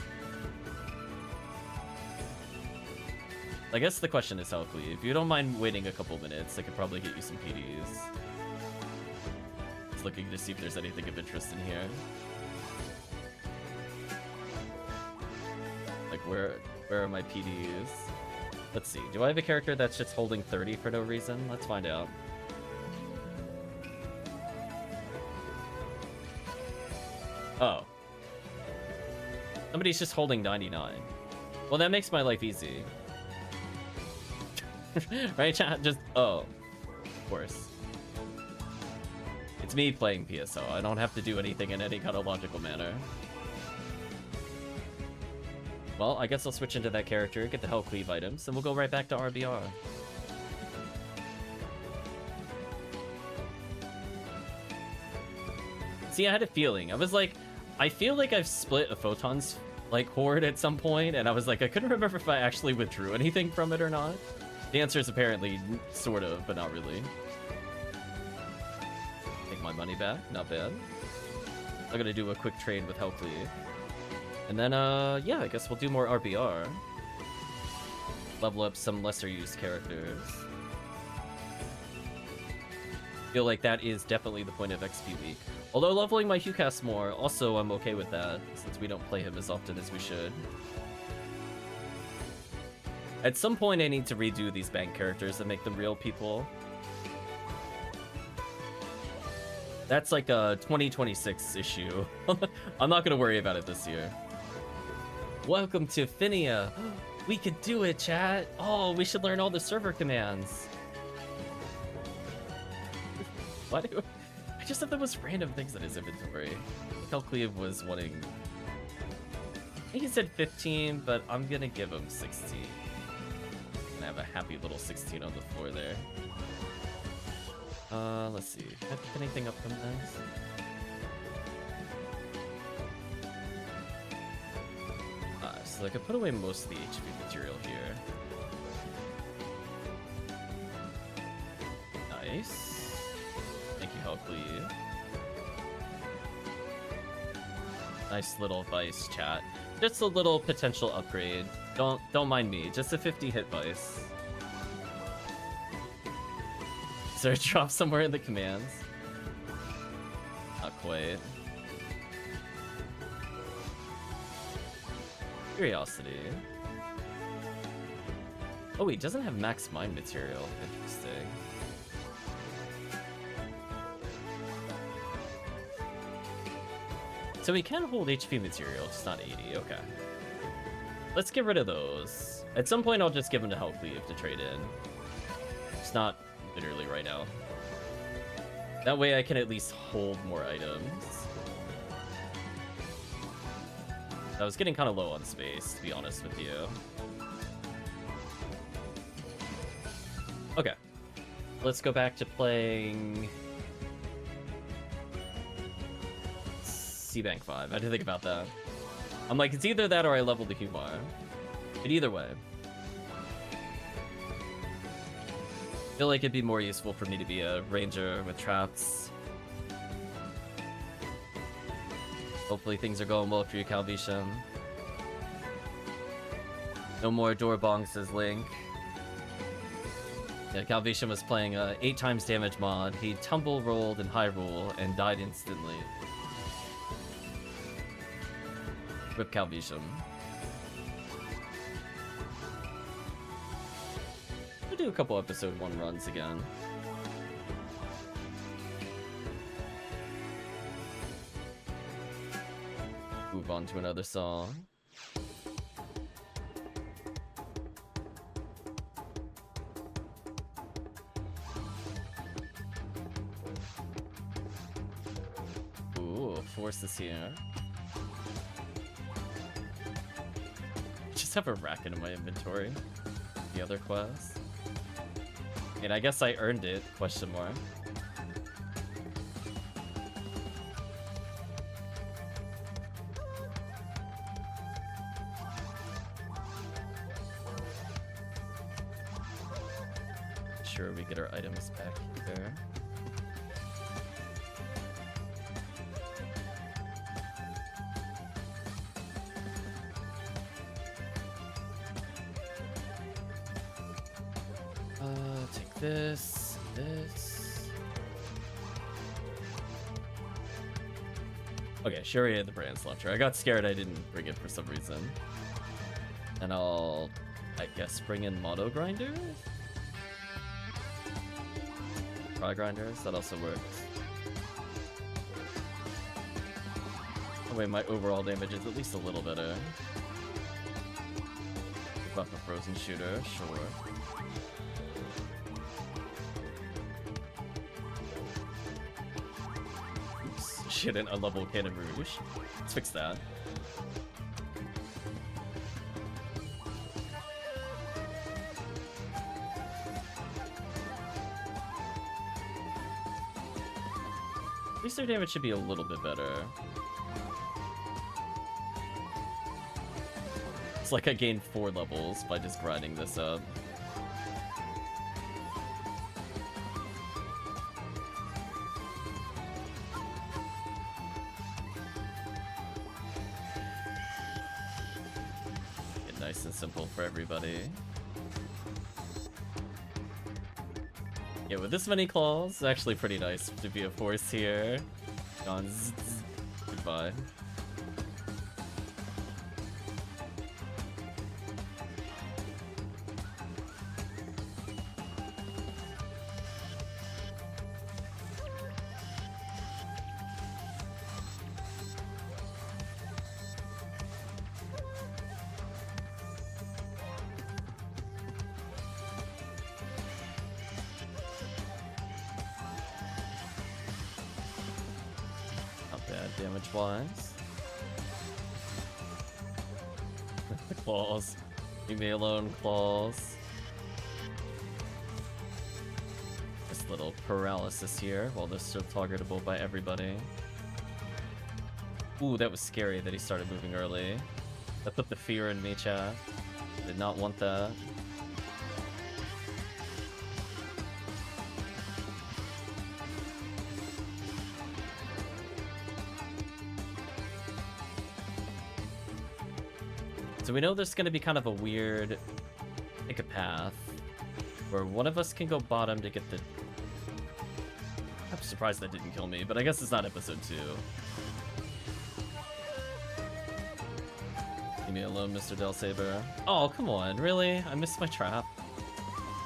I guess the question is healthily. If you don't mind waiting a couple minutes, I could probably get you some PDs. Just looking to see if there's anything of interest in here. Like, where are my PDs? Let's see. Do I have a character that's just holding 30 for no reason? Let's find out. Oh. Somebody's just holding 99. Well, that makes my life easy. Right, chat? Just... Oh. Of course. It's me playing PSO. I don't have to do anything in any kind of logical manner. Well, I guess I'll switch into that character, get the Hell Cleave items, and we'll go right back to RBR. See, I had a feeling. I was like, I feel like I've split a Photon's like horde at some point, and I was like, I couldn't remember if I actually withdrew anything from it or not. The answer is apparently sort of, but not really. Take my money back, not bad. I'm gonna do a quick trade with Hell Cleave. And then, yeah, I guess we'll do more RBR. Level up some lesser used characters. Feel like that is definitely the point of XP week. Although leveling my HuCast more, also I'm okay with that, since we don't play him as often as we should. At some point I need to redo these bank characters and make them real people. That's like a 2026 issue. I'm not gonna worry about it this year. Welcome to Ephinea. We could do it, chat. Oh, we should learn all the server commands. Why do I just have the most random things in his inventory? Cleve was wanting. I think he said 15, but I'm gonna give him 16. And have a happy little 16 on the floor there. Let's see. Can I pick anything up from this? So I could put away most of the HP material here. Nice. Thank you, HuCast. Nice little vice, chat. Just a little potential upgrade. Don't mind me. Just a 50 hit vice. Is there a drop somewhere in the commands? Not quite. Curiosity. Oh, he doesn't have max mine material. Interesting. So he can hold HP material, just not 80. Okay. Let's get rid of those. At some point, I'll just give him to HuCast to trade in. It's not literally right now. That way I can at least hold more items. I was getting kind of low on space, to be honest with you. Okay. Let's go back to playing C-Bank 5. I didn't think about that. I'm like, it's either that or I level the Humar. But either way. I feel like it'd be more useful for me to be a ranger with traps. Hopefully things are going well for you, Calvisham. No more door bongs, says Link. Yeah, Calvisham was playing 8 times damage mod. He tumble rolled in Hyrule and died instantly. Rip Calvisham. We'll do a couple episode 1 runs again. Move on to another song. Ooh, Force is here. Just have a racket in my inventory. The other quest. And I guess I earned it, question mark. Sure, we get our items back here. Take this, this. Okay, Sherry had the Brand's launcher. I got scared I didn't bring it for some reason. And I'll, I guess, bring in Mono Grinders? Cry Grinders, that also works. Oh wait, my overall damage is at least a little better. Buff a Frozen Shooter, sure. Shit, an unlevel Cannon Rouge. Let's fix that. At least their damage should be a little bit better. It's like I gained 4 levels by just grinding this up. Nice and simple for everybody. Yeah, with this many claws, it's actually pretty nice to be a force here. Gone. Goodbye. damage-wise. The claws. Leave me alone, claws. This little paralysis here, while they're still targetable by everybody. Ooh, that was scary that he started moving early. That put the fear in me, chat. Did not want that. So we know there's going to be kind of a weird pick a path where one of us can go bottom to get the... I'm surprised that didn't kill me, but I guess it's not episode 2. Leave me alone, Mr. Del Saber. Oh, come on, really? I missed my trap.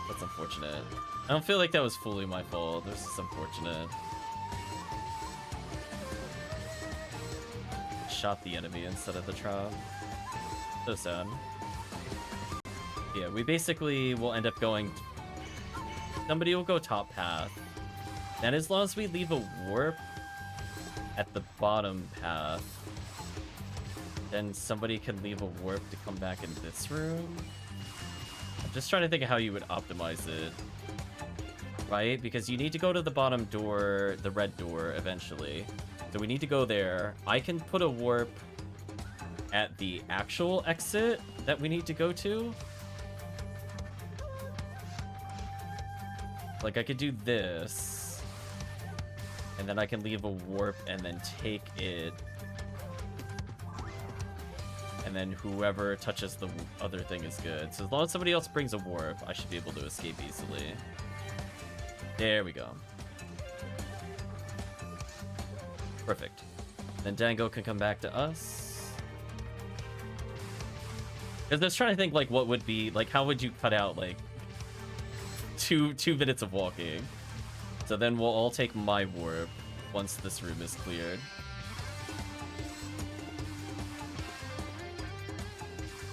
That's unfortunate. I don't feel like that was fully my fault. This is unfortunate. Shot the enemy instead of the trap. So sad. Yeah, we basically will end up going... Somebody will go top path. And as long as we leave a warp at the bottom path, then somebody can leave a warp to come back in this room. I'm just trying to think of how you would optimize it. Right? Because you need to go to the bottom door, the red door, eventually. So we need to go there. I can put a warp at the actual exit that we need to go to. Like, I could do this, and then I can leave a warp and then take it, and then whoever touches the other thing is good. So as long as somebody else brings a warp, I should be able to escape easily. There we go. Perfect. Then Dango can come back to us. Because I was trying to think, like, what would be, like, how would you cut out, like, two minutes of walking? So then we'll all take my warp once this room is cleared.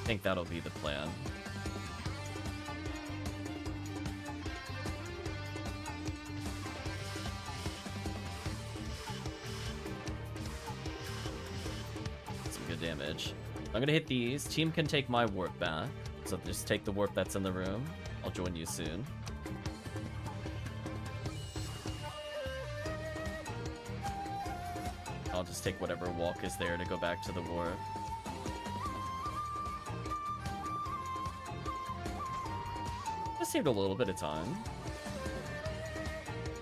I think that'll be the plan. Some good damage. I'm gonna hit these. Team can take my warp back. So just take the warp that's in the room. I'll join you soon. I'll just take whatever walk is there to go back to the warp. That saved a little bit of time.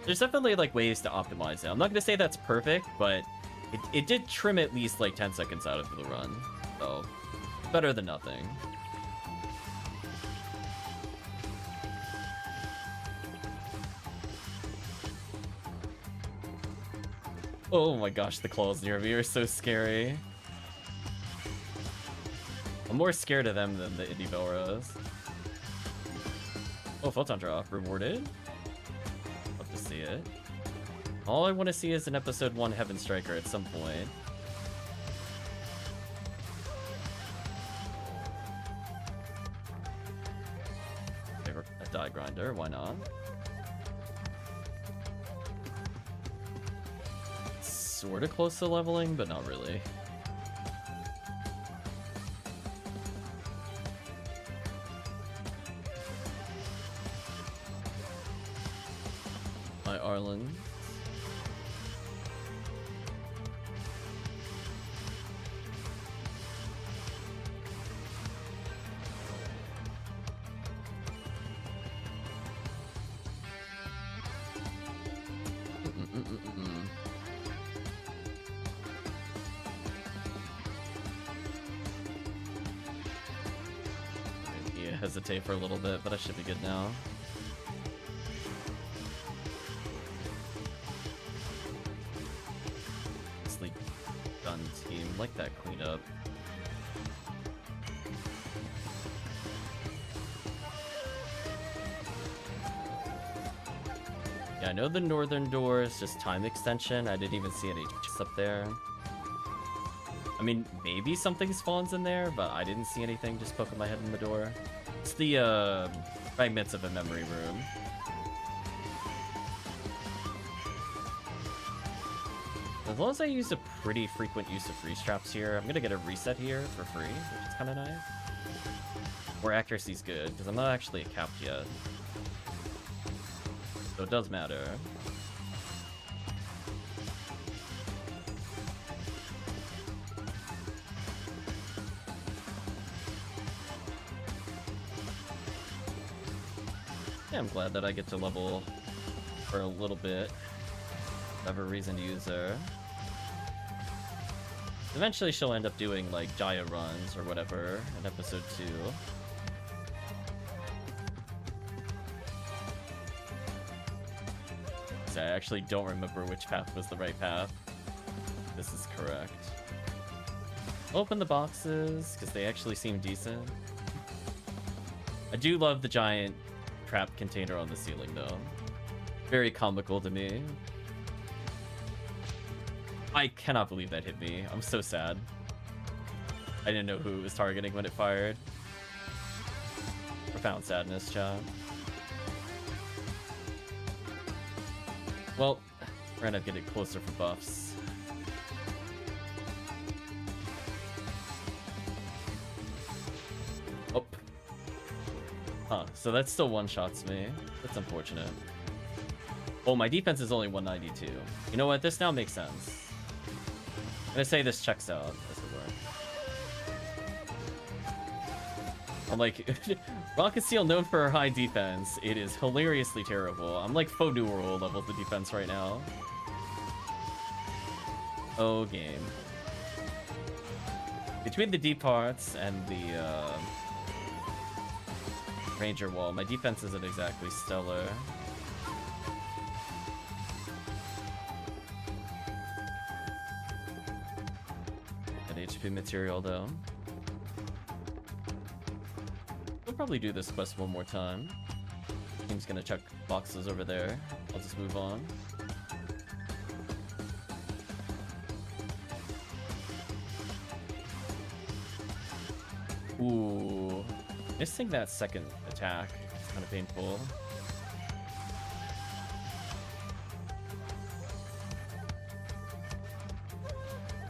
There's definitely like ways to optimize it. I'm not gonna say that's perfect, but it did trim at least like 10 seconds out of the run. So, better than nothing. Oh my gosh, the claws near me are so scary. I'm more scared of them than the indie Velros. Oh, photon drop. Rewarded? Love to see it. All I want to see is an episode 1 Heaven Striker at some point. A die grinder, why not? Sort of close to leveling, but not really. Hi, Arlen. Hesitate for a little bit, but I should be good now. Sleep done, team. Like that cleanup. Yeah, I know the northern door is just time extension. I didn't even see any chests up there. I mean, maybe something spawns in there, but I didn't see anything just poking my head in the door. It's the fragments of a memory room. As long as I use a pretty frequent use of freeze traps here, I'm gonna get a reset here for free, which is kind of nice. Where accuracy's good, because I'm not actually capped yet. So it does matter. Yeah, I'm glad that I get to level for a little bit. Whatever reason to use her. Eventually she'll end up doing like Jaya runs or whatever in episode 2. So I actually don't remember which path was the right path. This is correct. Open the boxes, because they actually seem decent. I do love the giant trap container on the ceiling though. Very comical to me. I cannot believe that hit me. I'm so sad. I didn't know who it was targeting when it fired. Profound sadness, chat. Well, we're gonna get it closer for buffs. Oh. Huh, so that still one-shots me. That's unfortunate. Oh, my defense is only 192. You know what? This now makes sense. I'm gonna say this checks out, as it were. I'm like, RaCaseal known for her high defense. It is hilariously terrible. I'm like FOnewearl levels of defense right now. Oh, game. Between the deep parts and the Ranger wall, my defense isn't exactly stellar. HP material though. We'll probably do this quest one more time. Team's gonna check boxes over there. I'll just move on. Ooh, missing that second attack is kind of painful.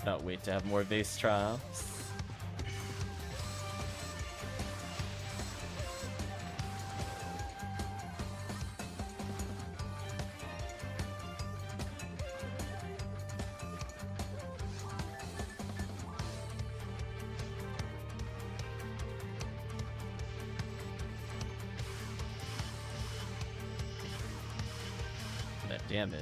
Cannot wait to have more base traps. That damage.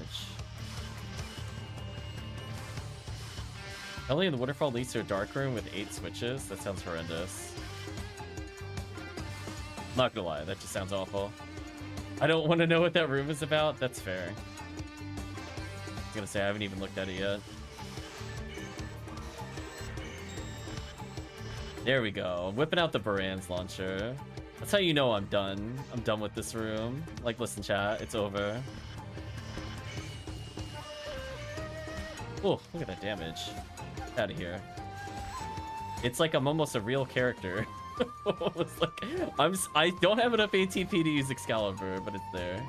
Only in the waterfall leads to a dark room with 8 switches? That sounds horrendous. Not gonna lie, that just sounds awful. I don't want to know what that room is about. That's fair. I was gonna say, I haven't even looked at it yet. There we go. I'm whipping out the Baran's launcher. That's how you know I'm done. I'm done with this room. Like, listen, chat, it's over. Oh, look at that damage. Out of here. It's like I'm almost a real character. It's like I don't have enough ATP to use Excalibur, but it's there.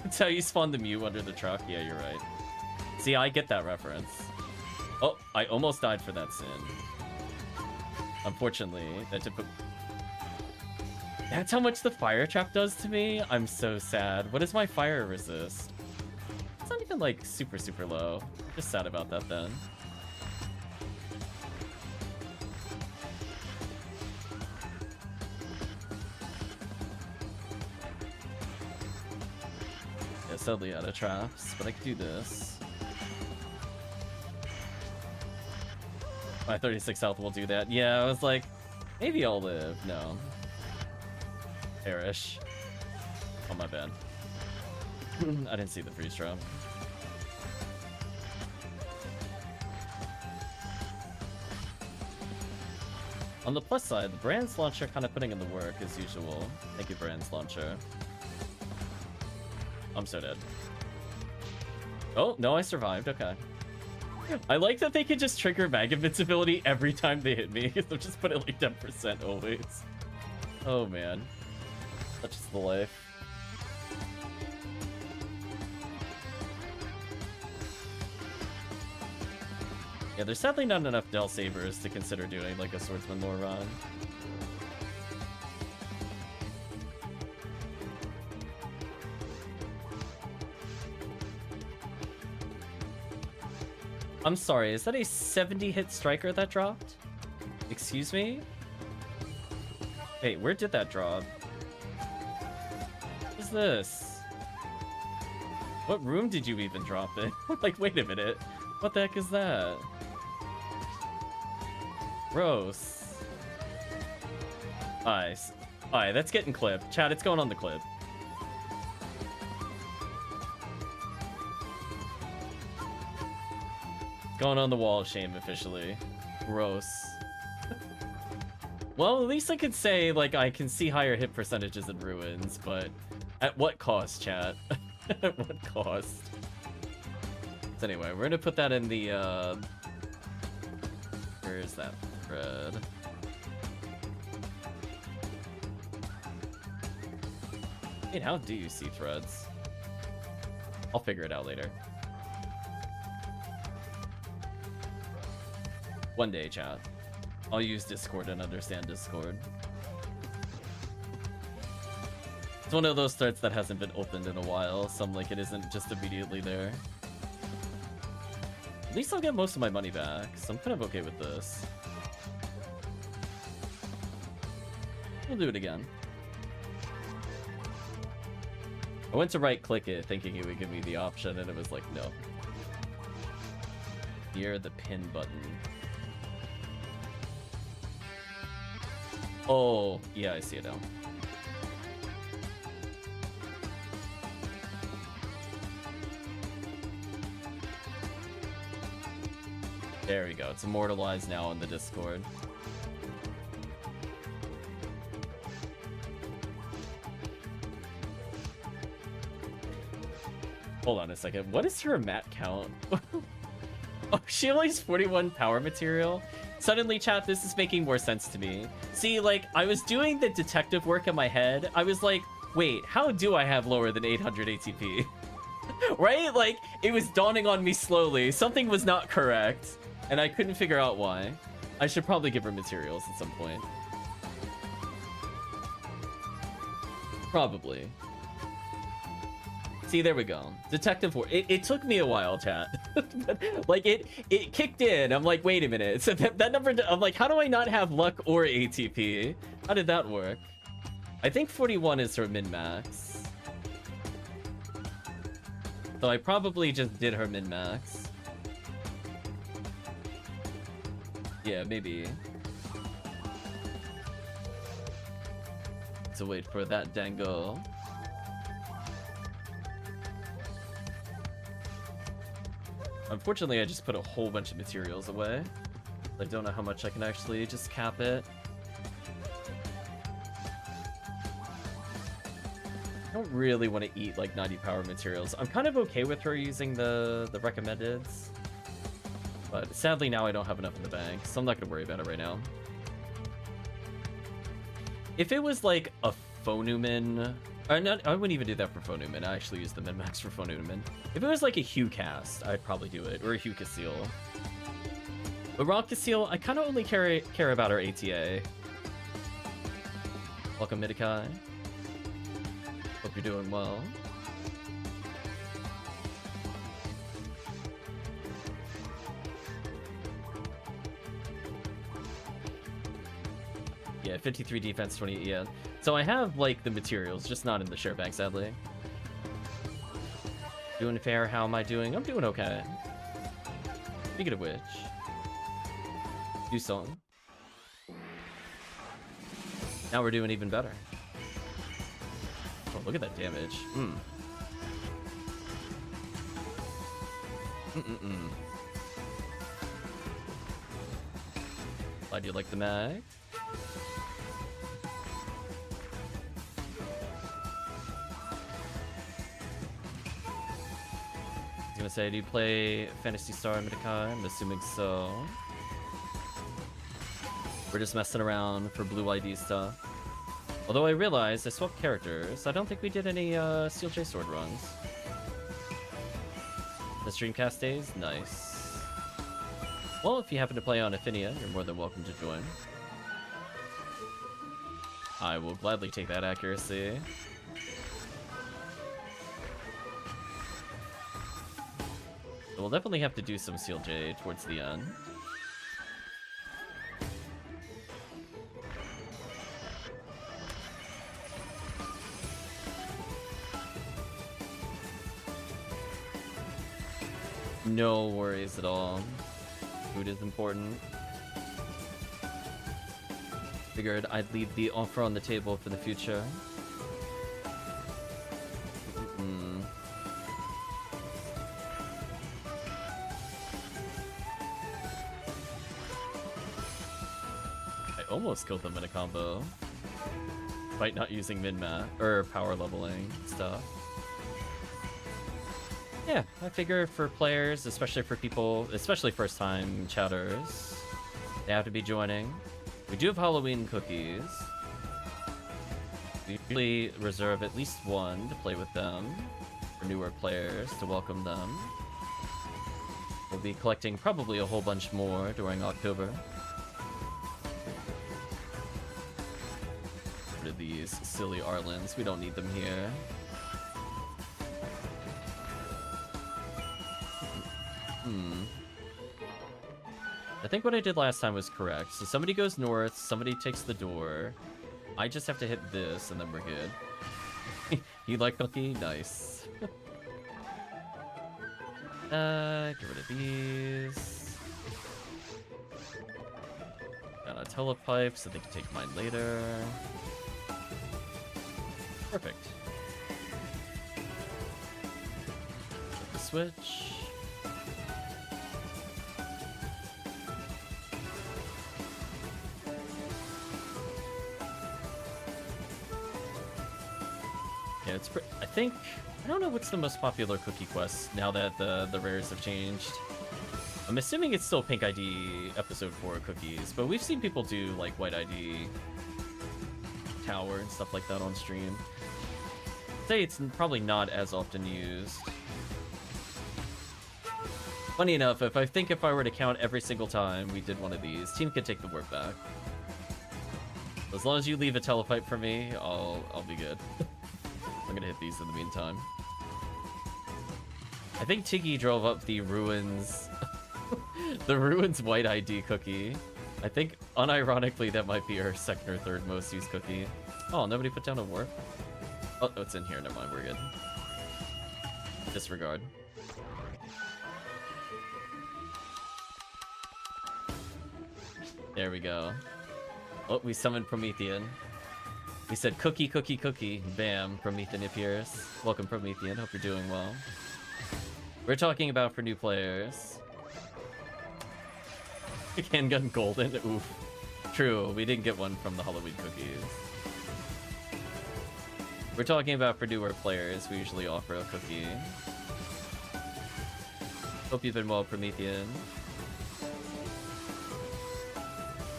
It's how you spawn the Mew under the truck. Yeah, you're right. See, I get that reference. Oh, I almost died for that sin. Unfortunately, that took. That's how much the fire trap does to me. I'm so sad. What is my fire resist? It's not even like super low. Just sad about that then. Yeah, sadly out of traps, but I can do this. My 36 health will do that. Yeah, I was like, maybe I'll live. No. Perish. Oh, my bad. I didn't see the freeze trap. On the plus side, the Brand's launcher kind of putting in the work as usual. Thank you, Brand's launcher. I'm so dead. Oh, no, I survived. Okay. I like that they can just trigger mag invincibility every time they hit me. They'll just put it like 10% always. Oh, man. That's just the life. Yeah, there's sadly not enough Del Sabers to consider doing like a Swordsman lore run. I'm sorry, is that a 70-hit striker that dropped? Excuse me? Wait, where did that drop? What is this? What room did you even drop it? Like, wait a minute. What the heck is that? Gross. Alright, that's getting clipped. Chat, it's going on the clip. Going on the wall of shame officially. Gross. Well, at least I could say, like, I can see higher hit percentages in Ruins, but at what cost, chat? At what cost? So anyway, we're gonna put that in the, where is that thread? Wait, how do you see threads? I'll figure it out later. One day, chat. I'll use Discord and understand Discord. It's one of those threads that hasn't been opened in a while, so I'm like, it isn't just immediately there. At least I'll get most of my money back, so I'm kind of okay with this. We'll do it again. I went to right-click it, thinking it would give me the option, and it was like, no. Near the pin button. Oh, yeah, I see it now. There we go. It's immortalized now in the Discord. Hold on a second. What is your mat count? Oh, she only has 41 power material? Suddenly, chat, this is making more sense to me. See, like, I was doing the detective work in my head. I was like, wait, how do I have lower than 800 ATP? Right? Like, it was dawning on me slowly. Something was not correct, and I couldn't figure out why. I should probably give her materials at some point. Probably. See, there we go. Detective work. It took me a while, chat. Like, it kicked in. I'm like, wait a minute. So that number, I'm like, how do I not have luck or ATP? How did that work? I think 41 is her min-max. So I probably just did her min-max. Yeah, maybe. So wait for that dango. Unfortunately, I just put a whole bunch of materials away. I don't know how much I can actually just cap it. I don't really want to eat like 90 power materials. I'm kind of okay with her using the recommendeds. But sadly now I don't have enough in the bank, so I'm not going to worry about it right now. If it was like a FOnewearl... I wouldn't even do that for FOnewearl. I actually use the min-max for FOnewearl. If it was like a HuCast, I'd probably do it. Or a HuCaseal. But RaCaseal, I kind of only care about our ATA. Welcome, Midikai. Hope you're doing well. Yeah, 53 defense, 28, yeah. So I have, like, the materials, just not in the share bank, sadly. Doing fair, how am I doing? I'm doing okay. Speaking of which... Do song. Now we're doing even better. Oh, look at that damage. Glad you like the mag. I was gonna say, do you play Phantasy Star Midikai? I'm assuming so. We're just messing around for blue ID stuff. Although I realized I swapped characters, I don't think we did any Steel J Sword runs. The Streamcast days? Nice. Well, if you happen to play on Ephinea, you're more than welcome to join. I will gladly take that accuracy. We'll definitely have to do some Seal J towards the end. No worries at all. Food is important. Figured I'd leave the offer on the table for the future. I almost killed them in a combo. Despite not using min-mat, or power leveling stuff. Yeah, I figure for players, especially for people, especially first-time chatters, they have to be joining. We do have Halloween cookies. We usually reserve at least one to play with them for newer players to welcome them. We'll be collecting probably a whole bunch more during October. Rid of these silly Arlens, we don't need them here. I think what I did last time was correct. So somebody goes north, somebody takes the door. I just have to hit this and then we're good. You like cookie? Nice. Get rid of these. Got a telepipe so they can take mine later. Perfect. Flip the switch. Yeah, it's I think, I don't know what's the most popular cookie quest now that the rares have changed. I'm assuming it's still Pink ID episode 4 cookies, but we've seen people do like White ID Tower and stuff like that on stream. I'd say it's probably not as often used. Funny enough, if I were to count every single time we did one of these, team could take the work back. As long as you leave a telepipe for me, I'll be good. I'm gonna hit these in the meantime. I think Tiggy drove up the Ruins... the Ruins White ID cookie. I think, unironically, that might be her second or third most used cookie. Oh, nobody put down a warp? Oh, it's in here. Never mind, we're good. Disregard. There we go. Oh, we summoned Promethean. We said cookie, cookie, cookie. Bam, Promethean appears. Welcome, Promethean. Hope you're doing well. We're talking about for new players. Handgun golden. Oof. True, we didn't get one from the Halloween cookies. We're talking about for newer players. We usually offer a cookie. Hope you've been well, Promethean.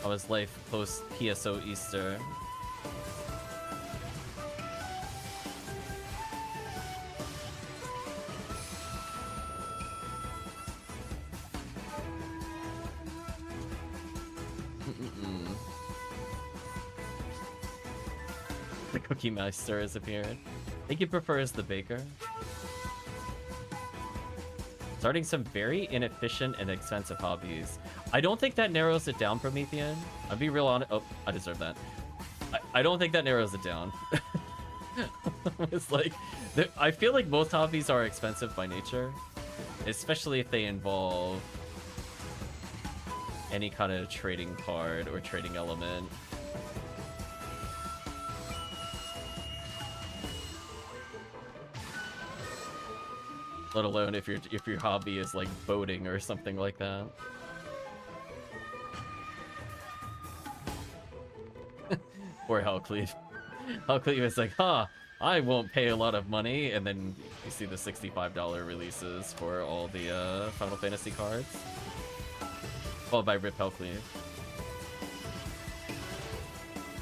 How was life post PSO Easter? The Cookie Meister has appeared. I think he prefers the baker. Starting some very inefficient and expensive hobbies. I don't think that narrows it down, Promethean. I'll be real honest. Oh, I deserve that. I don't think that narrows it down. It's like, I feel like most hobbies are expensive by nature, especially if they involve any kind of trading card or trading element. Let alone if your hobby is like boating or something like that. Poor Hellcleave. Hellcleave is like, huh, I won't pay a lot of money, and then you see the $65 releases for all the Final Fantasy cards. Followed by Rip Hellcleave.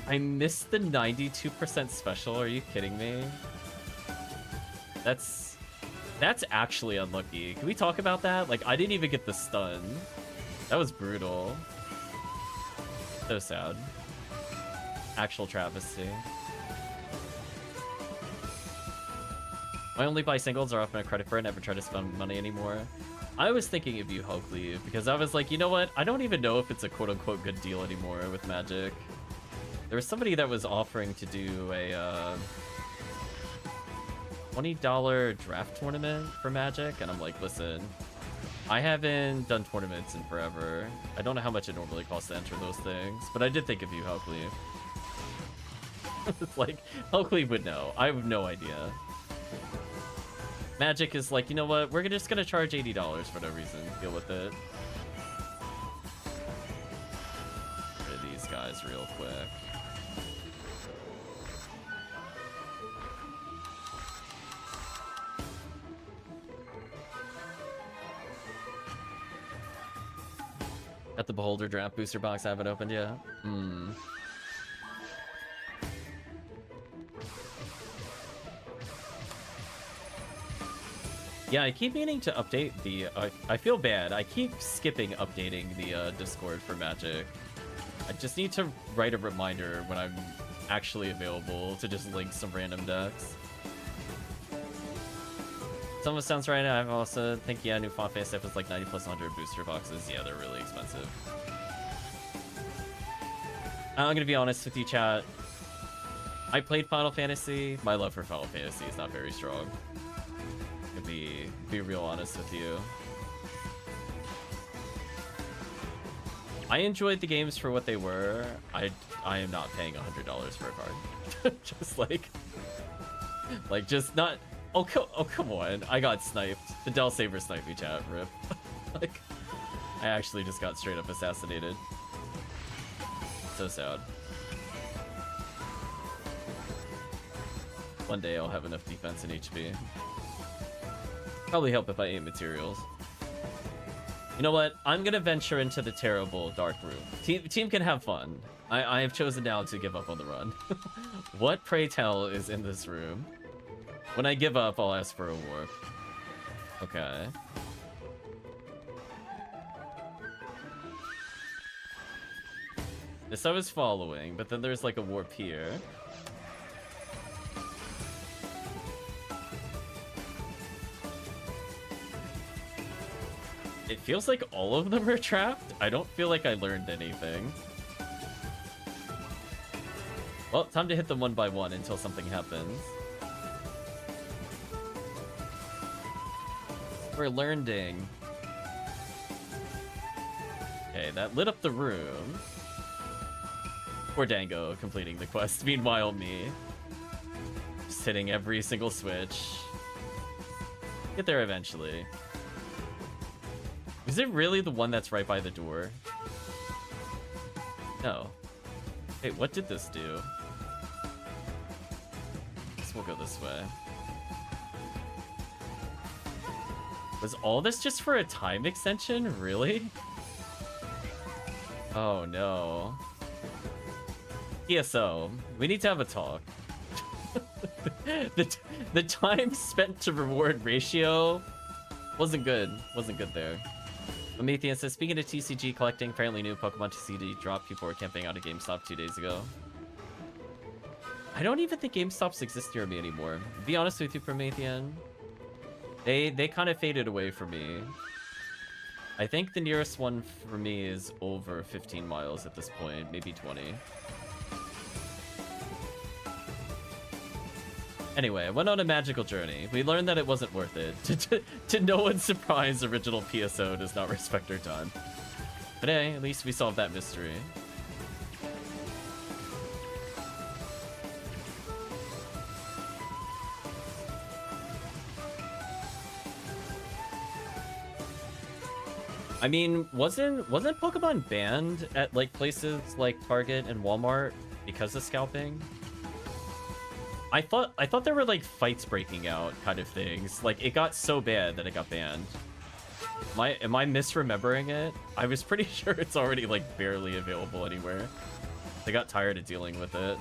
I missed the 92% special, are you kidding me? That's actually unlucky. Can we talk about that? Like, I didn't even get the stun. That was brutal. So sad. Actual travesty. I only buy singles or often a credit for it, never try to spend money anymore. I was thinking of you, Hulkly, because I was like, you know what? I don't even know if it's a quote-unquote good deal anymore with Magic. There was somebody that was offering to do a $20 draft tournament for Magic, and I'm like, listen, I haven't done tournaments in forever. I don't know how much it normally costs to enter those things, but I did think of you, Hulkly. It's like, Hulkly would know. I have no idea. Magic is like, you know what? We're just gonna charge $80 for no reason. Deal with it. Get rid of these guys real quick. At the Beholder Draft booster box, I haven't opened yet. Yeah, I keep meaning to update the... I feel bad. I keep skipping updating the Discord for Magic. I just need to write a reminder when I'm actually available to just link some random decks. Some of it sounds right. I also think, yeah, new Final Fantasy stuff is like 90 plus 100 booster boxes. Yeah, they're really expensive. I'm gonna be honest with you, chat. I played Final Fantasy. My love for Final Fantasy is not very strong. To be real honest with you. I enjoyed the games for what they were. I am not paying $100 for a card. Just like just not. Oh come on! I got sniped. The Del Saber sniped me, chat. Rip. Like, I actually just got straight up assassinated. So sad. One day I'll have enough defense and HP. Probably help if I ate materials. You know what? I'm gonna venture into the terrible dark room. Team can have fun. I have chosen now to give up on the run. What, pray tell, is in this room? When I give up, I'll ask for a warp. Okay. This I was following, but then there's like a warp here. It feels like all of them are trapped. I don't feel like I learned anything. Well, time to hit them one by one until something happens. We're learning. Okay, that lit up the room. Poor Dango completing the quest. Meanwhile, me just hitting every single switch. Get there eventually. Is it really the one that's right by the door? No. Hey, what did this do? Guess we'll go this way. Was all this just for a time extension? Really? Oh no. PSO, we need to have a talk. the time spent to reward ratio wasn't good. Wasn't good there. Prometheus says, speaking of TCG collecting, apparently new Pokemon TCG dropped. People were camping out at GameStop 2 days ago. I don't even think GameStops exist near me anymore. To be honest with you, Promethean, they kind of faded away from me. I think the nearest one for me is over 15 miles at this point, maybe 20. Anyway, I went on a magical journey. We learned that it wasn't worth it. To no one's surprise, original PSO does not respect our time. But hey, at least we solved that mystery. I mean, wasn't Pokemon banned at like places like Target and Walmart because of scalping? I thought there were like fights breaking out kind of things. Like it got so bad that it got banned. Am I misremembering it? I was pretty sure it's already like barely available anywhere. They got tired of dealing with it.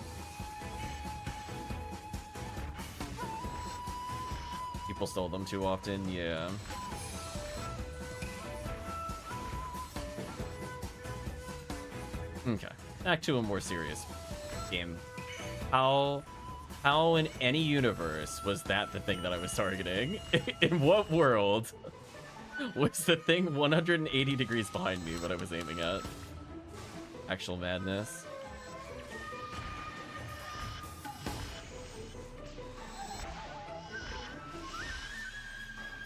People stole them too often, yeah. Okay, back to a more serious game. How in any universe was that the thing that I was targeting? In what world was the thing 180 degrees behind me what I was aiming at? Actual madness.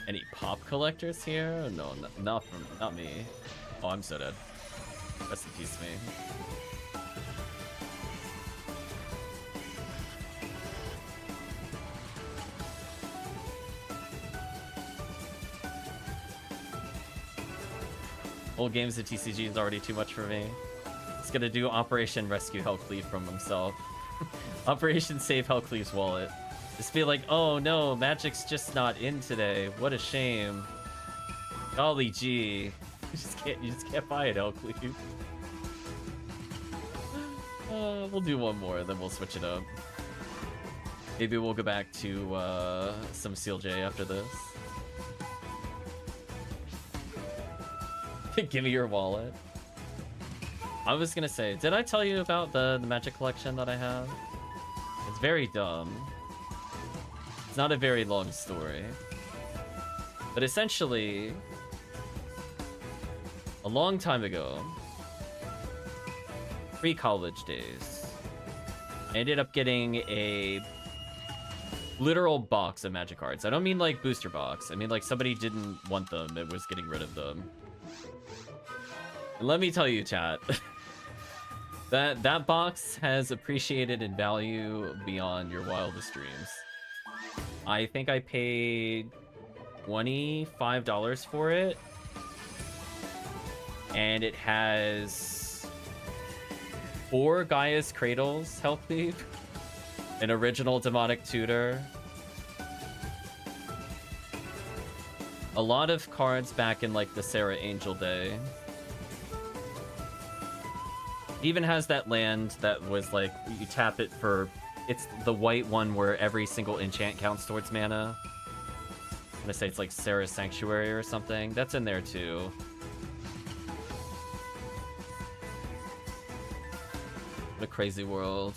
Any pop collectors here? No, not me. Oh, I'm so dead. Rest in peace, me. Old games of TCG is already too much for me. It's gonna do Operation Rescue Hellcleave from himself. Operation Save Hellcleave's wallet. Just be like, oh no, Magic's just not in today. What a shame. Golly gee. You just can't buy it, Hellcleave. We'll do one more, then we'll switch it up. Maybe we'll go back to some CLJ after this. Give me your wallet. I was gonna say, did I tell you about the Magic collection that I have? It's very dumb. It's not a very long story. But essentially, a long time ago, pre-college days, I ended up getting a literal box of Magic cards. I don't mean like booster box. I mean like somebody didn't want them and was getting rid of them. And let me tell you, chat, that box has appreciated in value beyond your wildest dreams. I think I paid $25 for it. And it has 4 Gaia's Cradles, Hellcleave, an original Demonic Tutor, a lot of cards back in like the Sarah Angel day. It even has that land that was like, you tap it for, it's the white one where every single enchant counts towards mana. I'm gonna say it's like Sarah's Sanctuary or something. That's in there too. What a crazy world.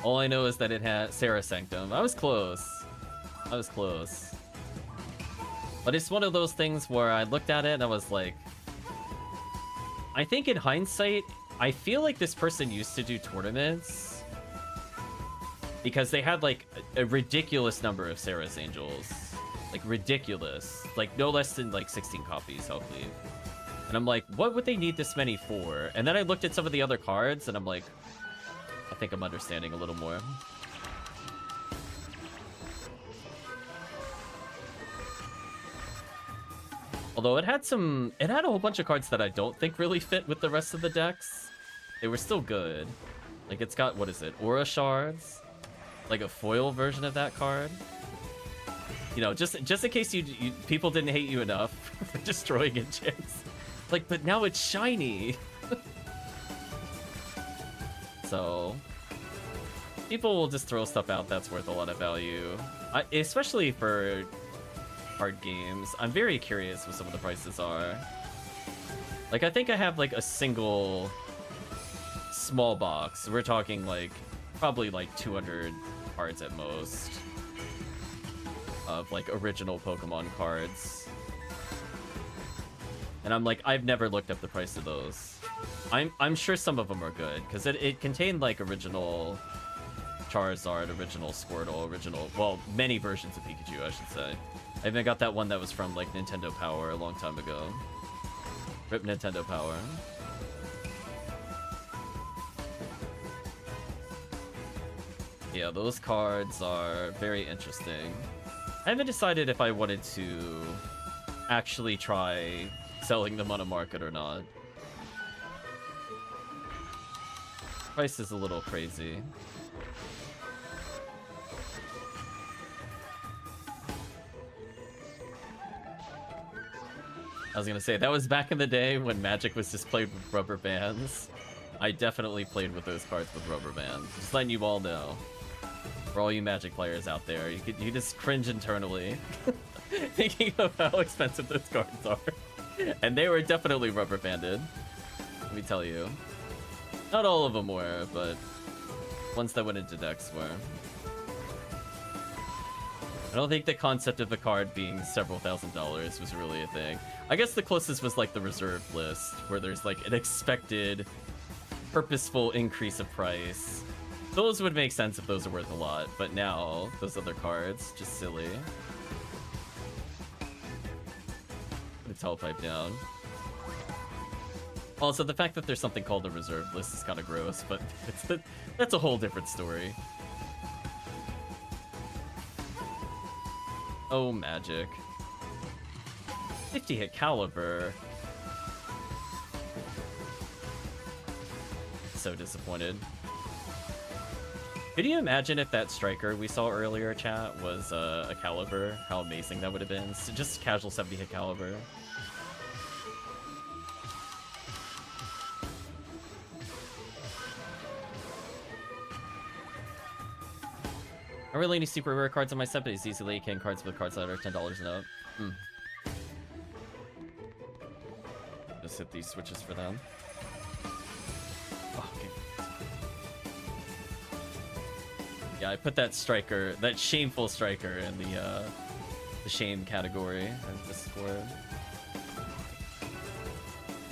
All I know is that it had Sarah Sanctum. I was close. I was close. But it's one of those things where I looked at it and I was like, I think in hindsight, I feel like this person used to do tournaments because they had like a ridiculous number of Sarah's Angels. Like ridiculous. Like no less than like 16 copies, hopefully. And I'm like, what would they need this many for? And then I looked at some of the other cards and I'm like, I think I'm understanding a little more. Although it had a whole bunch of cards that I don't think really fit with the rest of the decks. They were still good. Like it's got, what is it? Aura Shards? Like a foil version of that card. You know, just in case you people didn't hate you enough for destroying enchants. Like, but now it's shiny. So people will just throw stuff out that's worth a lot of value. Especially for card games. I'm very curious what some of the prices are. Like, I think I have like a single small box. We're talking like probably like 200 cards at most of like original Pokemon cards. And I'm like, I've never looked up the price of those. I'm sure some of them are good because it contained like original Charizard, original Squirtle, original, well, many versions of Pikachu, I should say. I even got that one that was from like Nintendo Power a long time ago. Rip Nintendo Power. Yeah, those cards are very interesting. I haven't decided if I wanted to actually try selling them on a market or not. Price is a little crazy. I was gonna say, that was back in the day when Magic was just played with rubber bands. I definitely played with those cards with rubber bands. Just letting you all know. For all you Magic players out there, you just cringe internally thinking of how expensive those cards are. And they were definitely rubber banded. Let me tell you. Not all of them were, but ones that went into decks were. I don't think the concept of the card being several $1,000s was really a thing. I guess the closest was like the reserve list, where there's like an expected purposeful increase of price. Those would make sense if those are worth a lot, but now those other cards, just silly. Put a Telepipe down. Also, the fact that there's something called a reserve list is kind of gross, but that's a whole different story. Oh, magic. 50 hit caliber. So disappointed. Could you imagine if that striker we saw earlier, chat, was a caliber? How amazing that would have been. So just casual 70 hit caliber. I really need super rare cards on my set, but it's easily can cards with cards that are $10 and up. Just hit these switches for them. Oh, okay. Yeah, I put that striker, that shameful striker, in the shame category of Discord.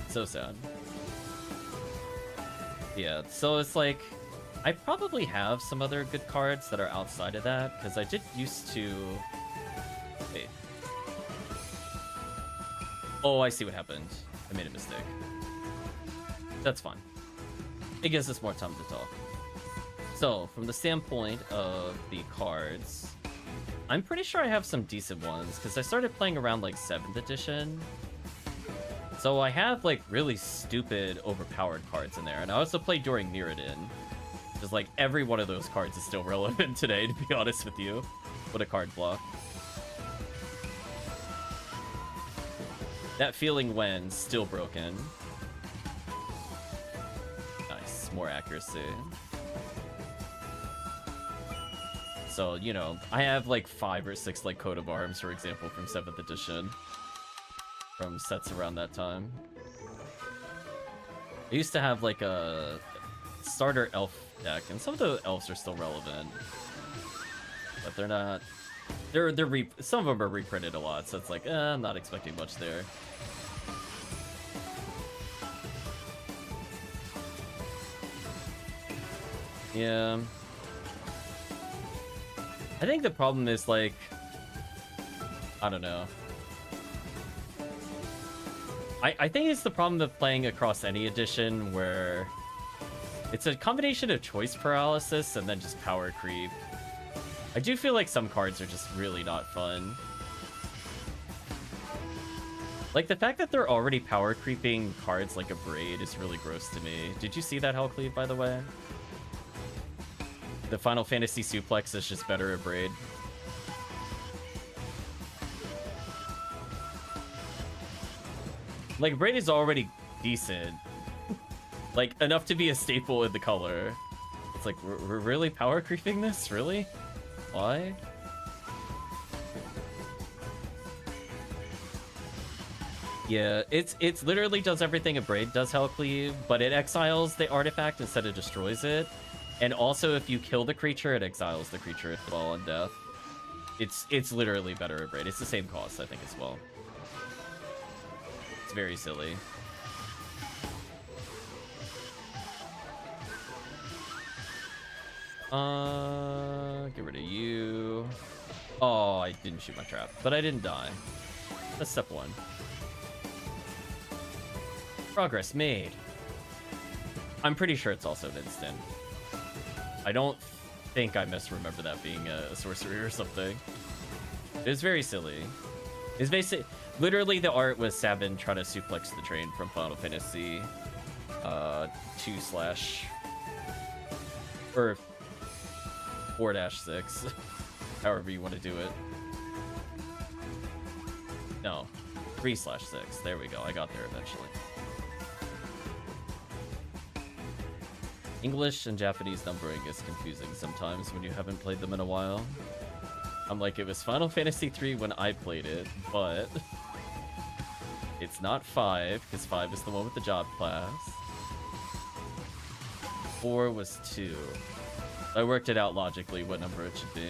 So sad. Yeah, so it's like, I probably have some other good cards that are outside of that, because I did used to... Wait. Oh, I see what happened. I made a mistake. That's fine. It gives us more time to talk. So, from the standpoint of the cards, I'm pretty sure I have some decent ones, because I started playing around, like, 7th edition. So I have, like, really stupid, overpowered cards in there, and I also played during Mirrodin. Just like every one of those cards is still relevant today, to be honest with you. What a card block. That feeling when still broken. Nice, more accuracy. So, you know, I have like 5 or 6 like coat of arms, for example, from 7th edition. From sets around that time. I used to have like a starter elf deck, and some of the elves are still relevant, but they're not. Some of them are reprinted a lot, so it's like, I'm not expecting much there. Yeah, I think the problem is like, I don't know. I think it's the problem of playing across any edition where it's a combination of choice paralysis and then just power creep. I do feel like some cards are just really not fun. Like, the fact that they're already power creeping cards like a Braid is really gross to me. Did you see that, Hellcleave, by the way? The Final Fantasy Suplex is just better at Braid. Like, Braid is already decent. Like, enough to be a staple in the color. It's like, we're really power creeping this? Really? Why? Yeah, it's literally does everything a Braid does, Hellcleave, but it exiles the artifact instead of destroys it. And also, if you kill the creature, it exiles the creature as well on death. It's literally better at Braid. It's the same cost, I think, as well. It's very silly. Get rid of you. Oh, I didn't shoot my trap, but I didn't die. That's step 1. Progress made. I'm pretty sure it's also an instant. I don't think I misremember that being a sorcery or something. It was very silly. It's basically, literally the art was Sabin trying to suplex the train from Final Fantasy 2/ or 4-6, however you want to do it. No, 3/6. There we go. I got there eventually. English and Japanese numbering is confusing sometimes when you haven't played them in a while. I'm like, it was Final Fantasy 3 when I played it, but It's not 5, because 5 is the one with the job class. 4 was 2. I worked it out logically what number it should be.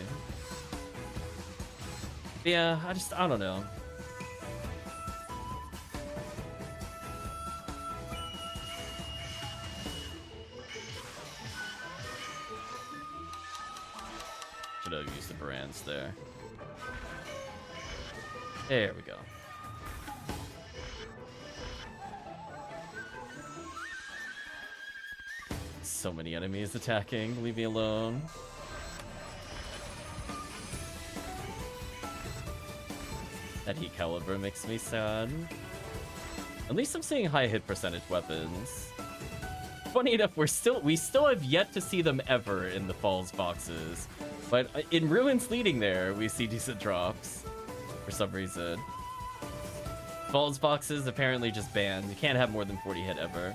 Yeah, I don't know. Should have used the brands there. There we go. So many enemies attacking. Leave me alone. That heat caliber makes me sad. At least I'm seeing high hit percentage weapons. Funny enough, we still have yet to see them ever in the Falls boxes. But in Ruins leading there, we see decent drops. For some reason. Falls boxes apparently just banned. You can't have more than 40 hit ever.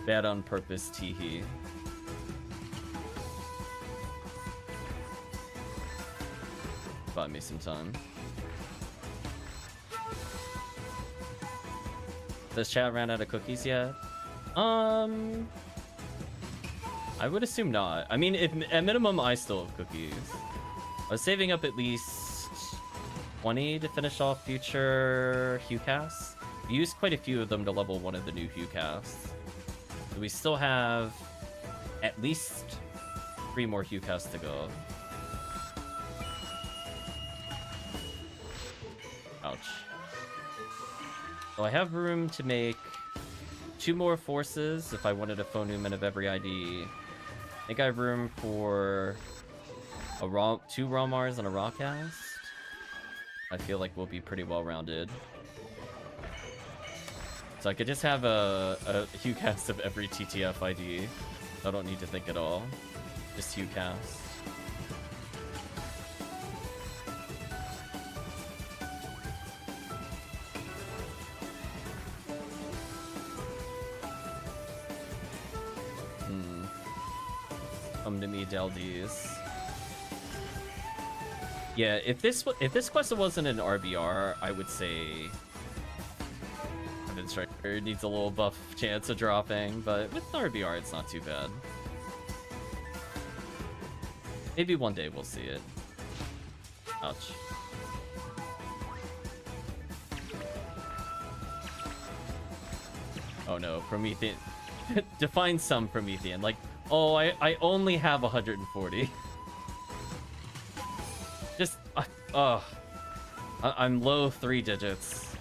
Bad on purpose, teehee. Buy me some time. Does chat ran out of cookies yet? I would assume not. I mean, at minimum, I still have cookies. I was saving up at least 20 to finish off future HuCasts. We used quite a few of them to level one of the new HuCasts. So we still have at least 3 more HuCasts to go. Ouch. So I have room to make 2 more forces if I wanted a FOnewearl of every ID. I think I have room for a 2 Ramars and a RaCaseal. I feel like we'll be pretty well rounded. So I could just have a HuCast of every TTF ID. I don't need to think at all. Just HuCast. Come to me, Deldies. Yeah, if this quest wasn't an RBR, I would say Heaven Striker needs a little buff chance of dropping, but with RBR, it's not too bad. Maybe one day we'll see it. Ouch. Oh no, Promethean. Define some Promethean. Like, oh, I only have 140. Just, I'm low 3 digits.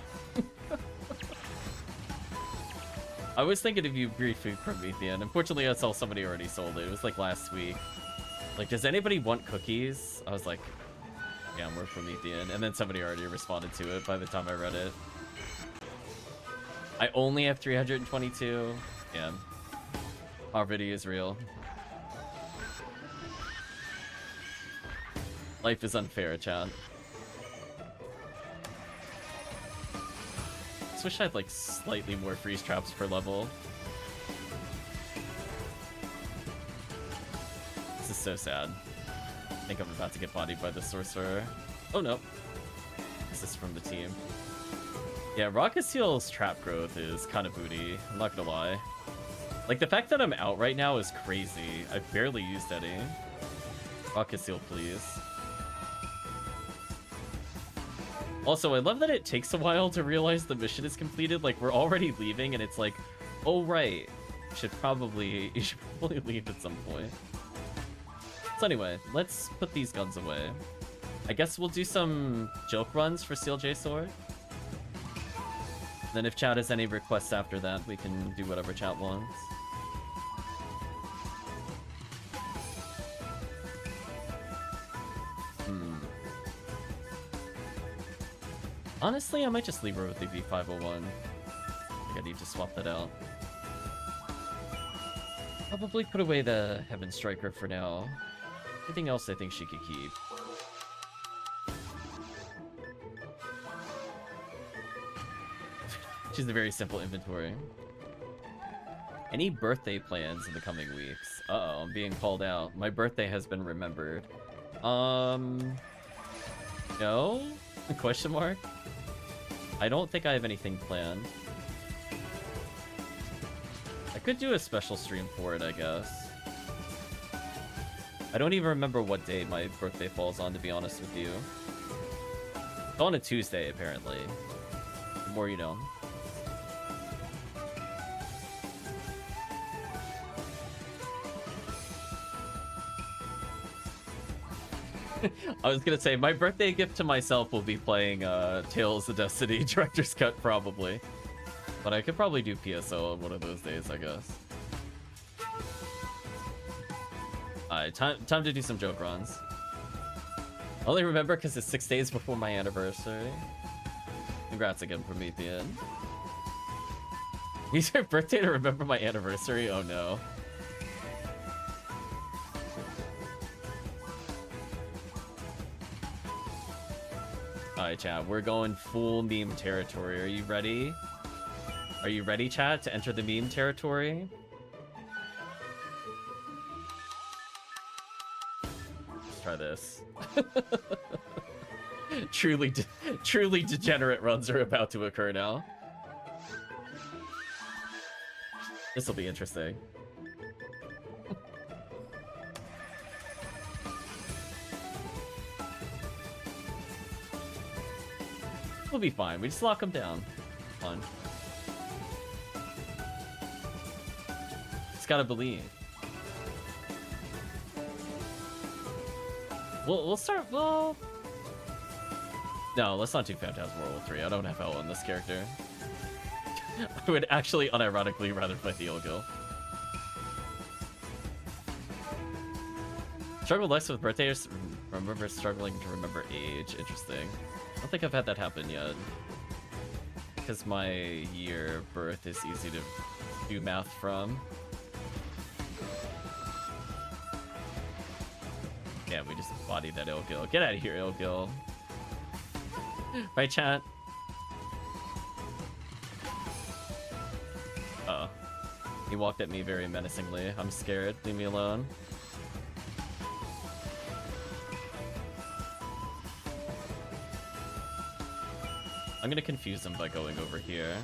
I was thinking of you briefly, Promethean. Unfortunately, I saw somebody already sold it. It was like last week. Like, does anybody want cookies? I was like, yeah, we're Promethean. And then somebody already responded to it by the time I read it. I only have 322. Yeah. Poverty is real. Life is unfair, chat. Just wish I had like slightly more freeze traps per level. This is so sad. I think I'm about to get bodied by the sorcerer. Oh no. This is from the team. Yeah, RaCaseal's trap growth is kind of booty. I'm not gonna lie. Like, the fact that I'm out right now is crazy. I've barely used any. RaCaseal, please. Also, I love that it takes a while to realize the mission is completed. Like, we're already leaving, and it's like, oh, right. You should probably leave at some point. So anyway, let's put these guns away. I guess we'll do some joke runs for Seal J Sword. Then if chat has any requests after that, we can do whatever chat wants. Honestly, I might just leave her with the V501. I think I need to swap that out. Probably put away the Heaven Striker for now. Anything else I think she could keep. She's a very simple inventory. Any birthday plans in the coming weeks? Uh-oh, I'm being called out. My birthday has been remembered. No? Question mark? I don't think I have anything planned. I could do a special stream for it, I guess. I don't even remember what day my birthday falls on, to be honest with you. It's on a Tuesday, apparently. The more you know. I was gonna say, my birthday gift to myself will be playing Tales of Destiny Director's Cut, probably. But I could probably do PSO on one of those days, I guess. Alright, time to do some joke runs. I only remember because it's 6 days before my anniversary. Congrats again, Promethean. Use your birthday to remember my anniversary? Oh no. Alright, chat, we're going full meme territory. Are you ready? Are you ready, chat, to enter the meme territory? Let's try this. Truly degenerate runs are about to occur now. This will be interesting. We'll be fine. We just lock them down. Fun. Just gotta believe. We'll start. Well, no, let's not do Phantasmal 3. I don't have L on this character. I would actually, unironically, rather fight the Ilgil. Struggle less with birthdays. Remember struggling to remember age. Interesting. I don't think I've had that happen yet. Because my year of birth is easy to do math from. Yeah, we just bodied that Ilgil. Get out of here, Ilgil. Right, chat? Uh-oh. He walked at me very menacingly. I'm scared. Leave me alone. I'm gonna confuse them by going over here.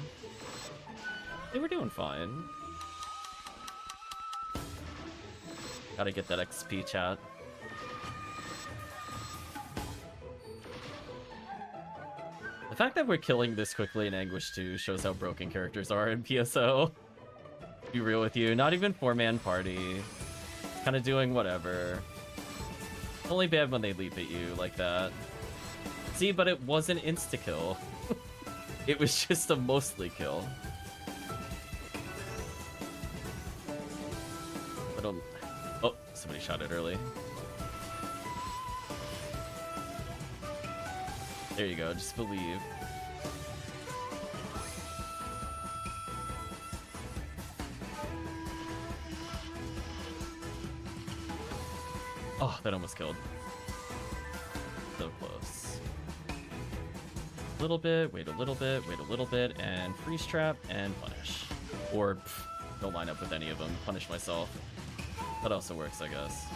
They were doing fine. Gotta get that XP, chat. The fact that we're killing this quickly in Anguish 2 shows how broken characters are in PSO. Be real with you, not even 4-man party. Kind of doing whatever. It's only bad when they leap at you like that. See, but it wasn't insta-kill. It was just a mostly kill. I don't... Oh, somebody shot it early. There you go, just believe. Oh, that almost killed. So close. A little bit, wait a little bit, wait a little bit, and freeze trap, and punish. Or, don't line up with any of them, punish myself. That also works, I guess.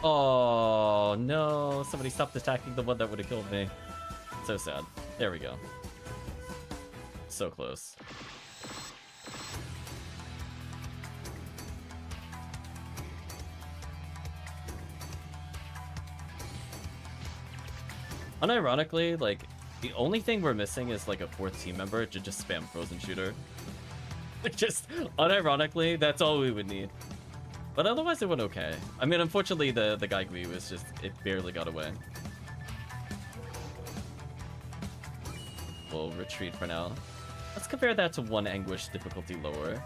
Oh, no. Somebody stopped attacking the one that would have killed me. So sad. There we go. So close. Unironically, like, the only thing we're missing is, like, a 4th team member to just spam Frozen Shooter. Just, unironically, that's all we would need. But otherwise it went okay. I mean, unfortunately, the Gaigui was just, it barely got away. We'll retreat for now. Let's compare that to 1 Anguish difficulty lower.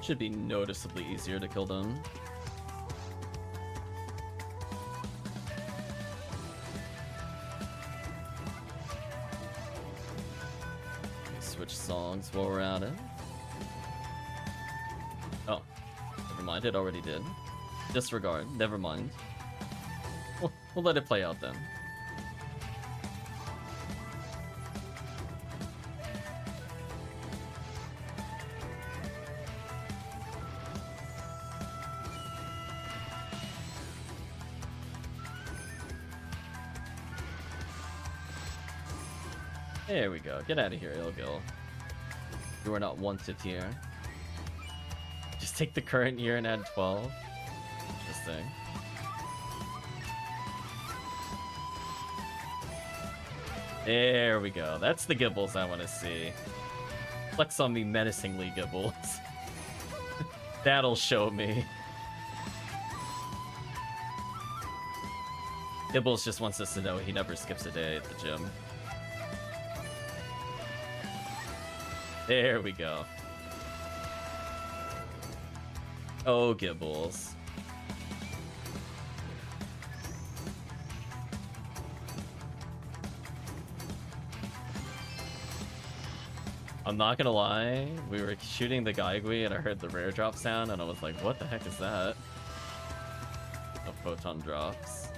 Should be noticeably easier to kill them. Switch songs while we're at it. Oh, never mind, it already did. Disregard, never mind. We'll let it play out then. There we go. Get out of here, Ilgil. You are not wanted here. Just take the current year and add 12. Interesting. There we go. That's the Gibbles I want to see. Flex on me menacingly, Gibbles. That'll show me. Gibbles just wants us to know he never skips a day at the gym. There we go. Oh, Gibbles. I'm not gonna lie, we were shooting the Gaigui and I heard the rare drop sound and I was like, what the heck is that? No photon drops.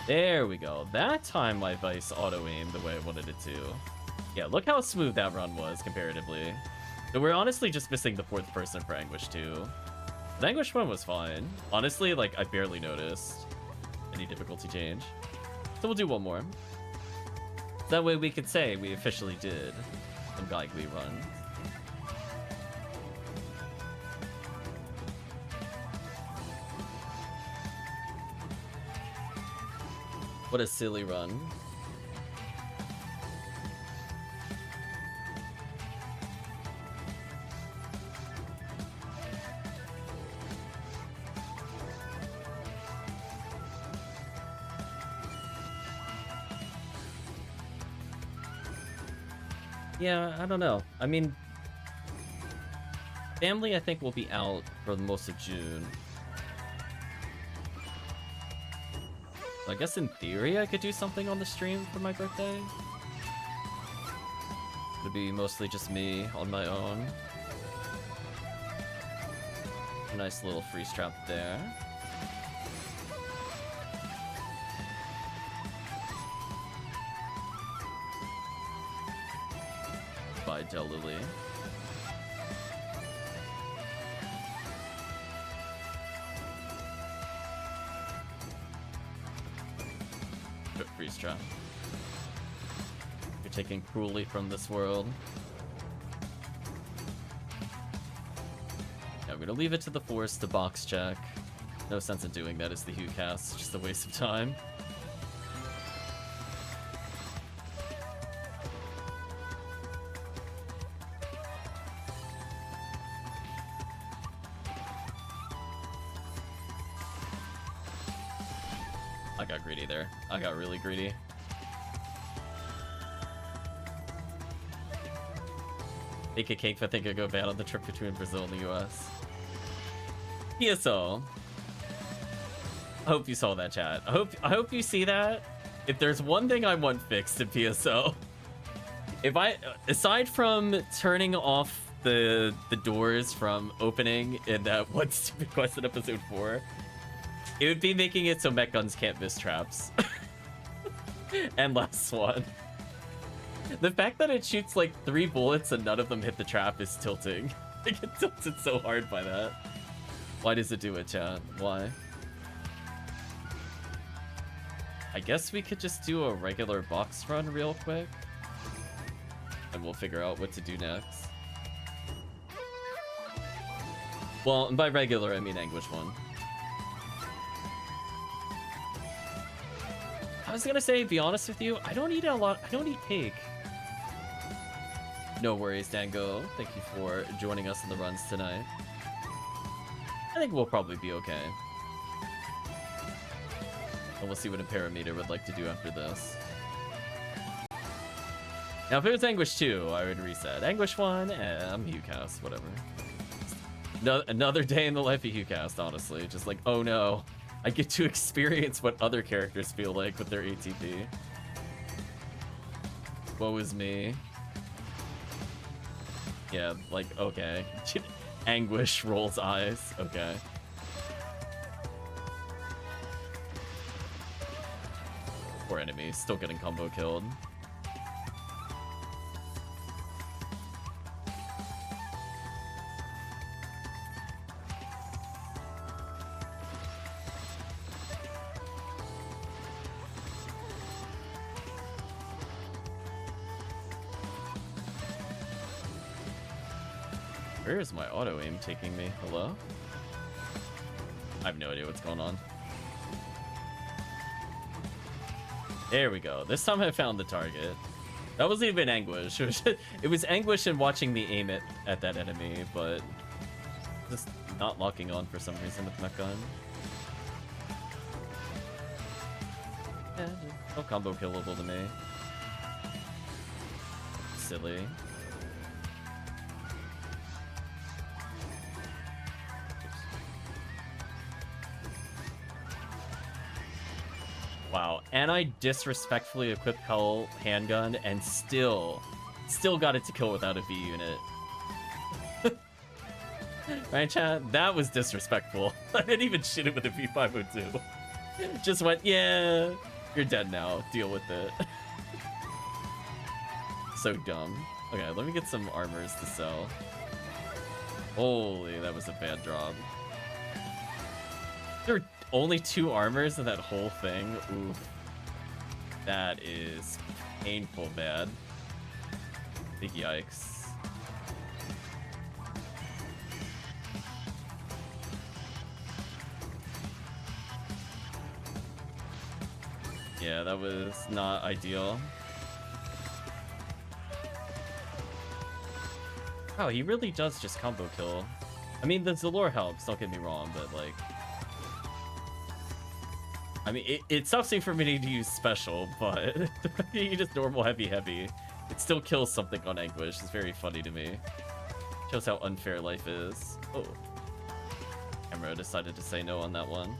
There we go. That time my Vice auto-aimed the way I wanted it to. Yeah, look how smooth that run was comparatively. So we're honestly just missing the fourth person for Anguish 2. The Anguish 1 was fine. Honestly, like, I barely noticed any difficulty change. So we'll do one more. That way we could say we officially did some Gaigui runs. What a silly run. Yeah, I don't know. I mean, family I think will be out for most of June. I guess in theory I could do something on the stream for my birthday. It'd be mostly just me on my own. A nice little freeze trap there. Bye, Del Lily. Freeze trap. You're taken cruelly from this world. Yeah, we're gonna leave it to the Force to box check. No sense in doing that as the HuCast, just a waste of time. I got greedy there. I got really greedy. Bake a cake if I think I go bad on the trip between Brazil and the US. PSO. I hope you saw that, chat. I hope you see that. If there's one thing I want fixed in PSO, aside from turning off the doors from opening in that one stupid quest in episode 4, it would be making it so mech guns can't miss traps. And last one. The fact that it shoots like 3 bullets and none of them hit the trap is tilting. I get tilted so hard by that. Why does it do it, chat? Why? I guess we could just do a regular box run real quick. And we'll figure out what to do next. Well, and by regular, I mean Anguish 1. I was gonna say, be honest with you, I don't eat a lot. I don't eat cake. No worries, Dango. Thank you for joining us in the runs tonight. I think we'll probably be okay. And we'll see what Imperameter would like to do after this. Now, if it was Anguish 2, I would reset. Anguish 1, I'm HuCast, whatever. No, another day in the life of HuCast, honestly. Just like, oh no. I get to experience what other characters feel like with their ATP. Woe is me. Yeah, like, okay. Anguish rolls eyes. Okay. Poor enemy, still getting combo killed. Where is my auto aim taking me? Hello? I have no idea what's going on. There we go. This time I found the target. That wasn't even Anguish. It was Anguish and watching me aim it at that enemy, but just not locking on for some reason with that gun. Yeah, no combo killable to me. Silly. Wow, and I disrespectfully equipped Cull handgun and still got it to kill without a V unit. Right, chat? That was disrespectful. I didn't even shoot it with a V502. Just went, yeah, you're dead now. Deal with it. So dumb. Okay, let me get some armors to sell. Holy, that was a bad drop. There were only 2 armors in that whole thing. Oof. That is painful bad. Big yikes. Yeah, that was not ideal. Oh, he really does just combo kill. I mean, the Zalor helps, don't get me wrong, but like... I mean, it's something for me to use special, but you just normal heavy, it still kills something on Anguish. It's very funny to me. Shows how unfair life is. Oh. Camera decided to say no on that one.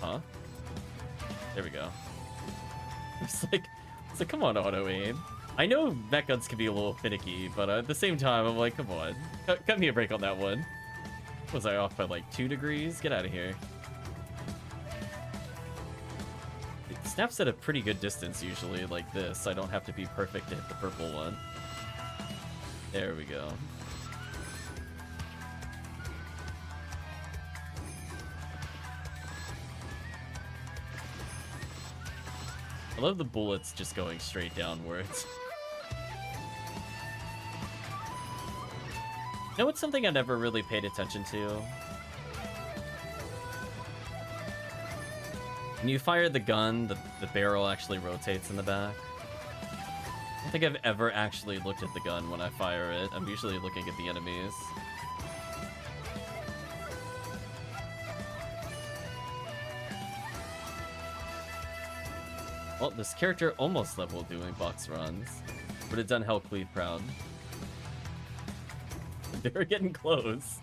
Huh? There we go. It's like, come on, auto aim. I know mech guns can be a little finicky, but at the same time, I'm like, come on. Cut me a break on that one. Was I off by like 2 degrees? Get out of here. It snaps at a pretty good distance usually, like this. I don't have to be perfect to hit the purple one. There we go. I love the bullets just going straight downwards. You know what's something I never really paid attention to? When you fire the gun, the barrel actually rotates in the back. I don't think I've ever actually looked at the gun when I fire it. I'm usually looking at the enemies. Well, this character almost leveled doing box runs. Would have done Hell Cleave proud. They were getting close.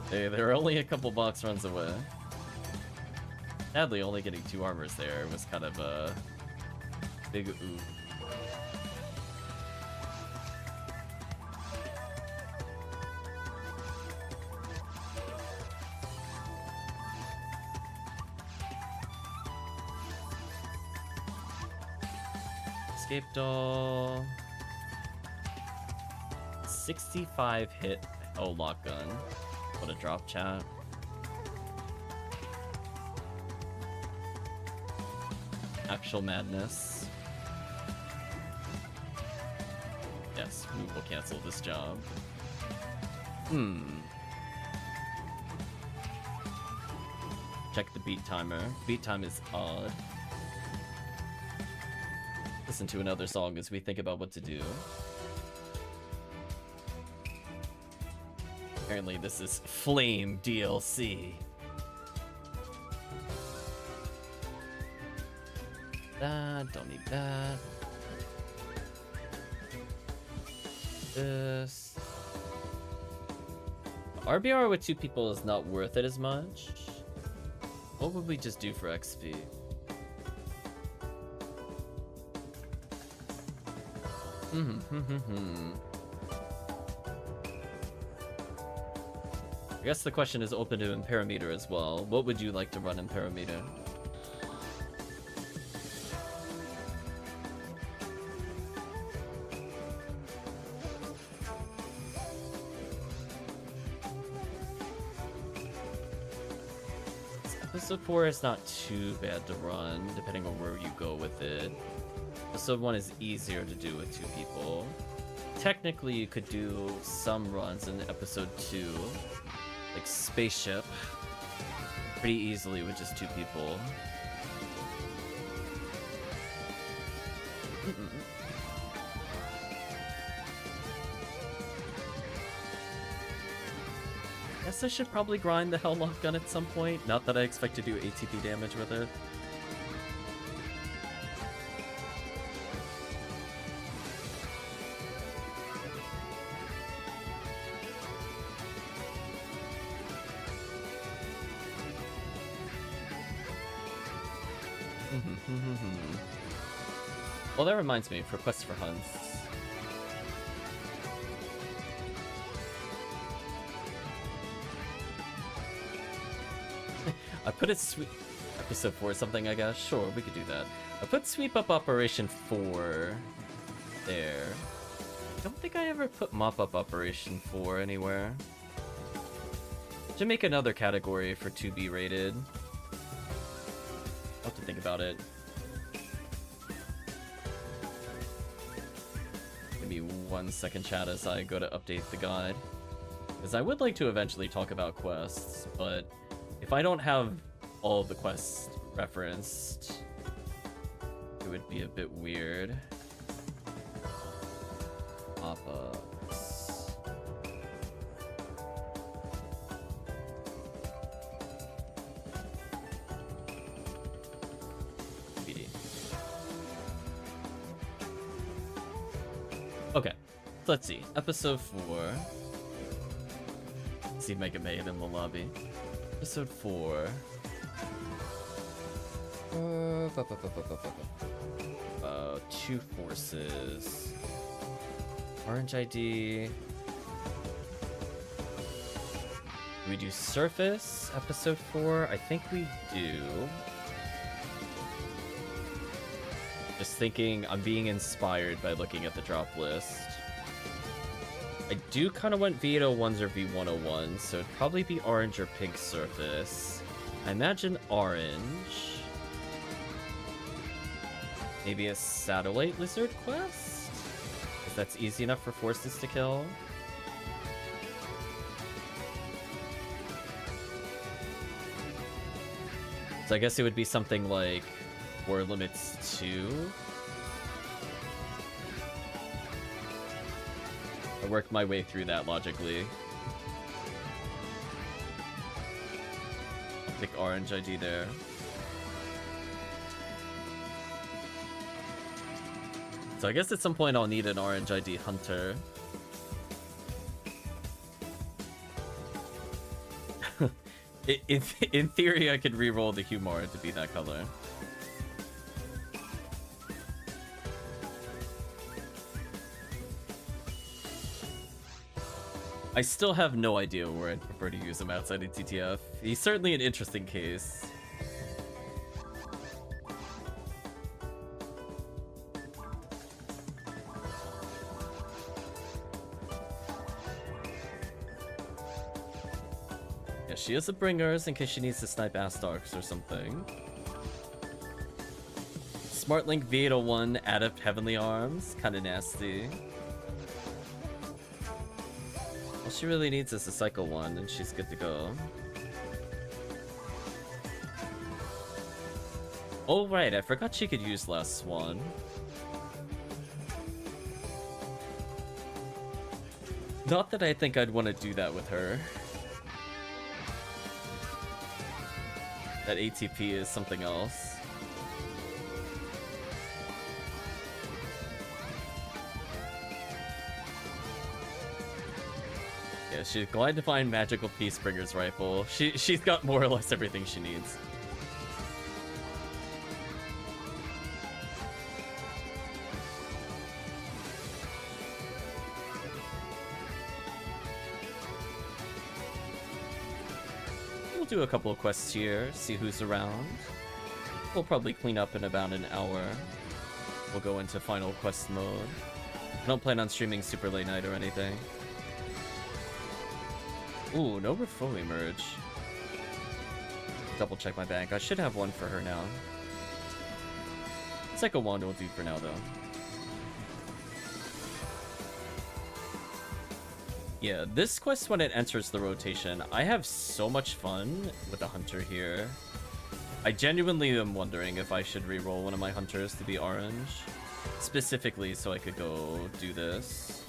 They were only a couple box runs away. Sadly, only getting 2 armors there was kind of a big ooh. Escape doll. 65 hit lock gun. What a drop, chat. Actual madness. Yes, we will cancel this job. Check the beat timer. Beat time is odd. Listen to another song as we think about what to do. Apparently this is Flame DLC. That, don't need that. This. RBR with 2 people is not worth it as much. What would we just do for XP? I guess the question is open to in parameter as well. What would you like to run in parameter? Episode 4 is not too bad to run, depending on where you go with it. Episode 1 is easier to do with 2 people. Technically, you could do some runs in episode 2, like Spaceship, pretty easily with just 2 people. Guess I should probably grind the Helllock gun at some point. Not that I expect to do ATP damage with it. Well, that reminds me, for Quest for Hunts. I put it sweep... Episode 4 or something, I guess? Sure, we could do that. I put Sweep Up Operation 4 there. I don't think I ever put Mop Up Operation 4 anywhere. Should make another category for 2B rated. I'll have to think about it. Give me 1 second, chat, as I go to update the guide. Because I would like to eventually talk about quests, but if I don't have all of the quests referenced, it would be a bit weird. Pop-ups. BD. Okay, let's see. Episode 4. Let's see Mega Man in the lobby. Episode 4. Two forces. Orange ID. Do we do surface? Episode 4? I think we do. Just thinking, I'm being inspired by looking at the drop list. I do kind of want V801s or V101s, so it'd probably be orange or pink surface. I imagine orange. Maybe a satellite lizard quest? If that's easy enough for forces to kill. So I guess it would be something like War Limits 2. I worked my way through that logically. I'll pick orange ID there. So I guess at some point I'll need an orange ID hunter. In theory, I could reroll the Humor to be that color. I still have no idea where I'd prefer to use him outside of TTF. He's certainly an interesting case. Yeah, she has a bringers in case she needs to snipe Astarks or something. Smartlink V801 Adept Heavenly Arms, kinda nasty. All she really needs is a cycle one, and she's good to go. Oh right, I forgot she could use Last Swan. Not that I think I'd want to do that with her. That ATP is something else. Yeah, she's glad to find Magical Peacebringer's rifle. She's got more or less everything she needs. do a couple of quests here, see who's around. We'll probably clean up in about an hour. We'll go into final quest mode. I don't plan on streaming super late night or anything. Ooh, no RaCaseal merge. Double check my bank. I should have one for her now. Psycho Wand will do for now, though. Yeah, this quest, when it enters the rotation, I have so much fun with the hunter here. I genuinely am wondering if I should reroll one of my hunters to be orange. Specifically so I could go do this.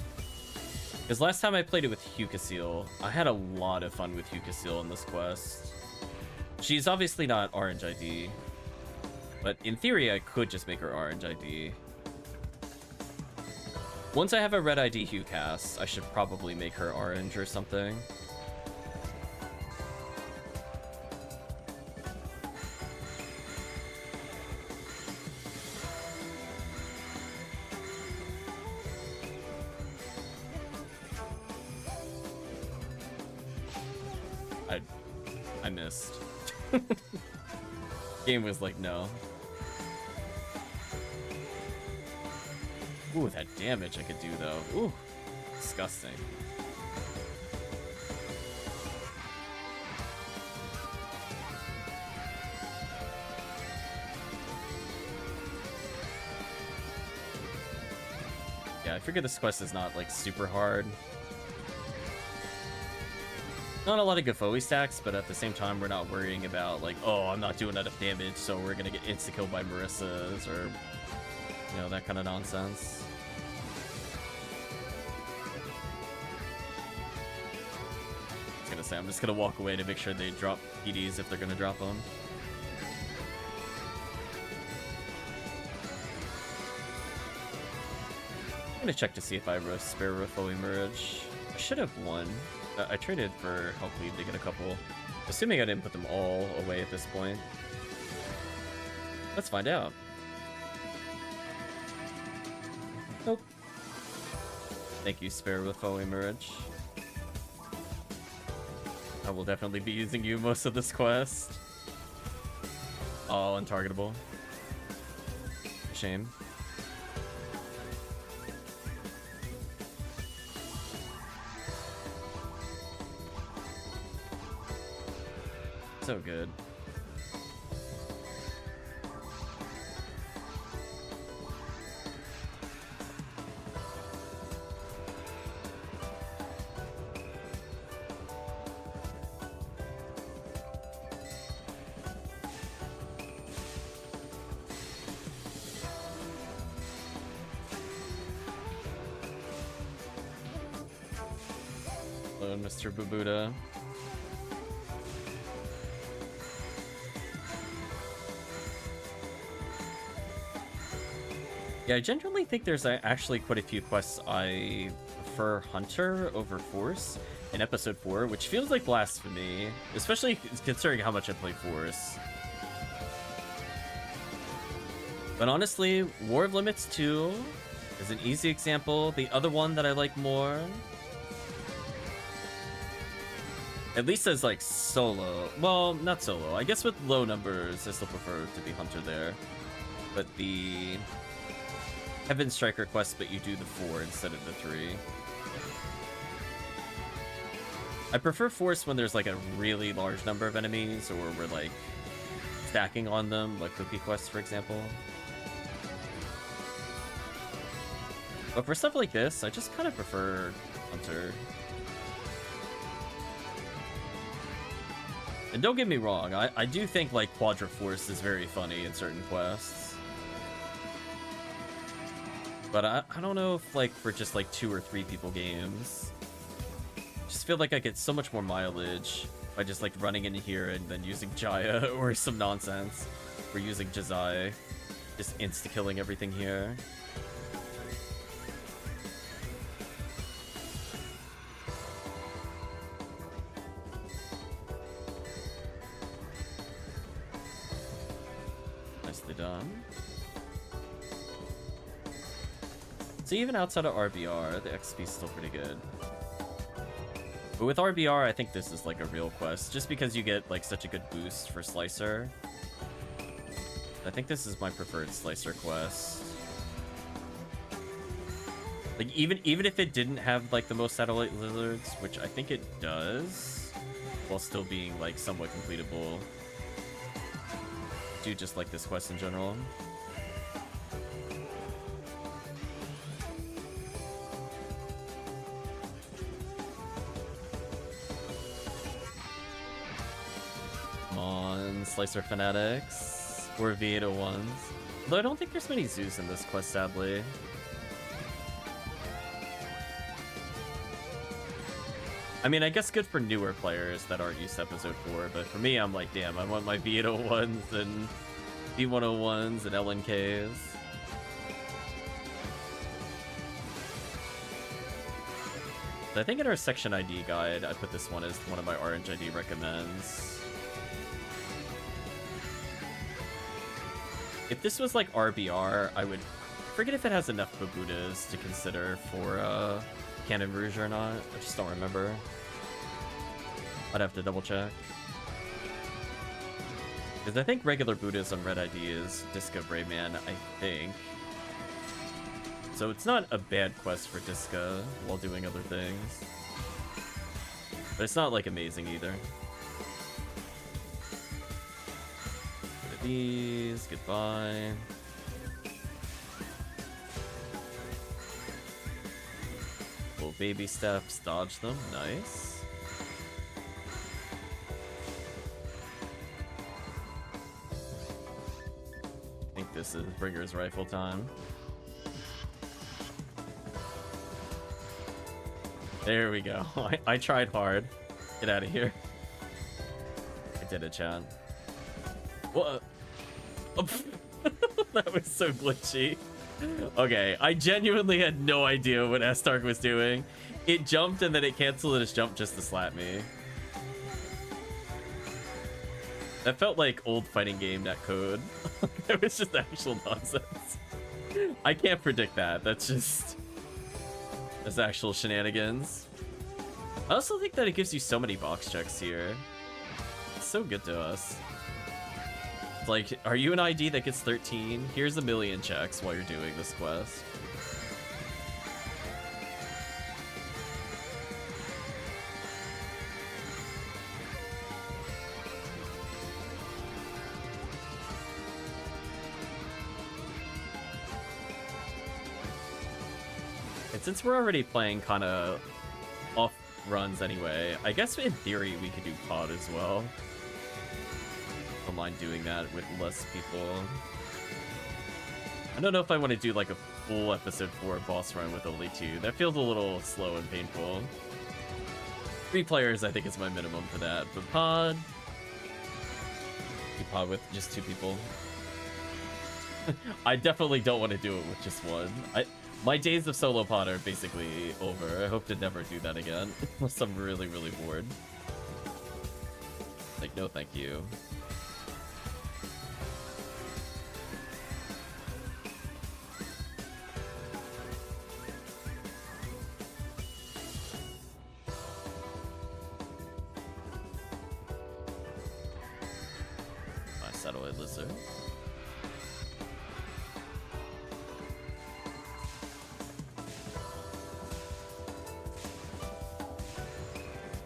Because last time I played it with HuCaseal, I had a lot of fun with HuCaseal in this quest. She's obviously not orange ID, but in theory I could just make her orange ID. Once I have a red ID HuCast, I should probably make her orange or something. I missed. Game was like, no. Ooh, that damage I could do, though. Ooh, disgusting. Yeah, I figure this quest is not, like, super hard. Not a lot of Gafoe stacks, but at the same time, we're not worrying about, like, oh, I'm not doing enough damage, so we're gonna get insta-killed by Marissa's, or, you know, that kind of nonsense. I was gonna say, I'm just gonna walk away to make sure they drop PDs if they're gonna drop them. I'm gonna check to see if I have a spare RaCaseal merge. I should have one. I traded for Help Lead to get a couple. Assuming I didn't put them all away at this point. Let's find out. Nope. Thank you, spare RaCaseal merge. I will definitely be using you most of this quest. Oh, untargetable. Shame. So good. Hello, Mr. Bubuda. Yeah, I generally think there's actually quite a few quests I prefer Hunter over Force in Episode 4, which feels like blasphemy, especially considering how much I play Force. But honestly, War of Limits 2 is an easy example. The other one that I like more, at least as like solo, well, not solo, I guess with low numbers I still prefer to be Hunter there, but the Heaven Striker quest, but you do the 4 instead of the 3. I prefer Force when there's like a really large number of enemies, or we're like stacking on them, like Cookie quests, for example. But for stuff like this, I just kind of prefer Hunter. And don't get me wrong, I do think like Quadra Force is very funny in certain quests. But I don't know if, like, for just, like, 2 or 3 people games, just feel like I get so much more mileage by just, like, running in here and then using Jaya or some nonsense. Or using Jazai, just insta-killing everything here. Nicely done. So even outside of RBR, the XP is still pretty good. But with RBR, I think this is like a real quest, just because you get like such a good boost for Slicer. I think this is my preferred Slicer quest. Like, even if it didn't have like the most satellite lizards, which I think it does, while still being like somewhat completable. I do just like this quest in general. Come on, Slicer Fanatics. Or V801s. Though I don't think there's many zoos in this quest, sadly. I mean, I guess good for newer players that aren't used to episode 4, but for me, I'm like, damn, I want my V801s and V101s and LNKs. I think in our section ID guide, I put this one as one of my Orange ID recommends. If this was like RBR, I would forget if it has enough Babudas to consider for Canon Rouge or not. I just don't remember. I'd have to double check. Because I think regular Buddhas on Red ID is Disc of Rayman, I think. So it's not a bad quest for Disca while doing other things. But it's not like amazing either. These, goodbye. Little baby steps, dodge them, nice. I think this is Bringer's rifle time. There we go. I tried hard. Get out of here. I did it, chat. What? That was so glitchy. Okay, I genuinely had no idea what S-Tark was doing. It jumped and then it canceled its jump just to slap me. That felt like old fighting game netcode. It was just actual nonsense. I can't predict that. That's actual shenanigans. I also think that it gives you so many box checks here. It's so good to us. Like, are you an ID that gets 13? Here's 1,000,000 checks while you're doing this quest. And since we're already playing kind of off runs anyway, I guess in theory we could do pod as well. Don't mind doing that with less people. I don't know if I want to do like a full episode 4 boss run with only 2. That feels a little slow and painful. 3 players I think is my minimum for that, but pod... Do pod with just 2 people. I definitely don't want to do it with just one. My days of solo pod are basically over. I hope to never do that again, unless I'm really, really bored. Like, no thank you. Satellite lizard.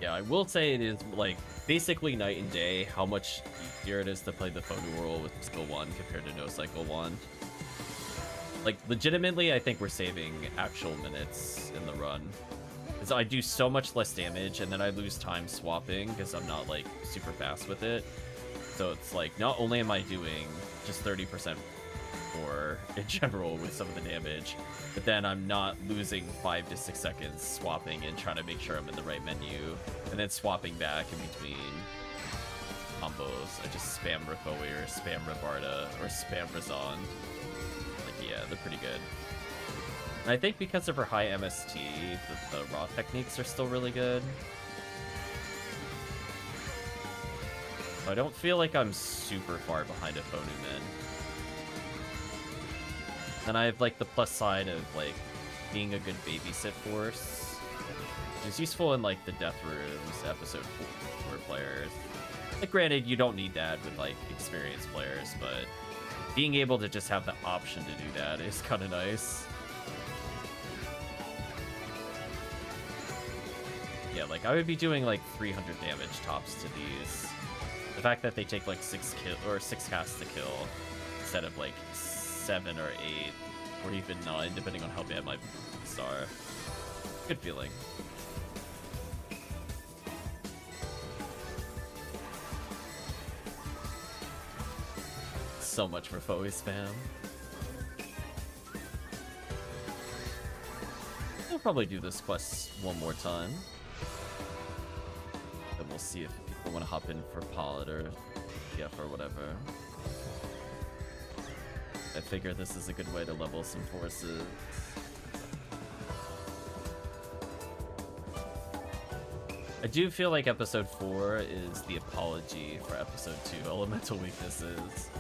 Yeah, I will say it is like basically night and day how much easier it is to play the FOnewearl with Cycle 1 compared to no Cycle 1. Like, legitimately, I think we're saving actual minutes in the run. Because I do so much less damage, and then I lose time swapping because I'm not, like, super fast with it. So it's like, not only am I doing just 30% more in general with some of the damage, but then I'm not losing 5 to 6 seconds swapping and trying to make sure I'm in the right menu, and then swapping back in between combos. I just spam RaFoe or spam Rabarda or spam Razan. Like, yeah, they're pretty good. And I think because of her high MST, the raw techniques are still really good. I don't feel like I'm super far behind a FOnewearl. And I have like the plus side of like being a good babysit force. is useful in like the Death Rooms, episode 4 players. Like, granted, you don't need that with like experienced players, but being able to just have the option to do that is kind of nice. Yeah, like I would be doing like 300 damage tops to these. The fact that they take like 6 casts to kill instead of like 7 or 8 or even 9, depending on how bad my beasts are. Good feeling. So much for FOE spam. I'll probably do this quest one more time. Then we'll see if people want to hop in for Pod or PF or whatever. I figure this is a good way to level some forces. I do feel like episode 4 is the apology for episode 2 elemental weaknesses.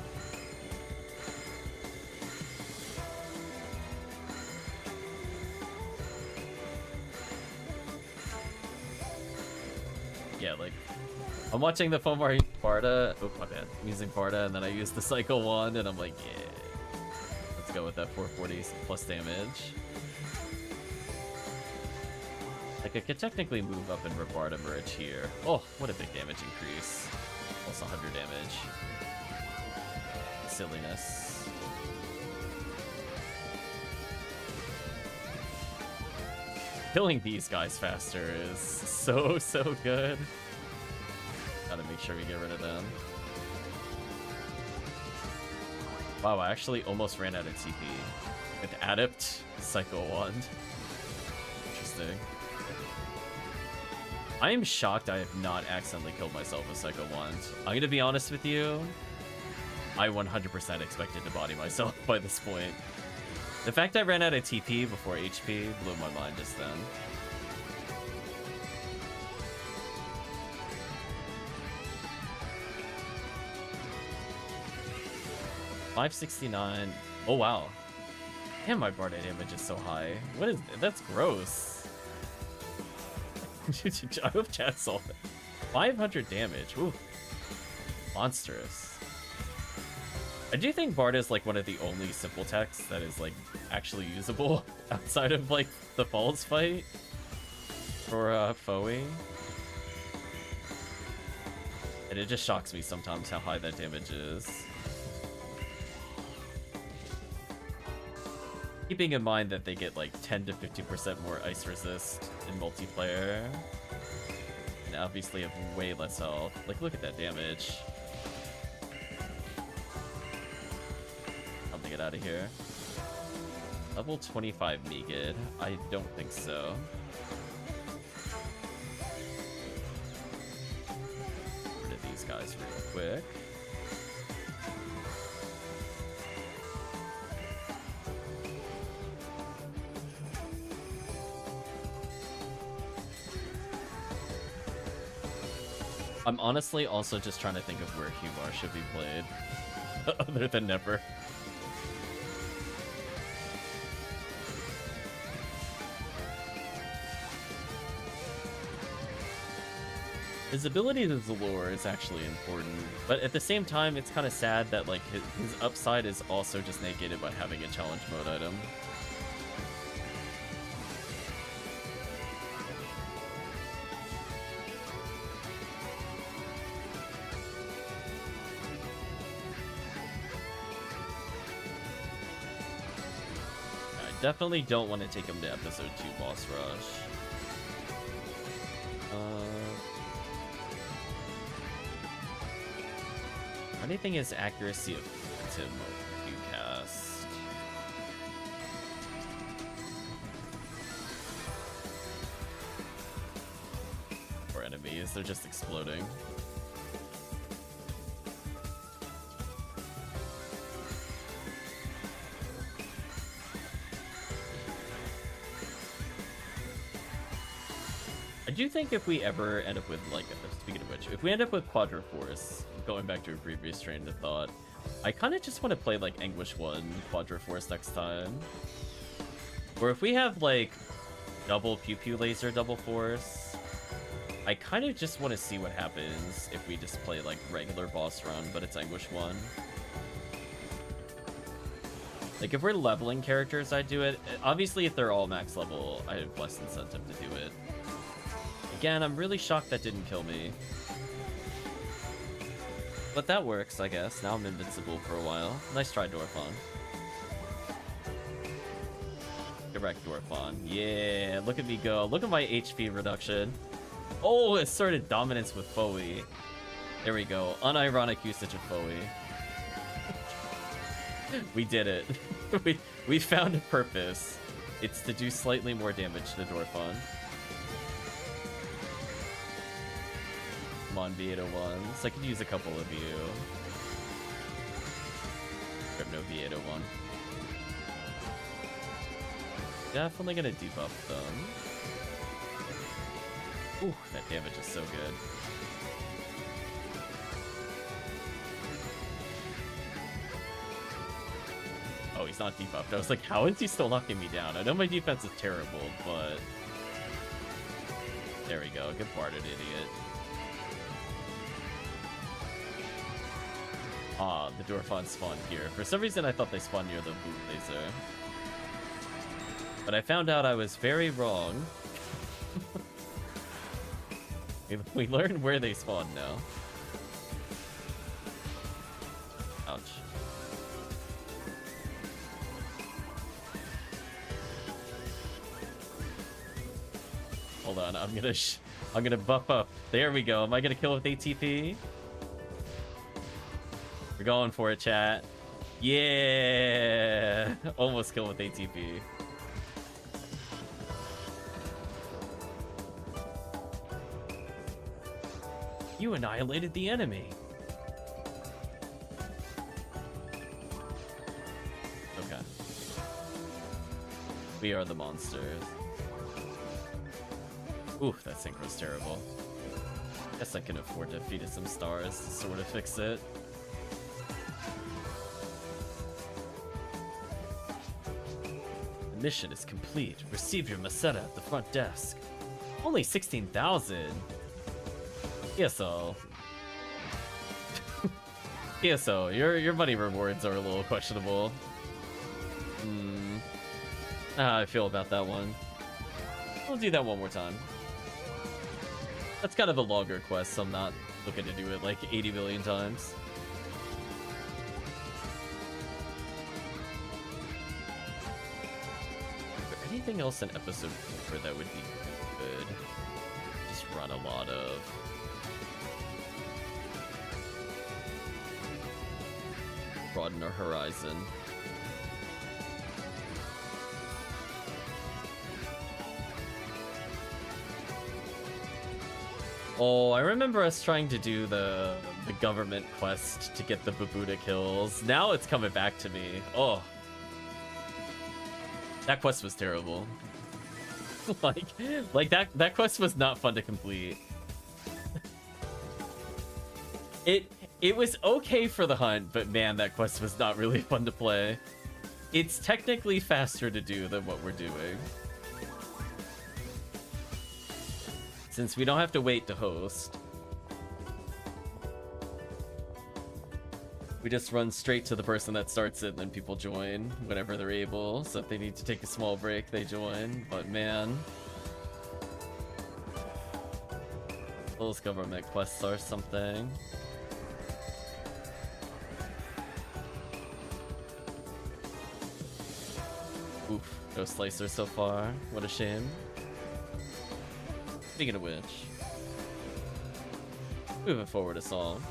Yeah, like, I'm watching the FOnewearl Barda. Oh, my bad. I'm using Barda, and then I use the Cycle 1, and I'm like, yeah. Let's go with that 440 plus damage. Like, I could technically move up and Barda merge here. Oh, what a big damage increase. Plus 100 damage. Silliness. Killing these guys faster is so good. Gotta make sure we get rid of them. Wow, I actually almost ran out of TP. With Adept, Cycle 1. Interesting. I am shocked I have not accidentally killed myself with Cycle 1. I'm gonna be honest with you. I 100% expected to body myself by this point. The fact I ran out of TP before HP blew my mind just then. $569. Oh wow. Damn, my Barda damage is so high. What is that's gross. I hope chat saw it. 500 damage. Ooh. Monstrous. I do think Barda is like one of the only simple techs that is like actually usable outside of like the Falls fight for FOE. And it just shocks me sometimes how high that damage is. Keeping in mind that they get like 10 to 50% more ice resist in multiplayer. And obviously have way less health. Like, look at that damage. Time to get out of here. Level 25 Megid? I don't think so. Get rid of these guys real quick. I'm honestly also just trying to think of where Humar should be played, other than never. His ability to lure is actually important, but at the same time, it's kind of sad that like his upside is also just negated by having a challenge mode item. Definitely don't want to take him to episode 2 boss rush. Anything is accuracy of Phantom HuCast. Or enemies, they're just exploding. I do think if we ever end up with, like, speaking of which, if we end up with Quadra Force, going back to a previous train of thought, I kind of just want to play, like, Anguish 1 Quadra Force next time. Or if we have, like, double pew pew laser, double force. I kind of just want to see what happens if we just play like regular boss run, but it's Anguish 1. Like if we're leveling characters, I'd do it. Obviously, if they're all max level, I have less incentive to do it. Again, I'm really shocked that didn't kill me. But that works, I guess. Now I'm invincible for a while. Nice try, Dorfon. Direct Dorfon. Yeah, look at me go. Look at my HP reduction. Oh, it started dominance with Foe. There we go. Unironic usage of Foe. We did it. we found a purpose. It's to do slightly more damage to Dorfon. Come on, V801s. I could use a couple of you. I have no V801. Definitely gonna debuff them. Ooh, that damage is so good. Oh, he's not debuffed. I was like, how is he still knocking me down? I know my defense is terrible, but... There we go. Get barded, idiot. Ah, the Dorfon spawned here. For some reason, I thought they spawned near the boot laser. But I found out I was very wrong. We learned where they spawn now. Ouch. Hold on, I'm gonna buff up. There we go. Am I gonna kill with ATP? We're going for it, chat. Yeah! Almost kill with ATP. You annihilated the enemy. Okay. We are the monsters. Oof, that synchro's terrible. Guess I can afford to feed it some stars to sort of fix it. The mission is complete. Receive your Meseta at the front desk. Only 16,000. PSO. PSO, your money rewards are a little questionable. How I feel about that one. We'll do that one more time. That's kind of a longer quest, so I'm not looking to do it like 80 million times. Is there anything else in episode 4 that would be good? Just run a lot of... broaden our horizon. Oh, I remember us trying to do the government quest to get the Babuda kills. Now it's coming back to me. Oh. That quest was terrible. like that quest was not fun to complete. It was okay for the hunt, but man, that quest was not really fun to play. It's technically faster to do than what we're doing. Since we don't have to wait to host. We just run straight to the person that starts it, and then people join whenever they're able. So if they need to take a small break, they join. But man... those government quests are something. Oof, no slicer so far. What a shame. Speaking of which, moving forward a song.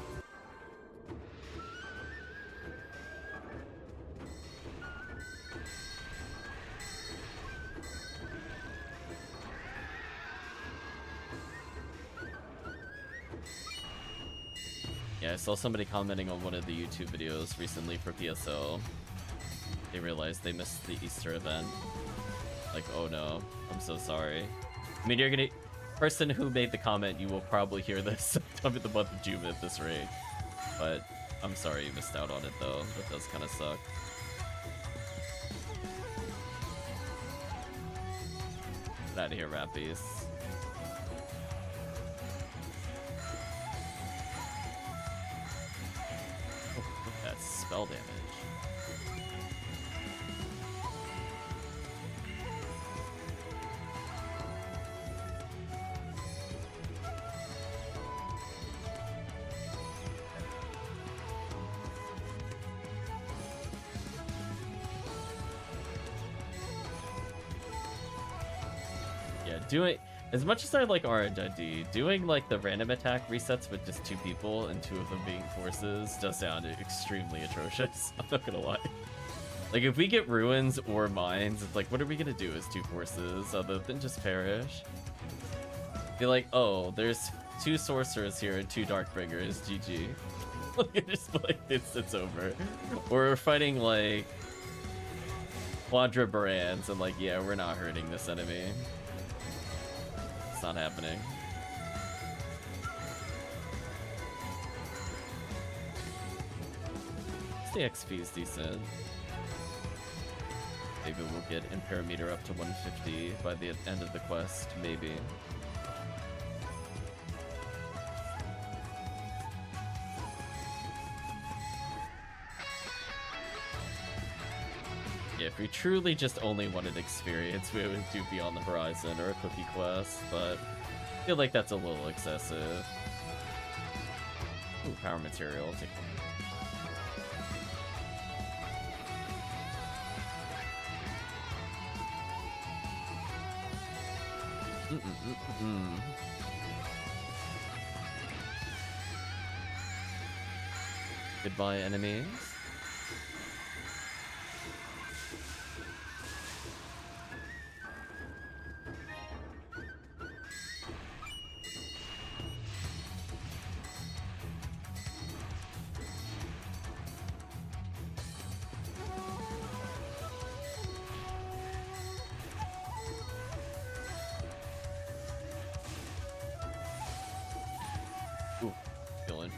Yeah, I saw somebody commenting on one of the YouTube videos recently for PSO. They realized they missed the Easter event. Like, oh no, I'm so sorry. I mean, you're gonna... person who made the comment, you will probably hear this sometime in the month of June at this rate. But I'm sorry you missed out on it though. That does kind of suck. Get out of here, Rappies. Oh, look at that spell damage. Doing as much as I like RNG, doing like the random attack resets with just 2 people and 2 of them being forces does sound extremely atrocious. I'm not gonna lie. Like if we get ruins or mines, it's like what are we gonna do as 2 forces other than just perish? Be like, oh, there's 2 sorcerers here and 2 darkbringers. GG. Like just like it's over. Or we're fighting like Quadra Barans and like yeah, we're not hurting this enemy. It's not happening. The XP is decent. Maybe we'll get Imperameter up to 150 by the end of the quest, maybe. Yeah, if we truly just only wanted experience, we would do Beyond the Horizon or a Cookie Quest, but I feel like that's a little excessive. Ooh, power material. Take Goodbye, enemies.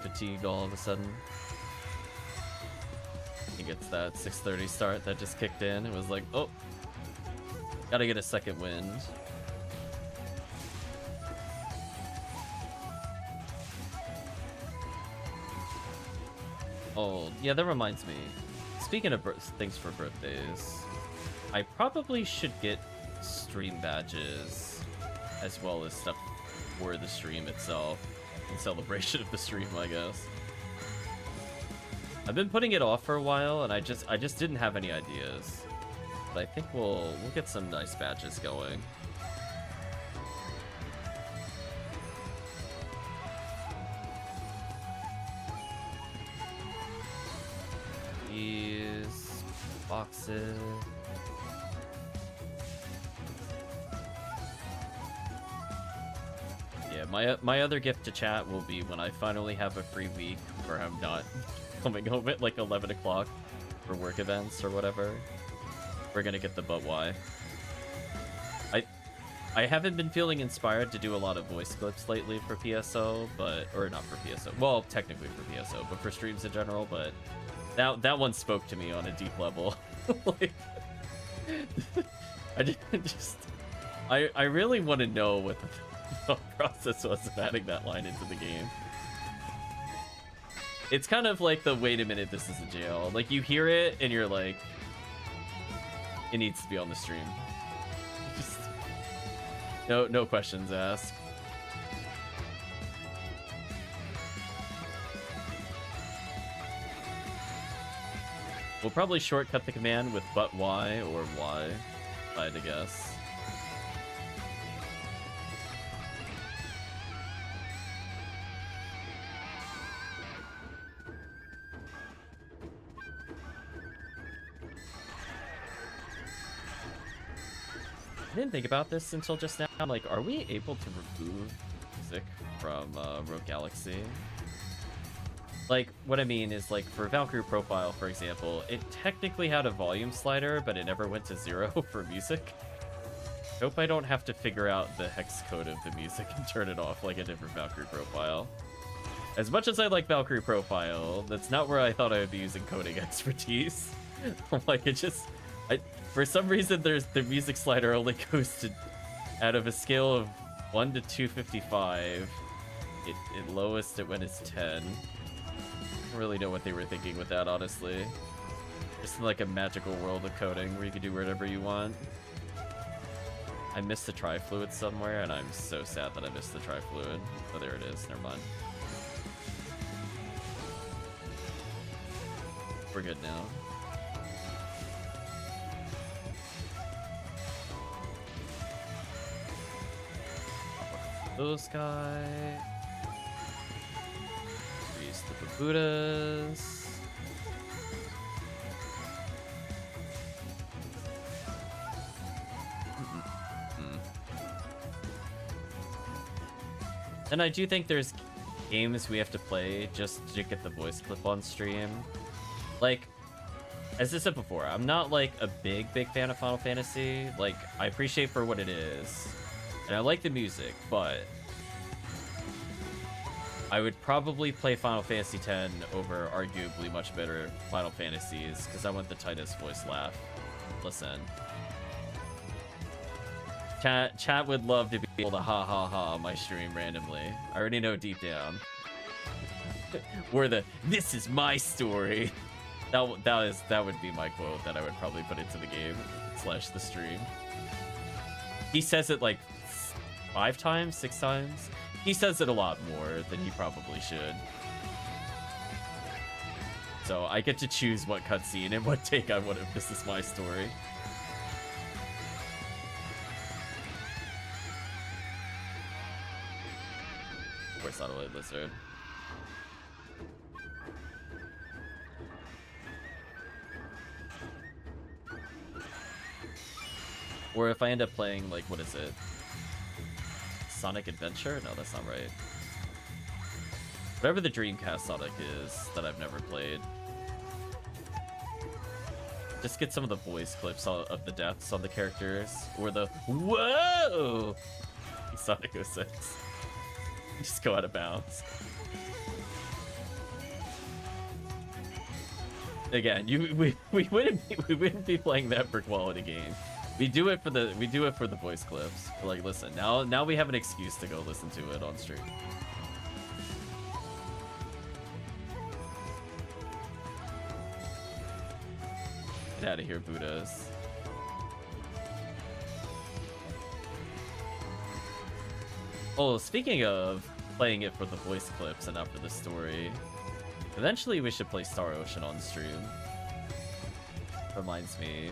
Fatigued all of a sudden. He gets that 6:30 start that just kicked in. It was like, oh, gotta get a second wind. Oh, yeah, that reminds me. Speaking of things for birthdays, I probably should get stream badges as well as stuff for the stream itself. In celebration of the stream, I guess. I've been putting it off for a while, and I just didn't have any ideas. But I think we'll get some nice badges going. These boxes. My other gift to chat will be when I finally have a free week where I'm not coming home at like 11 o'clock for work events or whatever. We're gonna get the but why. I haven't been feeling inspired to do a lot of voice clips lately for PSO, or not for PSO. Well, technically for PSO, but for streams in general. But that one spoke to me on a deep level. Like, I really want to know what the thought process was of adding that line into the game. It's kind of like the wait a minute, this is a jail. Like you hear it and you're like, it needs to be on the stream. Just no questions asked. We'll probably shortcut the command with but why or why, if I had to guess. I didn't think about this until just now. I'm like, are we able to remove music from Rogue Galaxy? Like, what I mean is, like, for Valkyrie Profile, for example, it technically had a volume slider, but it never went to 0 for music. I hope I don't have to figure out the hex code of the music and turn it off like I did for Valkyrie Profile. As much as I like Valkyrie Profile, that's not where I thought I would be using coding expertise. Like, it just... for some reason, the music slider only goes to Out of a scale of 1 to 255, it lowest it went as 10. I don't really know what they were thinking with that, honestly. Just like a magical world of coding where you can do whatever you want. I missed the tri-fluid somewhere, and I'm so sad that I missed the tri-fluid. Oh, there it is. Never mind. We're good now. Those guy. Freeze the Babudas. And I do think there's games we have to play just to get the voice clip on stream. Like, as I said before, I'm not like a big fan of Final Fantasy. Like, I appreciate for what it is. And I like the music, but I would probably play Final Fantasy X over arguably much better Final Fantasies because I want the tightest voice laugh. Listen. Chat would love to be able to ha ha ha my stream randomly. I already know deep down. Or the "this is my story." That would be my quote that I would probably put into the game / the stream. He says it like 5 times, 6 times. He says it a lot more than he probably should. So I get to choose what cutscene and what take I want if this is my story. Of course, Satellite Lizard. Or if I end up playing, like, what is it? Sonic Adventure? No, that's not right. Whatever the Dreamcast Sonic is that I've never played. Just get some of the voice clips of the deaths on the characters. Or the whoa! Sonic 06. Just go out of bounds. Again, we wouldn't be playing that for quality game. We do it for the voice clips. We're like, listen, now we have an excuse to go listen to it on stream. Get out of here, Buddhas. Oh, speaking of playing it for the voice clips and not for the story, eventually we should play Star Ocean on stream. Reminds me.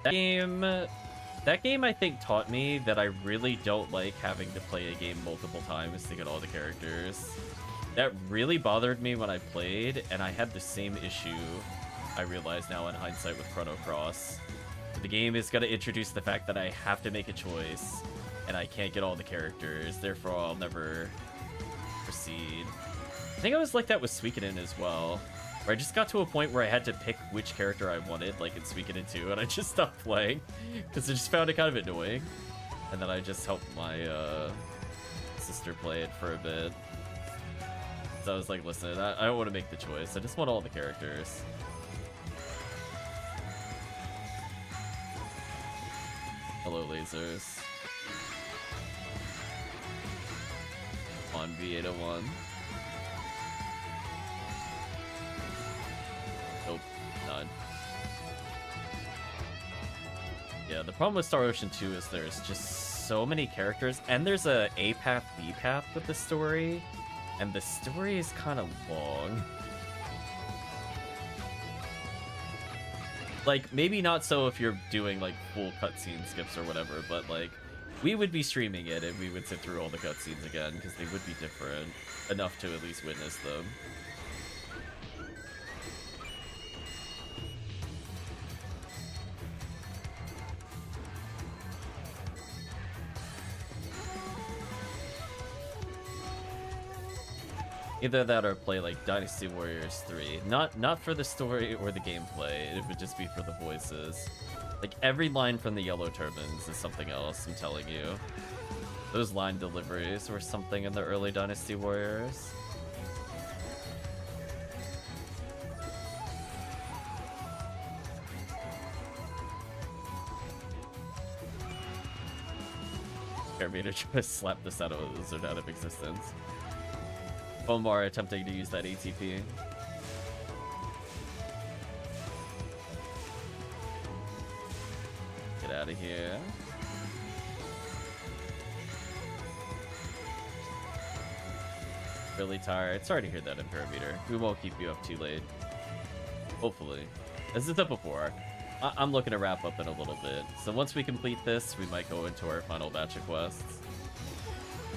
That game I think taught me that I really don't like having to play a game multiple times to get all the characters. That really bothered me when I played, and I had the same issue I realize now in hindsight with Chrono Cross. The game is going to introduce the fact that I have to make a choice, and I can't get all the characters, therefore I'll never proceed. I think I was like that with Suikoden as well, where I just got to a point where I had to pick which character I wanted, like in Suikoden 2, and I just stopped playing, because I just found it kind of annoying. And then I just helped my sister play it for a bit. So I was like, listen, I don't want to make the choice, I just want all the characters. Hello, lasers. On V801. Nope, none. Yeah, the problem with Star Ocean 2 is there's just so many characters, and there's a path, B path with the story, and the story is kind of long. Like, maybe not so if you're doing, like, full cutscene skips or whatever, but, like, we would be streaming it and we would sit through all the cutscenes again, because they would be different enough to at least witness them. Either that or play like Dynasty Warriors 3. Not for the story or the gameplay, it would just be for the voices. Like every line from the Yellow Turbans is something else, I'm telling you. Those line deliveries were something in the early Dynasty Warriors. Parameter trying to slap this out of existence. FOnewearl attempting to use that ATP. Get out of here. Really tired. Sorry to hear that, Imperameter. We won't keep you up too late. Hopefully. As it's up before. I'm looking to wrap up in a little bit. So once we complete this, we might go into our final batch of quests.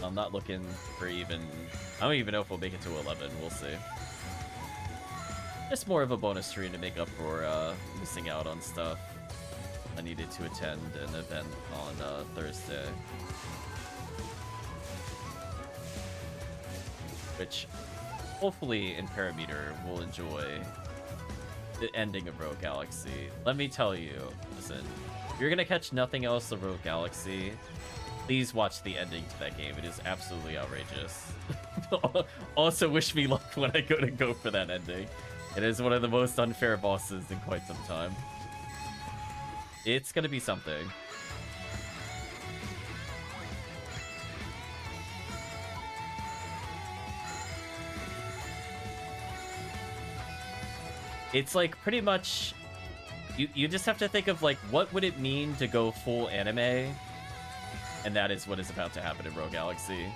I'm not looking for even... I don't even know if we'll make it to 11. We'll see. Just more of a bonus stream to make up for missing out on stuff. I needed to attend an event on Thursday. Which, hopefully, in Parameter, will enjoy the ending of Rogue Galaxy. Let me tell you, listen, if you're gonna catch nothing else of Rogue Galaxy, please watch the ending to that game. It is absolutely outrageous. Also, wish me luck when I go for that ending. It is one of the most unfair bosses in quite some time. It's gonna be something. It's like pretty much you just have to think of like what would it mean to go full anime, and that is what is about to happen in Rogue Galaxy.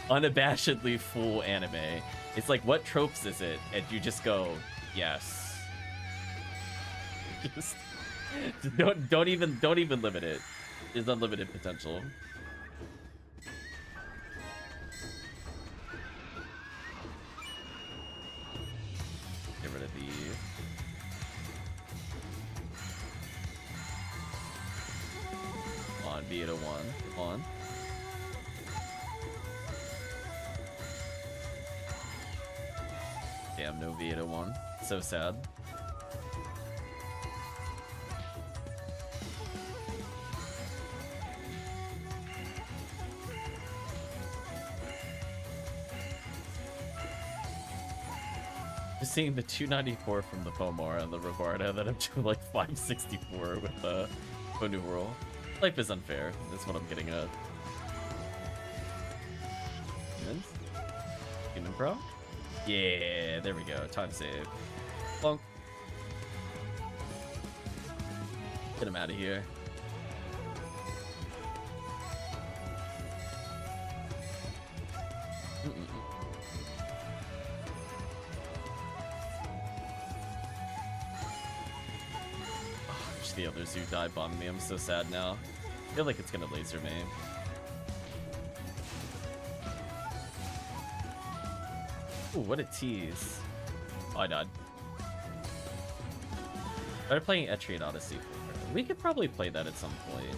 Unabashedly full anime. It's like, what tropes is it? And you just go, yes. Just don't even limit it. There's unlimited potential. Get rid of the... Come on, be it a 1. Come on. Damn, no Vita 1. So sad. Just seeing the 294 from the FOnewearl and the Rovarda that I'm doing like 564 with FOnewearl. Life is unfair. That's what I'm getting at. Humans? Human Pro? Yeah, there we go. Time save. Bonk. Get him out of here. Oh, there's the other zoo dive bombing me. I'm so sad now. I feel like it's gonna laser me. Ooh, what a tease. Oh, I died. Started playing Etrian Odyssey. We could probably play that at some point.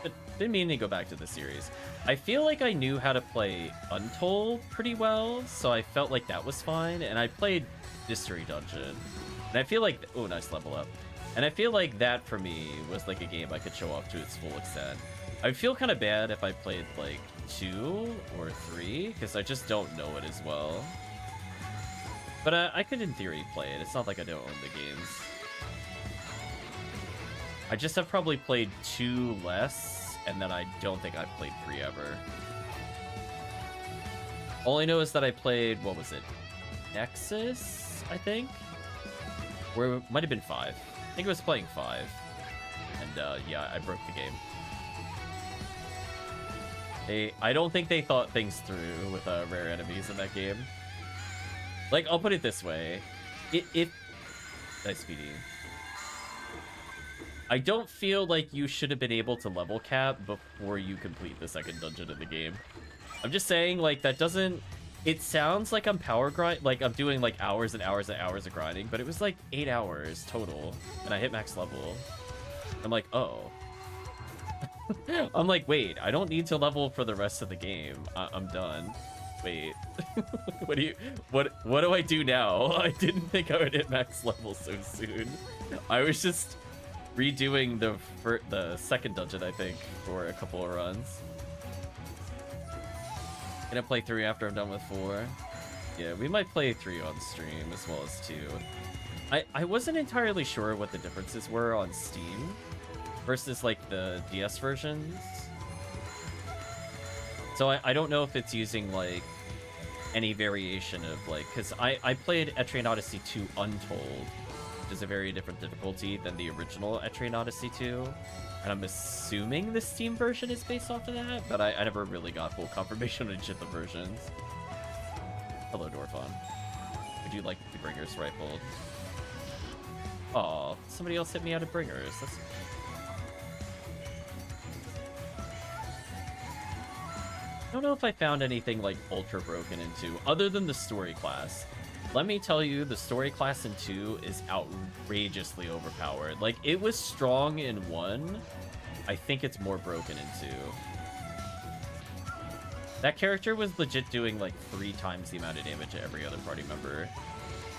But didn't mean to go back to the series. I feel like I knew how to play Untold pretty well, so I felt like that was fine. And I played Mystery Dungeon. And I feel like... Oh, nice level up. And I feel like that, for me, was like a game I could show off to its full extent. I feel kind of bad if I played, like, 2 or 3, because I just don't know it as well. But I could, in theory, play it. It's not like I don't own the games. I just have probably played 2 less, and then I don't think I've played 3 ever. All I know is that I played, what was it? Nexus, I think? Where it might have been 5. I think it was playing 5. And, yeah, I broke the game. I don't think they thought things through with rare enemies in that game. Like, I'll put it this way. Nice PD. I don't feel like you should have been able to level cap before you complete the second dungeon of the game. I'm just saying, like, that doesn't... It sounds like I'm power grind, like I'm doing like hours and hours and hours of grinding, but it was like 8 hours total, and I hit max level. I'm like, oh. I'm like, wait, I don't need to level for the rest of the game. I'm done. Wait, what do I do now? I didn't think I would hit max level so soon. I was just redoing the second dungeon, I think, for a couple of runs. Gonna play 3 after I'm done with 4. Yeah, we might play 3 on stream as well as 2. I wasn't entirely sure what the differences were on Steam. versus like the DS versions. So I don't know if it's using like any variation of like, because I played Etrian Odyssey 2 Untold, which is a very different difficulty than the original Etrian Odyssey 2. And I'm assuming the Steam version is based off of that, but I never really got full confirmation on each of the versions. Hello, Dorfon. Would you like the Bringer's rifle? Aw, somebody else hit me out of Bringers. That's... I don't know if I found anything like ultra broken in 2, other than the story class. Let me tell you, the story class in 2 is outrageously overpowered. Like, it was strong in 1. I think it's more broken in 2. That character was legit doing like 3 times the amount of damage to every other party member.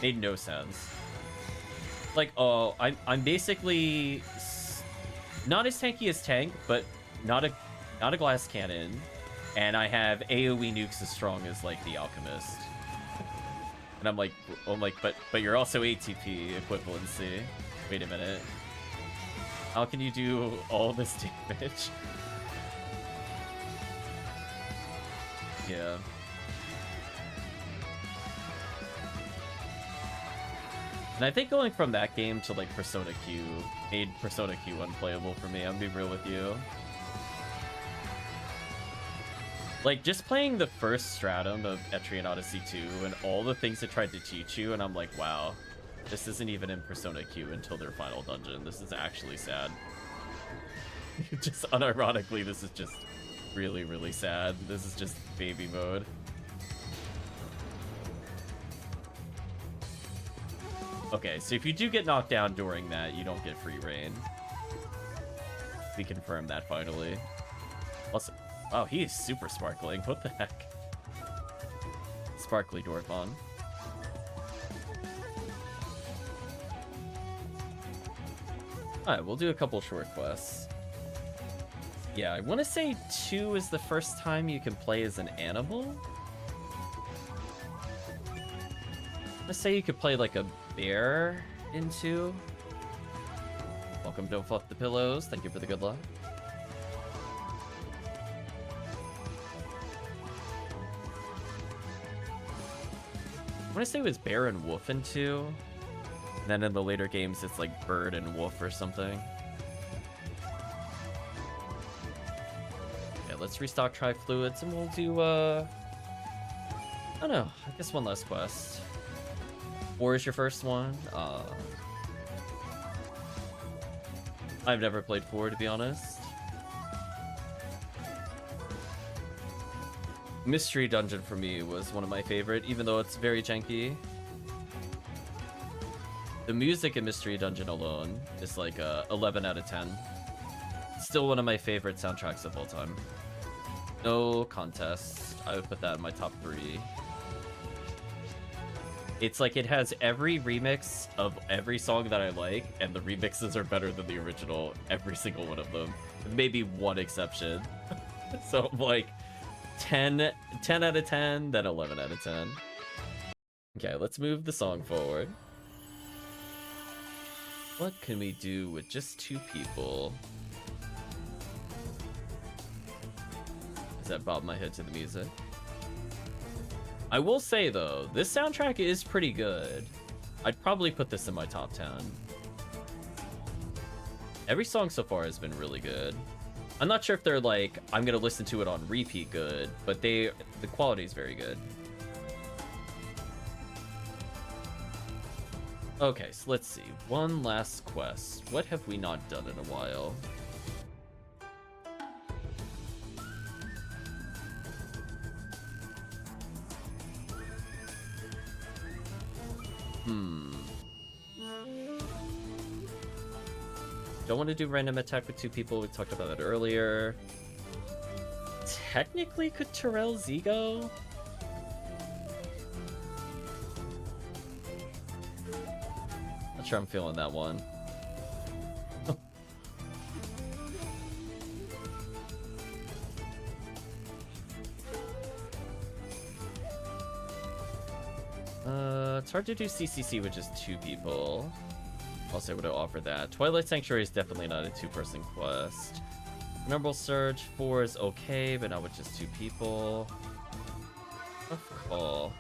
Made no sense. Like, oh, I'm basically not as tanky as Tank, but not a glass cannon. And I have AoE nukes as strong as like the Alchemist. And I'm like, but you're also ATP equivalency. Wait a minute. How can you do all this damage? Yeah. And I think going from that game to like Persona Q made Persona Q unplayable for me. I'm gonna be real with you. Like, just playing the first stratum of Etrian Odyssey 2 and all the things it tried to teach you, and I'm like, wow, this isn't even in Persona Q until their final dungeon. This is actually sad. Just unironically, this is just really, really sad. This is just baby mode. Okay, so if you do get knocked down during that, you don't get free reign. We confirmed that finally. Also, oh, he is super sparkling. What the heck? Sparkly Dorfon. Alright, we'll do a couple short quests. Yeah, I want to say 2 is the first time you can play as an animal. Let's say you could play like a bear in 2. Welcome, Don't Fuck the Pillows. Thank you for the good luck. I want to say it was bear and wolf in 2. And then in the later games, it's like bird and wolf or something. Yeah, let's restock Tri-Fluids and we'll do, I don't know, I guess one last quest. 4 is your first one? I've never played 4, to be honest. Mystery Dungeon for me was one of my favorite, even though it's very janky. The music in Mystery Dungeon alone is like 11 out of 10. Still one of my favorite soundtracks of all time. No contest. I would put that in my top 3. It's like it has every remix of every song that I like, and the remixes are better than the original, every single one of them. Maybe one exception. So I'm like 10 out of 10, then 11 out of 10. Okay, let's move the song forward. What can we do with just 2 people? Does that bob my head to the music? I will say, though, this soundtrack is pretty good. I'd probably put this in my top 10. Every song so far has been really good. I'm not sure if they're like, I'm gonna listen to it on repeat good, but the quality is very good. Okay, so let's see. One last quest. What have we not done in a while? Don't want to do random attack with 2 people. We talked about that earlier. Technically, could Terrell Z go? Not sure I'm feeling that one. It's hard to do CCC with just 2 people. else I would offer that. Twilight Sanctuary is definitely not a 2-person quest. Number Surge 4 is okay, but not with just 2 people. Tough call.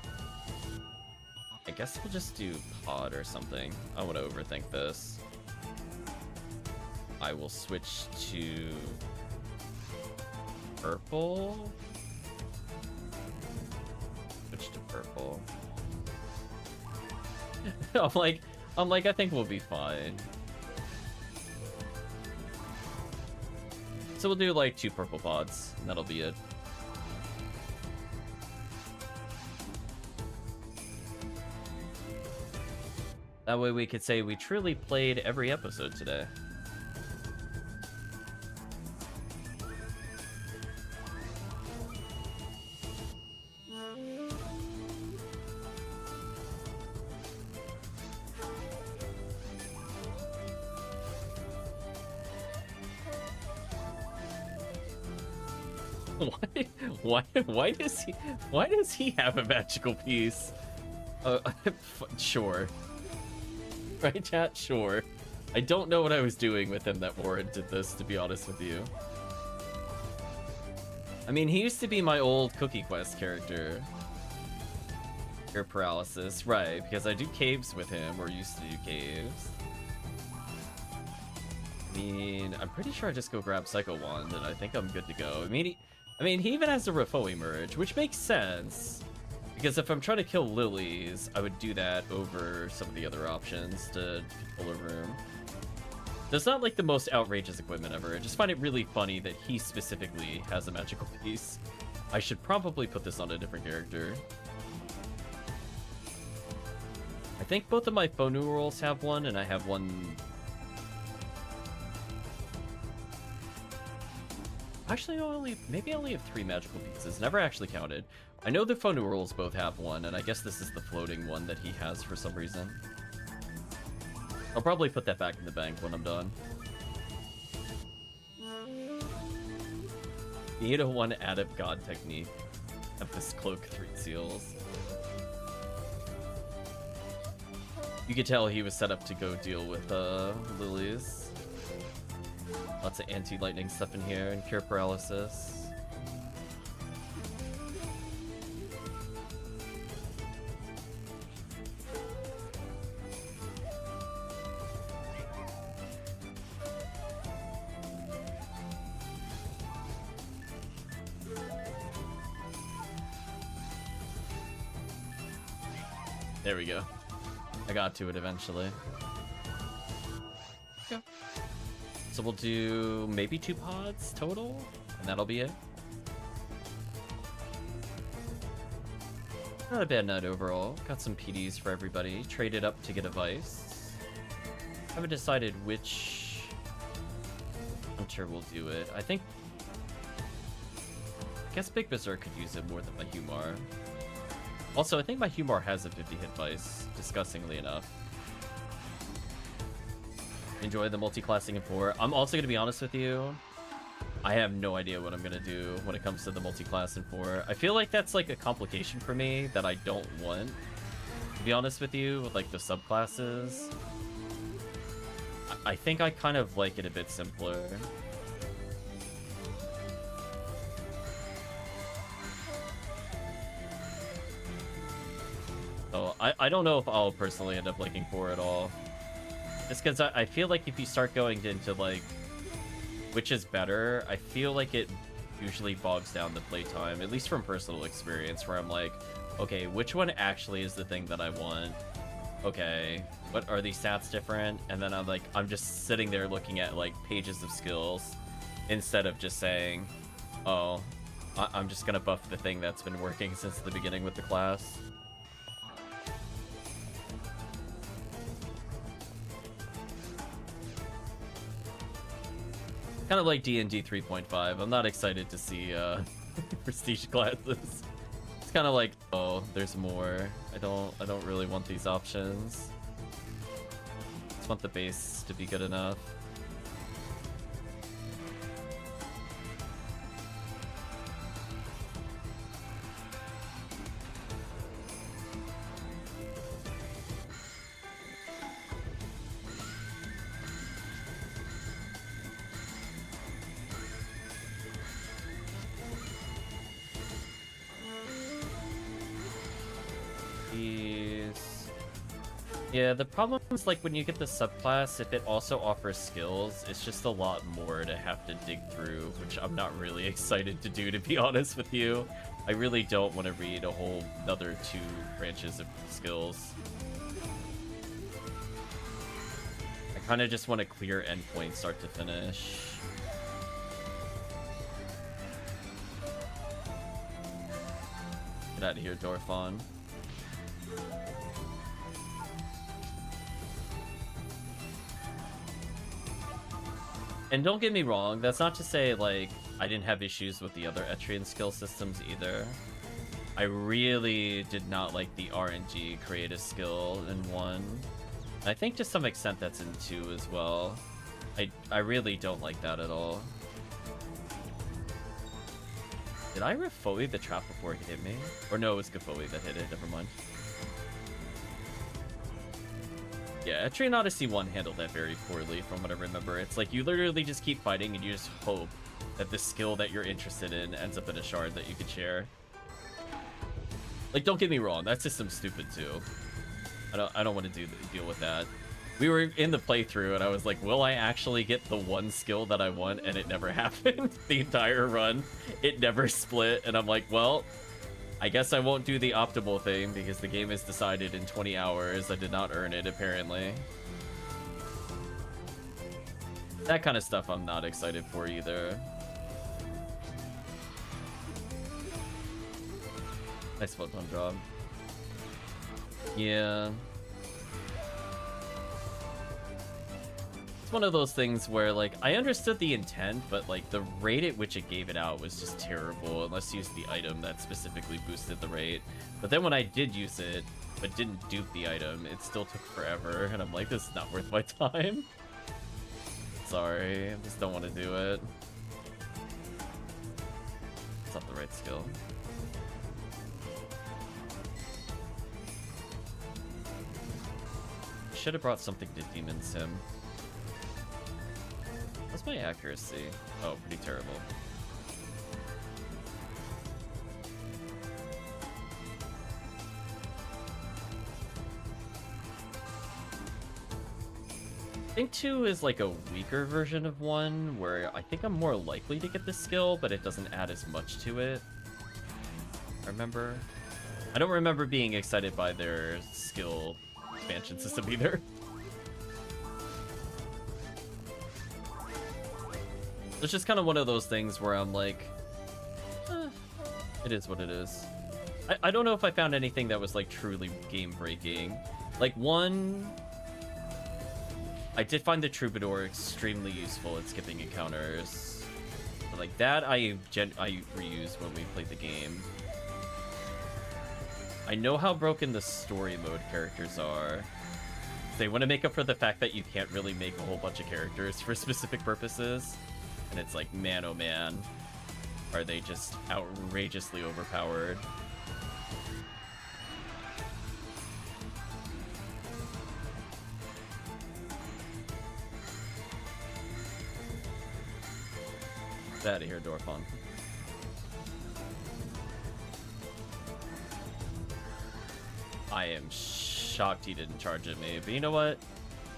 I guess we'll just do pod or something. I want to overthink this. I will switch to purple. Switch to purple. I'm like, I think we'll be fine. So we'll do like 2 purple pods, and that'll be it. That way we could say we truly played every episode today. Why does he have a magical piece? Sure. Right, chat? Sure. I don't know what I was doing with him that warranted this, to be honest with you. I mean, he used to be my old Cookie Quest character. Ear paralysis, right, because I do caves with him, or used to do caves. I mean, I'm pretty sure I just go grab Psycho Wand, and I think I'm good to go. I mean, he even has a RaFoe merge, which makes sense. Because if I'm trying to kill lilies, I would do that over some of the other options to control a room. That's not like the most outrageous equipment ever. I just find it really funny that he specifically has a magical piece. I should probably put this on a different character. I think both of my FOnewearls have one, and I have one... Actually, maybe I only have 3 magical pieces. Never actually counted. I know the FOnewearls both have one, and I guess this is the floating one that he has for some reason. I'll probably put that back in the bank when I'm done. Need a 1 adept god technique. Have this cloak 3 seals. You could tell he was set up to go deal with lilies. Lots of anti-lightning stuff in here, and cure paralysis. There we go. I got to it eventually. Okay. So we'll do maybe 2 pods total, and that'll be it. Not a bad night overall. Got some PDs for everybody. Traded up to get a Vice. Haven't decided which hunter will do it. I guess Big Berserk could use it more than my Humar. Also, I think my Humar has a 50-hit Vice, disgustingly enough. Enjoy the multi-classing in 4. I'm also going to be honest with you. I have no idea what I'm going to do when it comes to the multi-class in 4. I feel like that's like a complication for me that I don't want. To be honest with you, with like the subclasses. I think I kind of like it a bit simpler. So I don't know if I'll personally end up liking 4 at all. Just because I feel like if you start going into like which is better, I feel like it usually bogs down the playtime, at least from personal experience, where I'm like, okay, which one actually is the thing that I want? Okay, what are these stats different? And then I'm just sitting there looking at like pages of skills instead of just saying, oh, I'm just gonna buff the thing that's been working since the beginning with the class. Kind of like D&D 3.5. I'm not excited to see prestige classes. It's kind of like, oh, there's more. I don't really want these options. Just want the base to be good enough. These... Yeah, the problem is, like, when you get the subclass, if it also offers skills, it's just a lot more to have to dig through, which I'm not really excited to do, to be honest with you. I really don't want to read a whole another 2 branches of skills. I kind of just want to clear endpoint start to finish. Get out of here, Dorfon. And don't get me wrong, that's not to say, like, I didn't have issues with the other Etrian skill systems either. I really did not like the RNG creative skill in 1. I think to some extent that's in 2 as well. I really don't like that at all. Did I refoe the trap before it hit me? Or no, it was Gafoe that hit it, never mind. Yeah, Etrian Odyssey 1 handled that very poorly from what I remember. It's like you literally just keep fighting and you just hope that the skill that you're interested in ends up in a shard that you could share. Like, don't get me wrong, that system's stupid too. I don't want to deal with that. We were in the playthrough and I was like, will I actually get the one skill that I want? And it never happened. The entire run, it never split. And I'm like, well, I guess I won't do the optimal thing because the game is decided in 20 hours. I did not earn it, apparently. That kind of stuff I'm not excited for either. Nice photon drop. Yeah. It's one of those things where, like, I understood the intent, but, like, the rate at which it gave it out was just terrible, unless you used the item that specifically boosted the rate. But then when I did use it, but didn't dupe the item, it still took forever, and I'm like, this is not worth my time. Sorry, I just don't want to do it. It's not the right skill. Should have brought something to Demon Sim. What's my accuracy? Oh, pretty terrible. I think 2 is like a weaker version of 1, where I think I'm more likely to get the skill, but it doesn't add as much to it. I don't remember being excited by their skill expansion system either. It's just kind of one of those things where I'm like, it is what it is. I don't know if I found anything that was like truly game breaking. Like 1, I did find the Troubadour extremely useful at skipping encounters. But like that I reused when we played the game. I know how broken the story mode characters are. They want to make up for the fact that you can't really make a whole bunch of characters for specific purposes. And it's like, man, oh man, are they just outrageously overpowered? Get out of here, Dorfon. I am shocked he didn't charge at me, but you know what?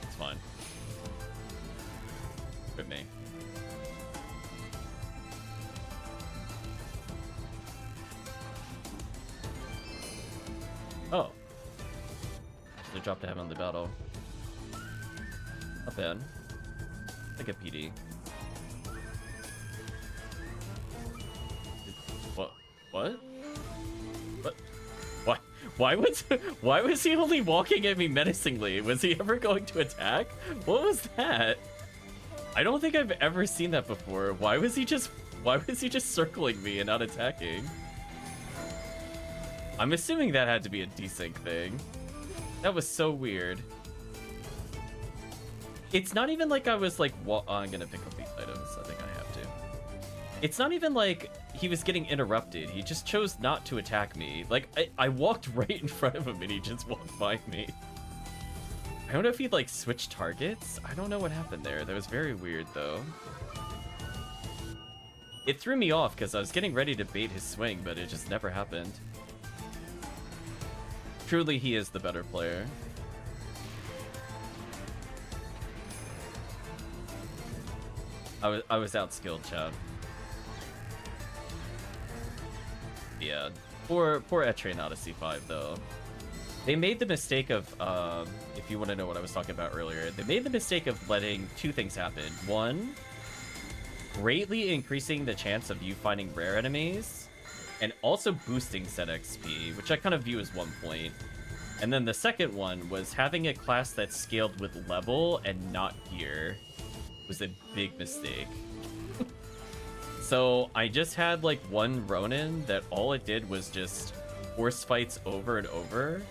It's fine. With me. Oh. They dropped a Heavenly Battle. Not bad. Like a PD. What? What? What? Why was he only walking at me menacingly? Was he ever going to attack? What was that? I don't think I've ever seen that before. Why was he just circling me and not attacking? I'm assuming that had to be a desync thing. That was so weird. It's not even like I was like, well, I'm gonna pick up these items. I think I have to. It's not even like he was getting interrupted. He just chose not to attack me. Like, I walked right in front of him and he just walked by me. I don't know if he'd like switched targets. I don't know what happened there. That was very weird though. It threw me off because I was getting ready to bait his swing, but it just never happened. Truly, he is the better player. I was outskilled, Chad. Yeah, poor Ephinea out of C5 though. They made the mistake of, if you want to know what I was talking about earlier, they made the mistake of letting two things happen. One, greatly increasing the chance of you finding rare enemies, and also boosting set XP, which I kind of view as one point. And then the second one was having a class that scaled with level and not gear was a big mistake. So I just had like one Ronin that all it did was just force fights over and over,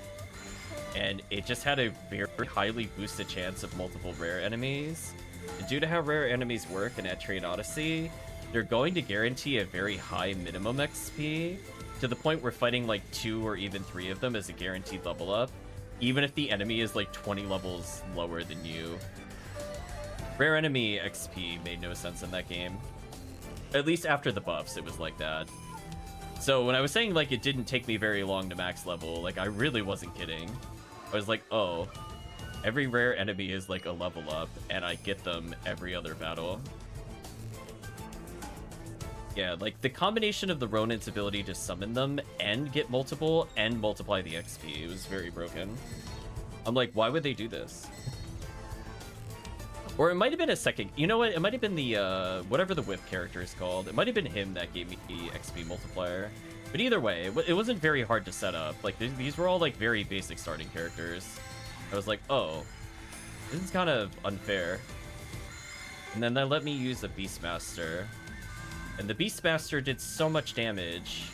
and it just had a very highly boosted chance of multiple rare enemies. And due to how rare enemies work in Etrian Odyssey, they're going to guarantee a very high minimum XP, to the point where fighting like 2 or even 3 of them is a guaranteed level up, even if the enemy is like 20 levels lower than you. Rare enemy XP made no sense in that game. At least after the buffs, it was like that. So when I was saying like it didn't take me very long to max level, like I really wasn't kidding. I was like, oh, every rare enemy is like a level up, and I get them every other battle. Yeah, like the combination of the Ronin's ability to summon them and get multiple and multiply the XP, it was very broken. I'm like, why would they do this? Or it might have been a second, you know what, it might have been the, whatever the whip character is called. It might have been him that gave me the XP multiplier. But either way, it wasn't very hard to set up. Like, these were all, like, very basic starting characters. I was like, oh, this is kind of unfair. And then they let me use the Beastmaster. And the Beastmaster did so much damage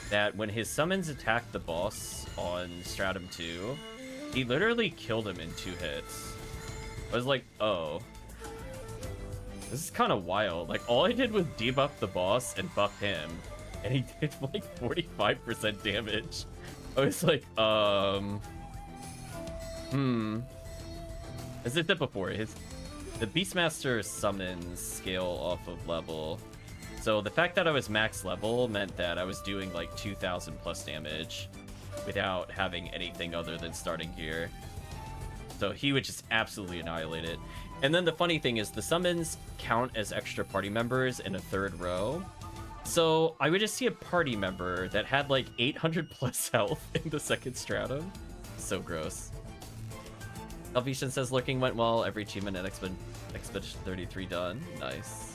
that when his summons attacked the boss on Stratum 2, he literally killed him in 2 hits. I was like, oh, this is kind of wild. Like, all I did was debuff the boss and buff him, and he did like 45% damage. I was like, as I said before, the Beastmaster summons scale off of level. So the fact that I was max level meant that I was doing like 2,000 plus damage without having anything other than starting gear. So he would just absolutely annihilate it. And then the funny thing is the summons count as extra party members in a 3rd row. So I would just see a party member that had like 800 plus health in the 2nd stratum. So gross. Salvation says lurking went well. Every achievement at Expedition 33 done. Nice.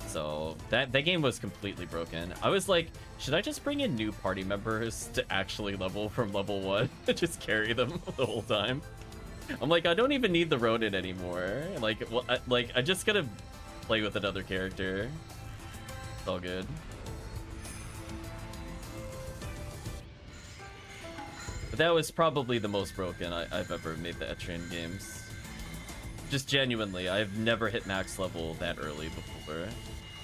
So that game was completely broken. I was like, should I just bring in new party members to actually level from level 1 and just carry them the whole time? I'm like, I don't even need the Ronin anymore. Like, well, I just gotta play with another character. It's all good. But that was probably the most broken I've ever made the Etrian games. Just genuinely, I've never hit max level that early before.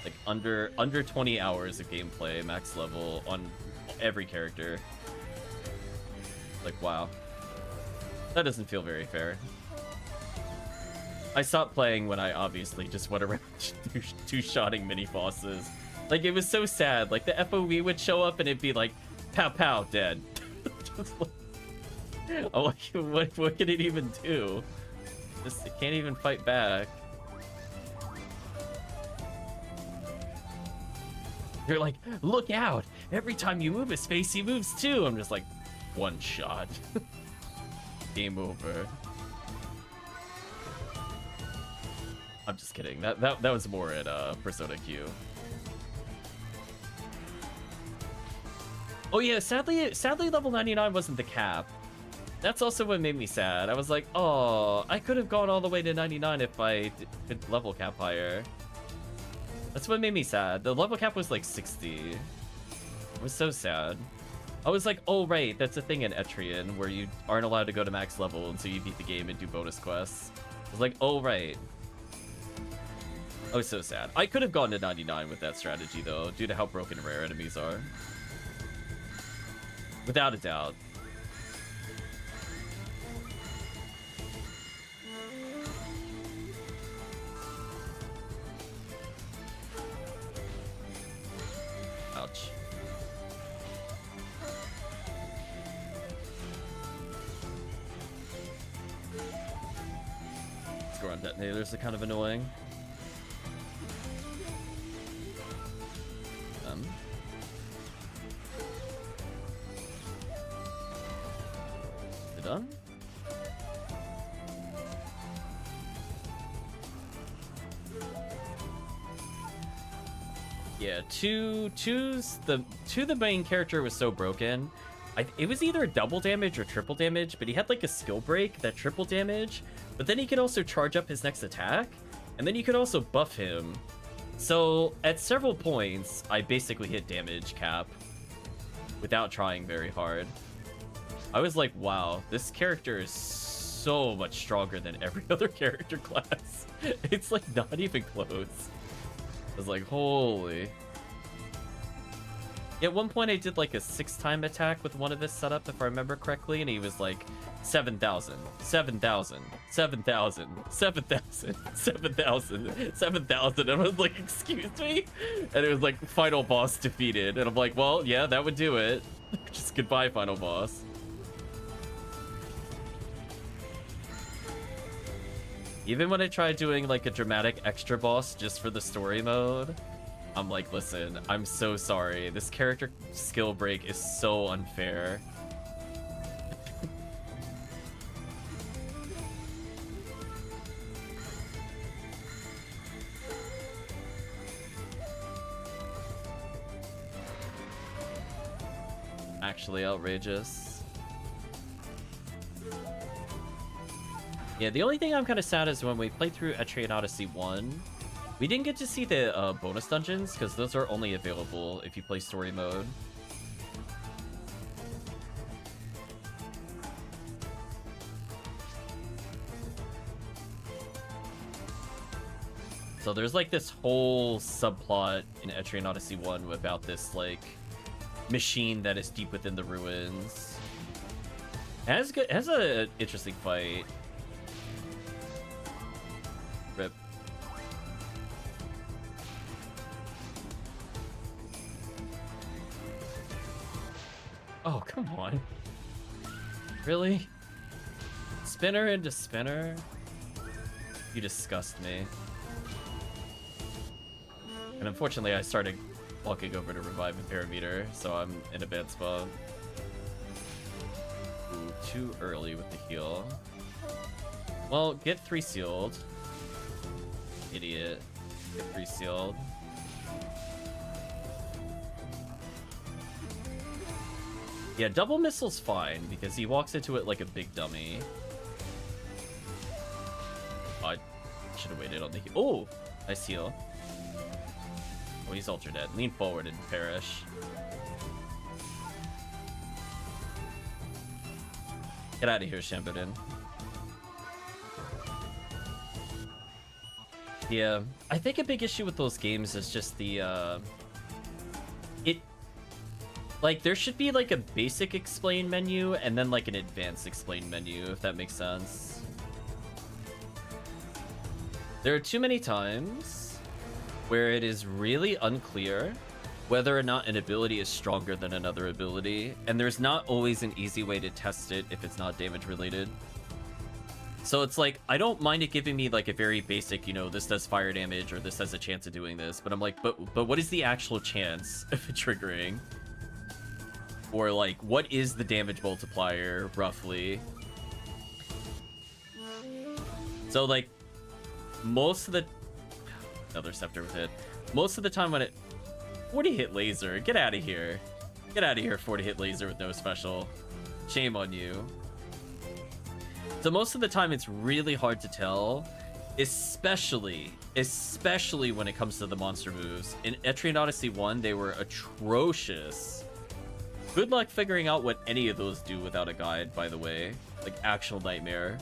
Like under 20 hours of gameplay, max level on every character. Like, wow. That doesn't feel very fair. I stopped playing when I obviously just went around two-shotting mini-bosses. Like, it was so sad. Like, the FOE would show up and it'd be like, pow pow, dead. Just like, I'm like, what can it even do? Just, it can't even fight back. They're like, look out! Every time you move his face, he moves too! I'm just like, one shot. Game over. I'm just kidding. That was more at Persona Q. Oh yeah, sadly level 99 wasn't the cap. That's also what made me sad. I was like, oh, I could have gone all the way to 99 if I could level cap higher. That's what made me sad. The level cap was like 60. It was so sad. I was like, oh right, that's a thing in Etrian where you aren't allowed to go to max level until you beat the game and do bonus quests. I was like, oh right. I was so sad. I could have gone to 99 with that strategy though, due to how broken rare enemies are. Without a doubt. Ouch. Detonators are kind of annoying. Is it done? Yeah, the main character was so broken. It was either double damage or triple damage, but he had like a skill break that triple damage, but then he could also charge up his next attack, and then you could also buff him. So at several points, I basically hit damage cap without trying very hard. I was like, wow, this character is so much stronger than every other character class. It's like not even close. I was like, holy. At one point I did like a 6-time attack with one of his setup, if I remember correctly, and he was like 7,000, 7,000, 7,000, 7,000, 7,000, 7,000, and I was like, excuse me? And it was like, final boss defeated, and I'm like, well, yeah, that would do it. Just goodbye, final boss. Even when I tried doing like a dramatic extra boss just for the story mode, I'm like, listen, I'm so sorry. This character skill break is so unfair. Actually outrageous. Yeah, the only thing I'm kind of sad is when we played through Etrian Odyssey 1, we didn't get to see the bonus dungeons, because those are only available if you play story mode. So there's like this whole subplot in Etrian Odyssey 1 about this like machine that is deep within the ruins. It has a interesting fight. Rip. Oh, come on. Really? Spinner into spinner? You disgust me. And unfortunately, I started walking over to revive a parameter, so I'm in a bad spot. Ooh, too early with the heal. Well, get 3 sealed. Idiot. Get 3 sealed. Yeah, double missile's fine, because he walks into it like a big dummy. Oh, I should have waited on the heal. Oh! Nice heal. Oh, he's ultra dead. Lean forward and perish. Get out of here, Shambudin. Yeah, I think a big issue with those games is just the, like, there should be, like, a basic explain menu and then, like, an advanced explain menu, if that makes sense. There are too many times where it is really unclear whether or not an ability is stronger than another ability, and there's not always an easy way to test it if it's not damage related. So it's like, I don't mind it giving me like a very basic, you know, this does fire damage or this has a chance of doing this, but I'm like, but what is the actual chance of it triggering? Or like, what is the damage multiplier roughly? So like, most of the... Another scepter with it. Most of the time when it... 40 hit laser, get out of here. Get out of here, 40 hit laser with no special. Shame on you. So most of the time it's really hard to tell, especially when it comes to the monster moves. In Etrian Odyssey 1, they were atrocious. Good luck figuring out what any of those do without a guide, by the way. Like, actual nightmare.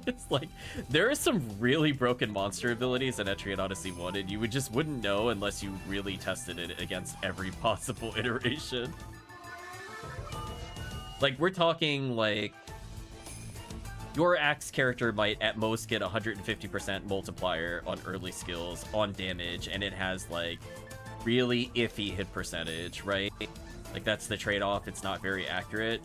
It's like, there are some really broken monster abilities in Etrian Odyssey 1, and you wouldn't know unless you really tested it against every possible iteration. Like, we're talking, like, your axe character might at most get 150% multiplier on early skills, on damage, and it has, like, really iffy hit percentage, right? Like, that's the trade-off. It's not very accurate.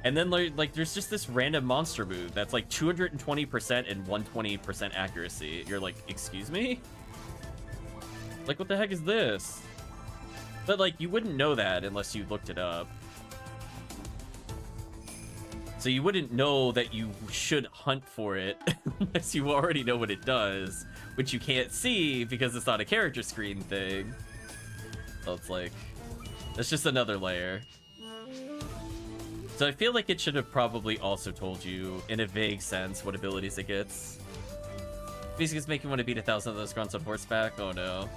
And then like there's just this random monster move that's like 220% and 120% accuracy. You're like, excuse me? Like, what the heck is this? But like, you wouldn't know that unless you looked it up. So you wouldn't know that you should hunt for it unless you already know what it does, which you can't see because it's not a character screen thing. So it's like, that's just another layer. So I feel like it should have probably also told you, in a vague sense, what abilities it gets. Basically, making me want to beat 1,000 of those grunts on horseback. Oh no.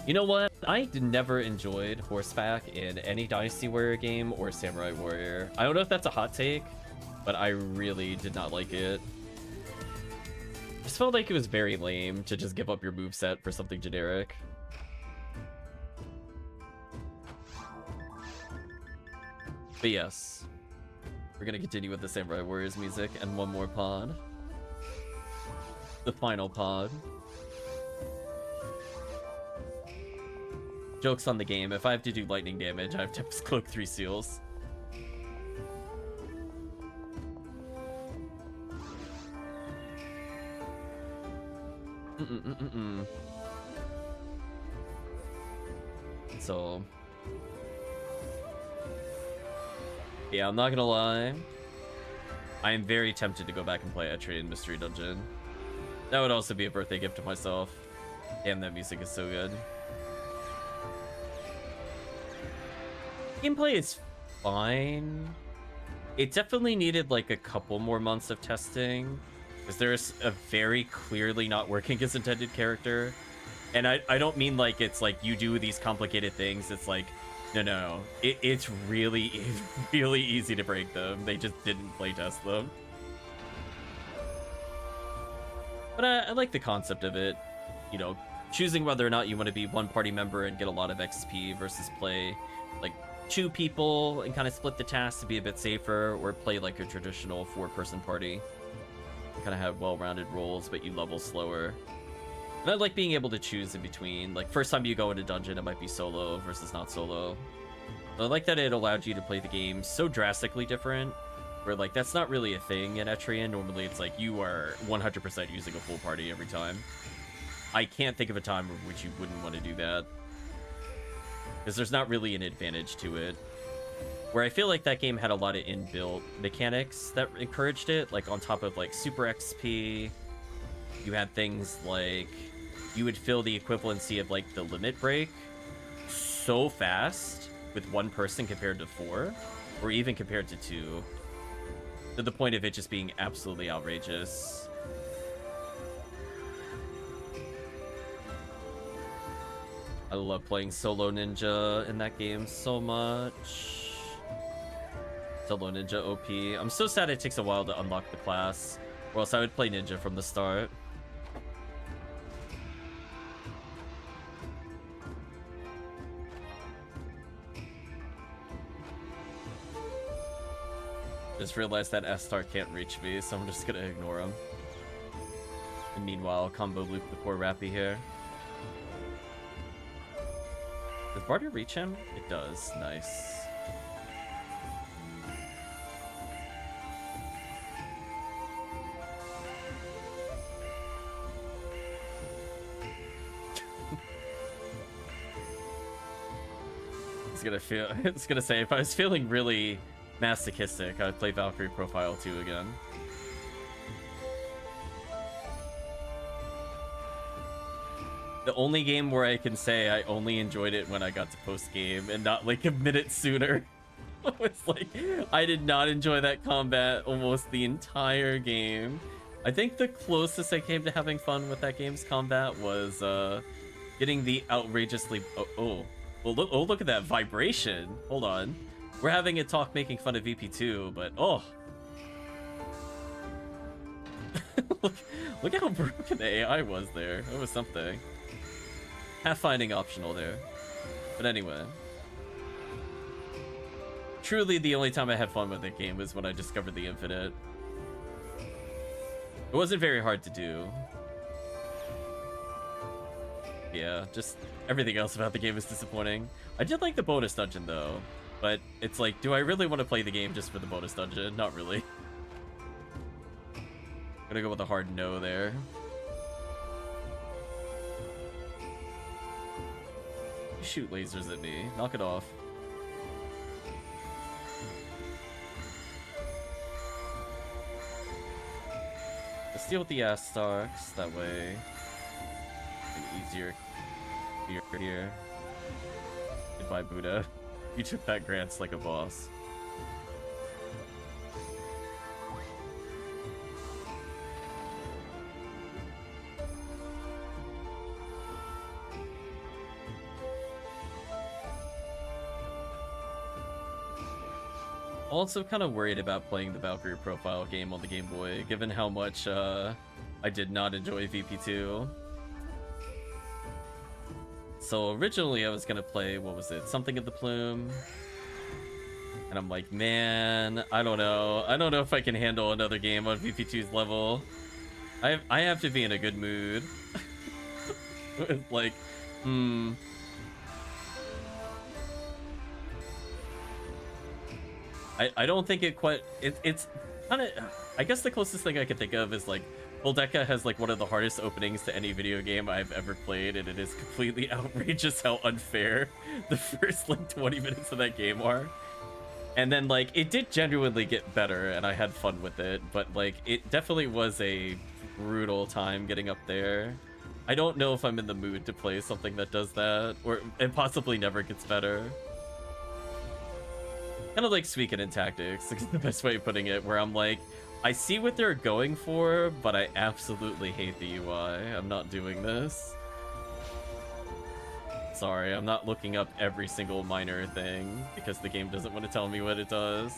You know what? I never enjoyed horseback in any Dynasty Warrior game or Samurai Warrior. I don't know if that's a hot take, but I really did not like it. I just felt like it was very lame to just give up your moveset for something generic. But yes, we're gonna continue with the Samurai Warriors music and one more pod. The final pod. Joke's on the game. If I have to do lightning damage, I have to cloak 3 seals. So yeah, I'm not gonna lie, I am very tempted to go back and play Etrian Mystery Dungeon. That would also be a birthday gift to myself. Damn, that music is so good. Gameplay is fine. It definitely needed like a couple more months of testing, because there's a very clearly not working as intended character. And I don't mean like it's like you do these complicated things. It's like, no. It's really easy to break them. They just didn't playtest them. But I like the concept of it. You know, choosing whether or not you want to be one party member and get a lot of XP versus play like 2 people and kind of split the tasks to be a bit safer, or play like a traditional 4-person party. Kind of have well-rounded roles, but you level slower. And I like being able to choose in between. Like, first time you go into dungeon, it might be solo versus not solo. But I like that it allowed you to play the game so drastically different, where, like, that's not really a thing in Etrian. Normally, it's like you are 100% using a full party every time. I can't think of a time in which you wouldn't want to do that, because there's not really an advantage to it. Where I feel like that game had a lot of inbuilt mechanics that encouraged it, like on top of like super XP, you had things like you would fill the equivalency of like the limit break so fast with 1 person compared to 4, or even compared to 2, to the point of it just being absolutely outrageous. I love playing solo ninja in that game so much. Solo ninja OP. I'm so sad it takes a while to unlock the class, or else I would play ninja from the start. Just realized that S-Star can't reach me, so I'm just gonna ignore him. And meanwhile, combo loop the poor Rappy here. Does Barter reach him? It does. Nice. It's gonna say, if I was feeling really masochistic, I'd play Valkyrie Profile 2 again. The only game where I can say I only enjoyed it when I got to post-game and not like a minute sooner. It's like, I did not enjoy that combat almost the entire game. I think the closest I came to having fun with that game's combat was getting the outrageously... Well, look at that vibration. Hold on. We're having a talk making fun of VP2, but oh. look how broken the AI was there. That was something. Half finding optional there. But anyway. Truly the only time I had fun with that game was when I discovered the Infinite. It wasn't very hard to do. Yeah, just everything else about the game is disappointing. I did like the bonus dungeon though. But it's like, do I really want to play the game just for the bonus dungeon? Not really. I'm gonna go with a hard no there. You shoot lasers at me. Knock it off. Let's deal with the ass stocks. That way, an easier here. Goodbye, Buddha. You took that grants like a boss. Also kind of worried about playing the Valkyrie profile game on the Game Boy, given how much I did not enjoy VP2. So originally I was gonna play, what was it, Something of the Plume? And I'm like, man, I don't know. I don't know if I can handle another game on VP2's level. I have to be in a good mood. Like, I don't think it quite... It's kind of... I guess the closest thing I can think of is, like, Voldeka has, like, one of the hardest openings to any video game I've ever played, and it is completely outrageous how unfair the first, like, 20 minutes of that game are. And then, like, it did genuinely get better, and I had fun with it, but, like, it definitely was a brutal time getting up there. I don't know if I'm in the mood to play something that does that, or it possibly never gets better. Kind of like Suikoden Tactics, is the best way of putting it, where I'm like, I see what they're going for, but I absolutely hate the UI. I'm not doing this. Sorry, I'm not looking up every single minor thing, because the game doesn't want to tell me what it does.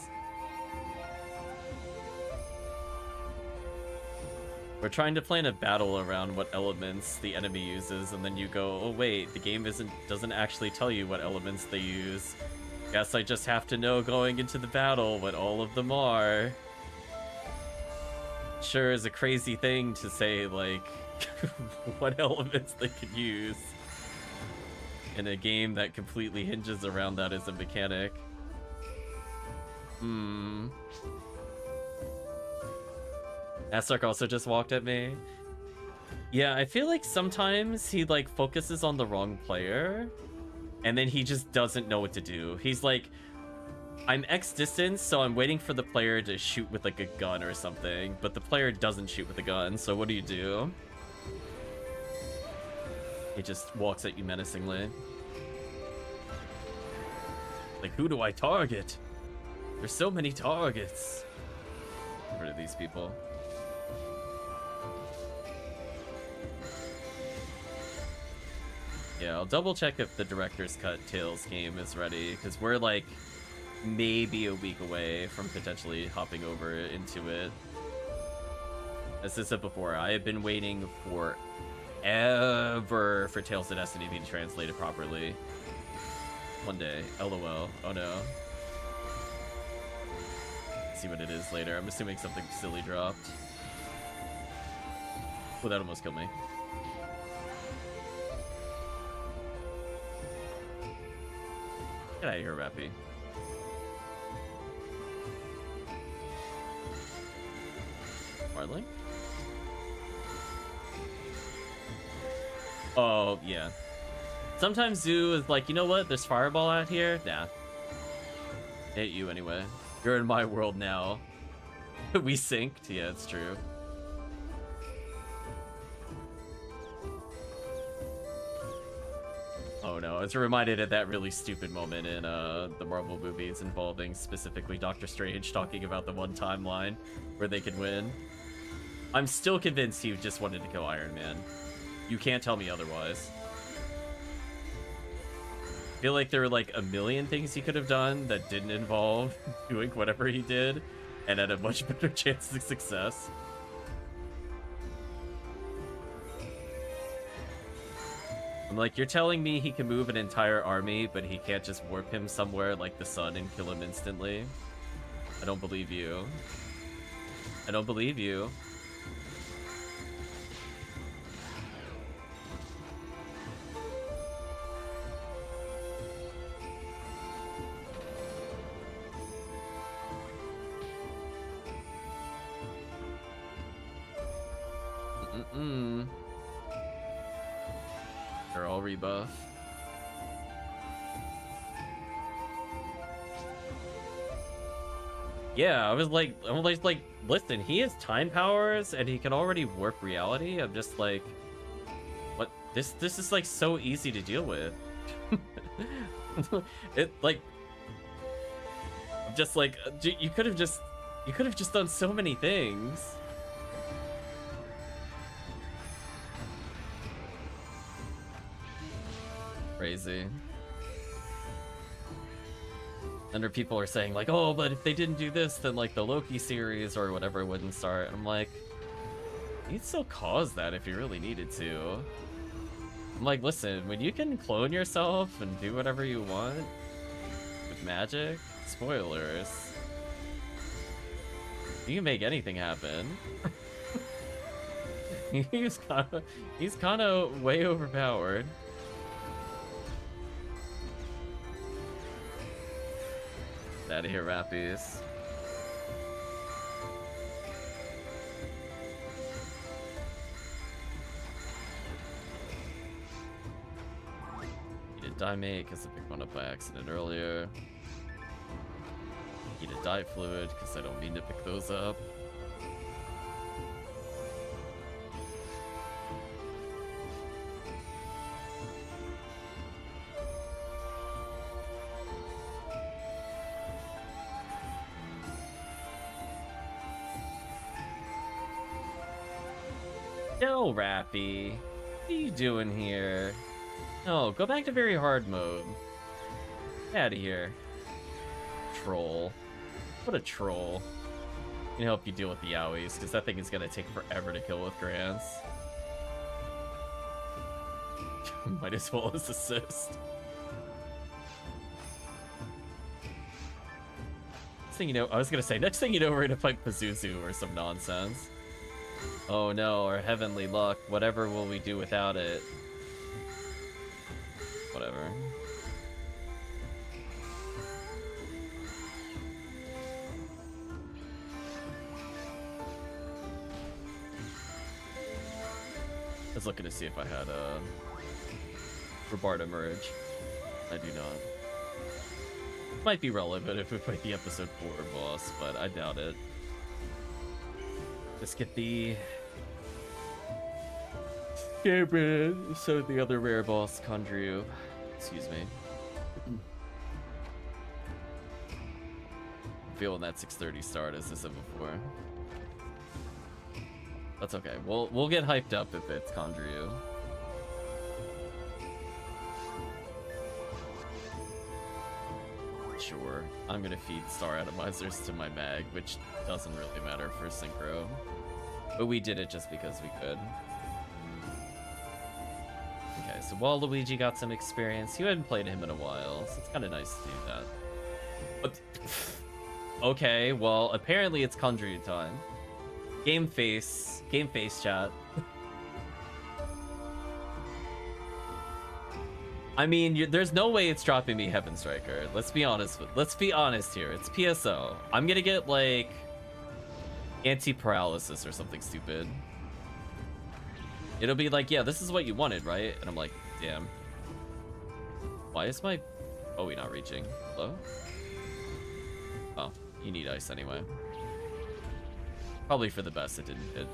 We're trying to plan a battle around what elements the enemy uses, and then you go, oh wait, the game doesn't actually tell you what elements they use. Guess I just have to know going into the battle what all of them are. Sure is a crazy thing to say, like, what elements they could use in a game that completely hinges around that as a mechanic. Astark also just walked at me. Yeah, I feel like sometimes he, like, focuses on the wrong player, and then he just doesn't know what to do. He's like, I'm X distance, so I'm waiting for the player to shoot with, like, a gun or something, but the player doesn't shoot with a gun, so what do? He just walks at you menacingly. Like, who do I target? There's so many targets. Get rid of these people. Yeah, I'll double check if the director's cut Tales game is ready, because we're like maybe a week away from potentially hopping over into it. As I said before, I have been waiting forever for Tales of Destiny to be translated properly. One day, LOL. Oh no. See what it is later. I'm assuming something silly dropped. Oh, that almost killed me. Get out of here, Rappy. Marling? Oh, yeah. Sometimes Zoo is like, you know what? There's Fireball out here. Nah. I hate you anyway. You're in my world now. We synced. Yeah, it's true. Oh no, I was reminded of that really stupid moment in the Marvel movies involving specifically Doctor Strange talking about the one timeline where they could win. I'm still convinced he just wanted to kill Iron Man. You can't tell me otherwise. I feel like there were like a million things he could have done that didn't involve doing whatever he did and had a much better chance of success. I'm like, you're telling me he can move an entire army, but he can't just warp him somewhere like the sun and kill him instantly? I don't believe you. I don't believe you. They're all rebuff. Yeah, I'm like, listen, he has time powers and he can already warp reality. I'm just like, what? This is like so easy to deal with. It like, I'm just like, you could have just done so many things. Crazy. And people are saying like, oh, but if they didn't do this, then like the Loki series or whatever wouldn't start. And I'm like, you'd still cause that if you really needed to. I'm like, listen, when you can clone yourself and do whatever you want with magic, spoilers, you can make anything happen. he's kind of way overpowered. Out of here, Rappies. Need a die mate because I picked one up by accident earlier. Need a die fluid because I don't mean to pick those up. No, Rappy. What are you doing here? No, go back to very hard mode. Get out of here. Troll. What a troll. I can help you deal with the Yowies, because that thing is going to take forever to kill with grants. Might as well as assist. Next thing you know, I was going to say, next thing you know, we're going to fight Pazuzu or some nonsense. Oh no, our heavenly luck. Whatever will we do without it? Whatever. I was looking to see if I had a Robarda merge. I do not. Might be relevant if we fight the episode 4 boss, but I doubt it. Just get the Gabriel, so the other rare boss, Condryu. Excuse me. I'm feeling that 6:30 start, as I said before. That's okay. We'll get hyped up if it's Condryu. Sure. I'm gonna feed Star Atomizers to my mag, which doesn't really matter for Synchro. But we did it just because we could. Okay, so Waluigi got some experience. You hadn't played him in a while, so it's kind of nice to do that. But, okay, well, apparently it's Condryu time. Game face chat. I mean, there's no way it's dropping me Heaven Striker. Let's be honest here. It's PSO. I'm gonna get like anti-paralysis or something stupid. It'll be like, yeah, this is what you wanted, right? And I'm like, damn. Why is my... Oh, we're not reaching. Hello? Oh, you need ice anyway. Probably for the best it didn't hit.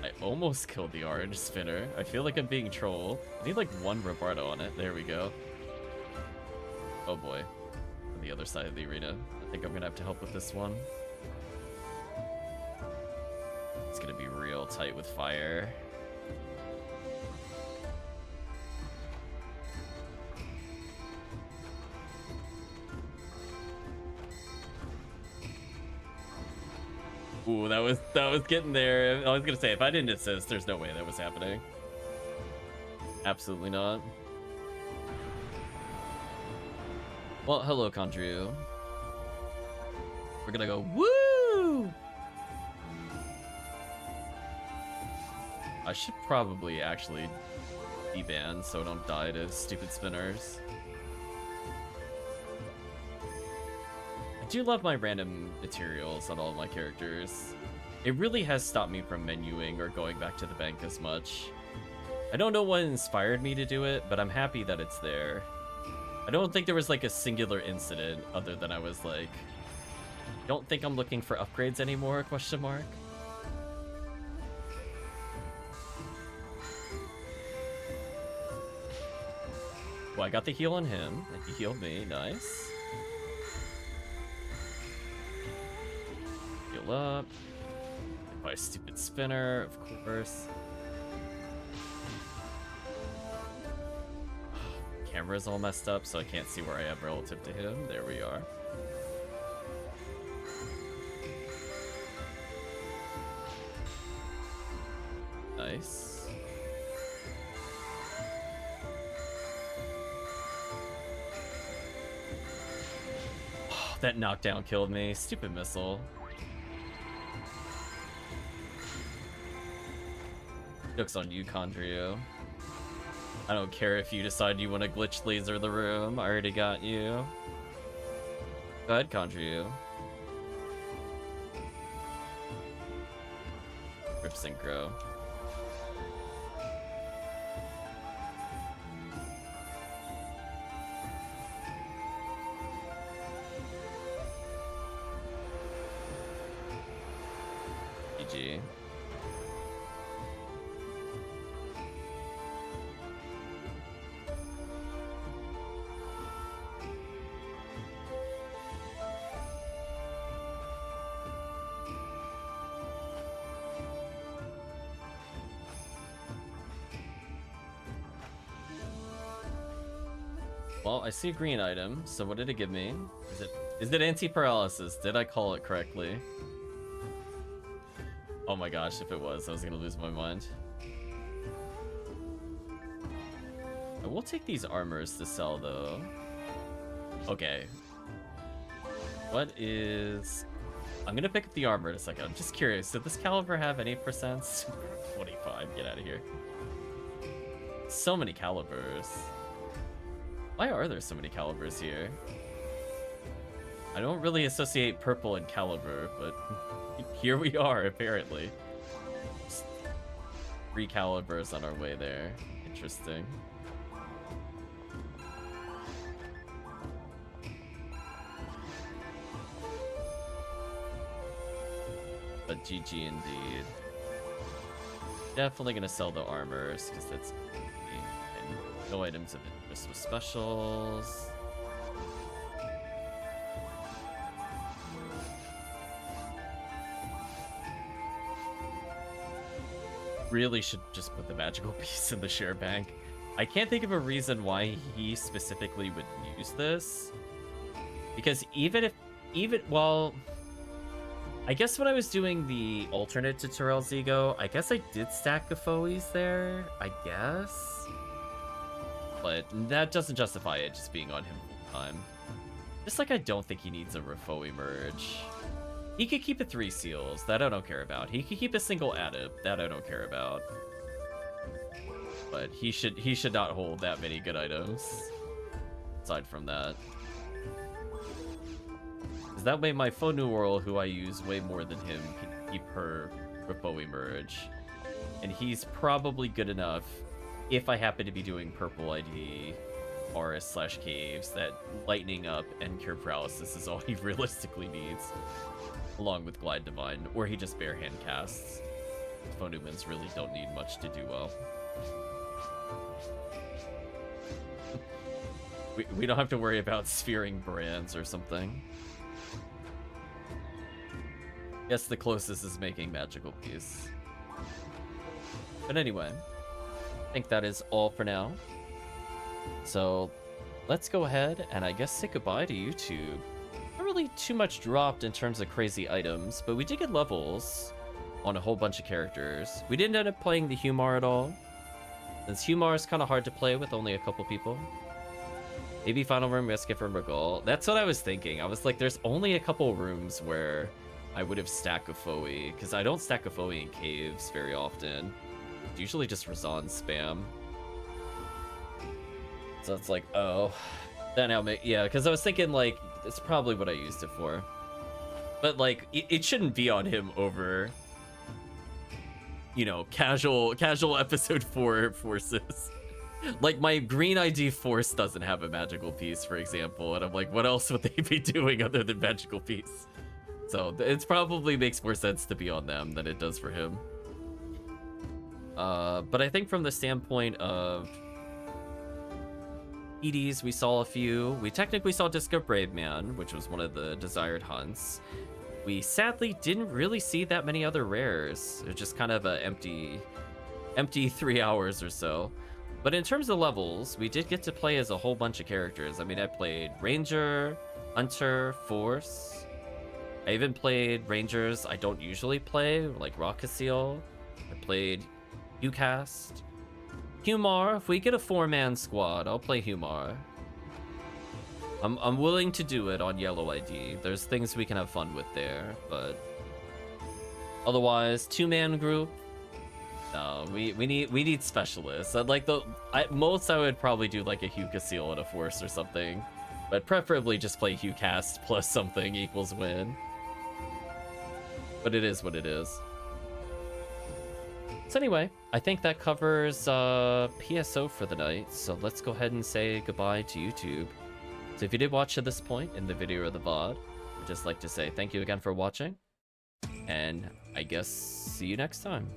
I almost killed the orange spinner. I feel like I'm being trolled. I need like one Robardo on it. There we go. Oh boy. On the other side of the arena. I think I'm gonna have to help with this one. It's gonna be real tight with fire. Ooh, that was getting there. I was gonna say, if I didn't assist, there's no way that was happening. Absolutely not. Well, hello, Condryu. We're gonna go, woo! I should probably actually be banned so I don't die to stupid spinners. do love my random materials on all of my characters. It really has stopped me from menuing or going back to the bank as much. I don't know what inspired me to do it, but I'm happy that it's there. I don't think there was like a singular incident other than I was like, don't think I'm looking for upgrades anymore, question mark. Well, I got the heal on him, and he healed me, nice. Heal up. By a stupid spinner, of course. Camera's all messed up, so I can't see where I am relative to him. There we are. Nice. Oh, that knockdown killed me. Stupid missile. Joke's on you, Condrio. I don't care if you decide you want to glitch laser the room. I already got you. Go ahead, Condrio. Rip Synchro. GG. Well, I see a green item, so what did it give me? Is it anti-paralysis? Did I call it correctly? Oh my gosh, if it was, I was gonna lose my mind. I will take these armors to sell, though. Okay. What is... I'm gonna pick up the armor in a second. I'm just curious, did this caliber have any percents? 25, get out of here. So many calibers. Why are there so many calibers here? I don't really associate purple and caliber, but here we are, apparently. Just 3 calibers on our way there. Interesting. But GG indeed. Definitely gonna sell the armors, because that's and no items of interest with specials. Really should just put the magical piece in the share bank. I can't think of a reason why he specifically would use this. Because well, I guess when I was doing the alternate to Terrell's Ego, I guess I did stack Gafoes there, I guess. But that doesn't justify it just being on him full time. Just like I don't think he needs a Refoe merge. He could keep it 3 seals, that I don't care about. He could keep a single adept, that I don't care about. But he should not hold that many good items. Aside from that. Because that way my FOnewearl, who I use way more than him, can keep her Refoe merge. And he's probably good enough, if I happen to be doing purple ID forest/caves, that lightning up and cure paralysis is all he realistically needs. Along with Glide Divine, or he just bare hand casts. Phonewmans really don't need much to do well. we don't have to worry about sphering brands or something. Guess the closest is making magical piece. But anyway, I think that is all for now. So let's go ahead and I guess say goodbye to YouTube. Not really too much dropped in terms of crazy items, but we did get levels on a whole bunch of characters. We didn't end up playing the Humar at all, since Humar is kind of hard to play with only a couple people. Maybe final room Rescue from Regal. That's what I was thinking. I was like, there's only a couple rooms where I would have stacked Gafoe, because I don't stack Gafoe in caves very often. It's usually just Razan spam. So it's like, oh. Then I'll make, yeah, because I was thinking like It's probably what I used it for. But like, it shouldn't be on him over, you know, casual episode 4 forces. Like, my green ID force doesn't have a magical piece, for example, and I'm like, what else would they be doing other than magical piece? So it probably makes more sense to be on them than it does for him. But I think from the standpoint of EDs, we saw a few. We technically saw Disco Brave Man, which was one of the desired hunts. We sadly didn't really see that many other rares. It was just kind of a empty 3 hours or so. But in terms of levels, we did get to play as a whole bunch of characters. I mean, I played Ranger, Hunter, Force. I even played Rangers I don't usually play, like RaCaseal. I played HuCast. Humar, if we get a 4-man squad, I'll play Humar. I'm willing to do it on Yellow ID. There's things we can have fun with there, but otherwise, 2-man group. No, we need specialists. I'd like most I would probably do like a HuCaseal and a Force or something, but preferably just play HuCast plus something equals win. But it is what it is. So anyway, I think that covers PSO for the night. So let's go ahead and say goodbye to YouTube. So if you did watch to this point in the video or the VOD, I'd just like to say thank you again for watching, and I guess see you next time.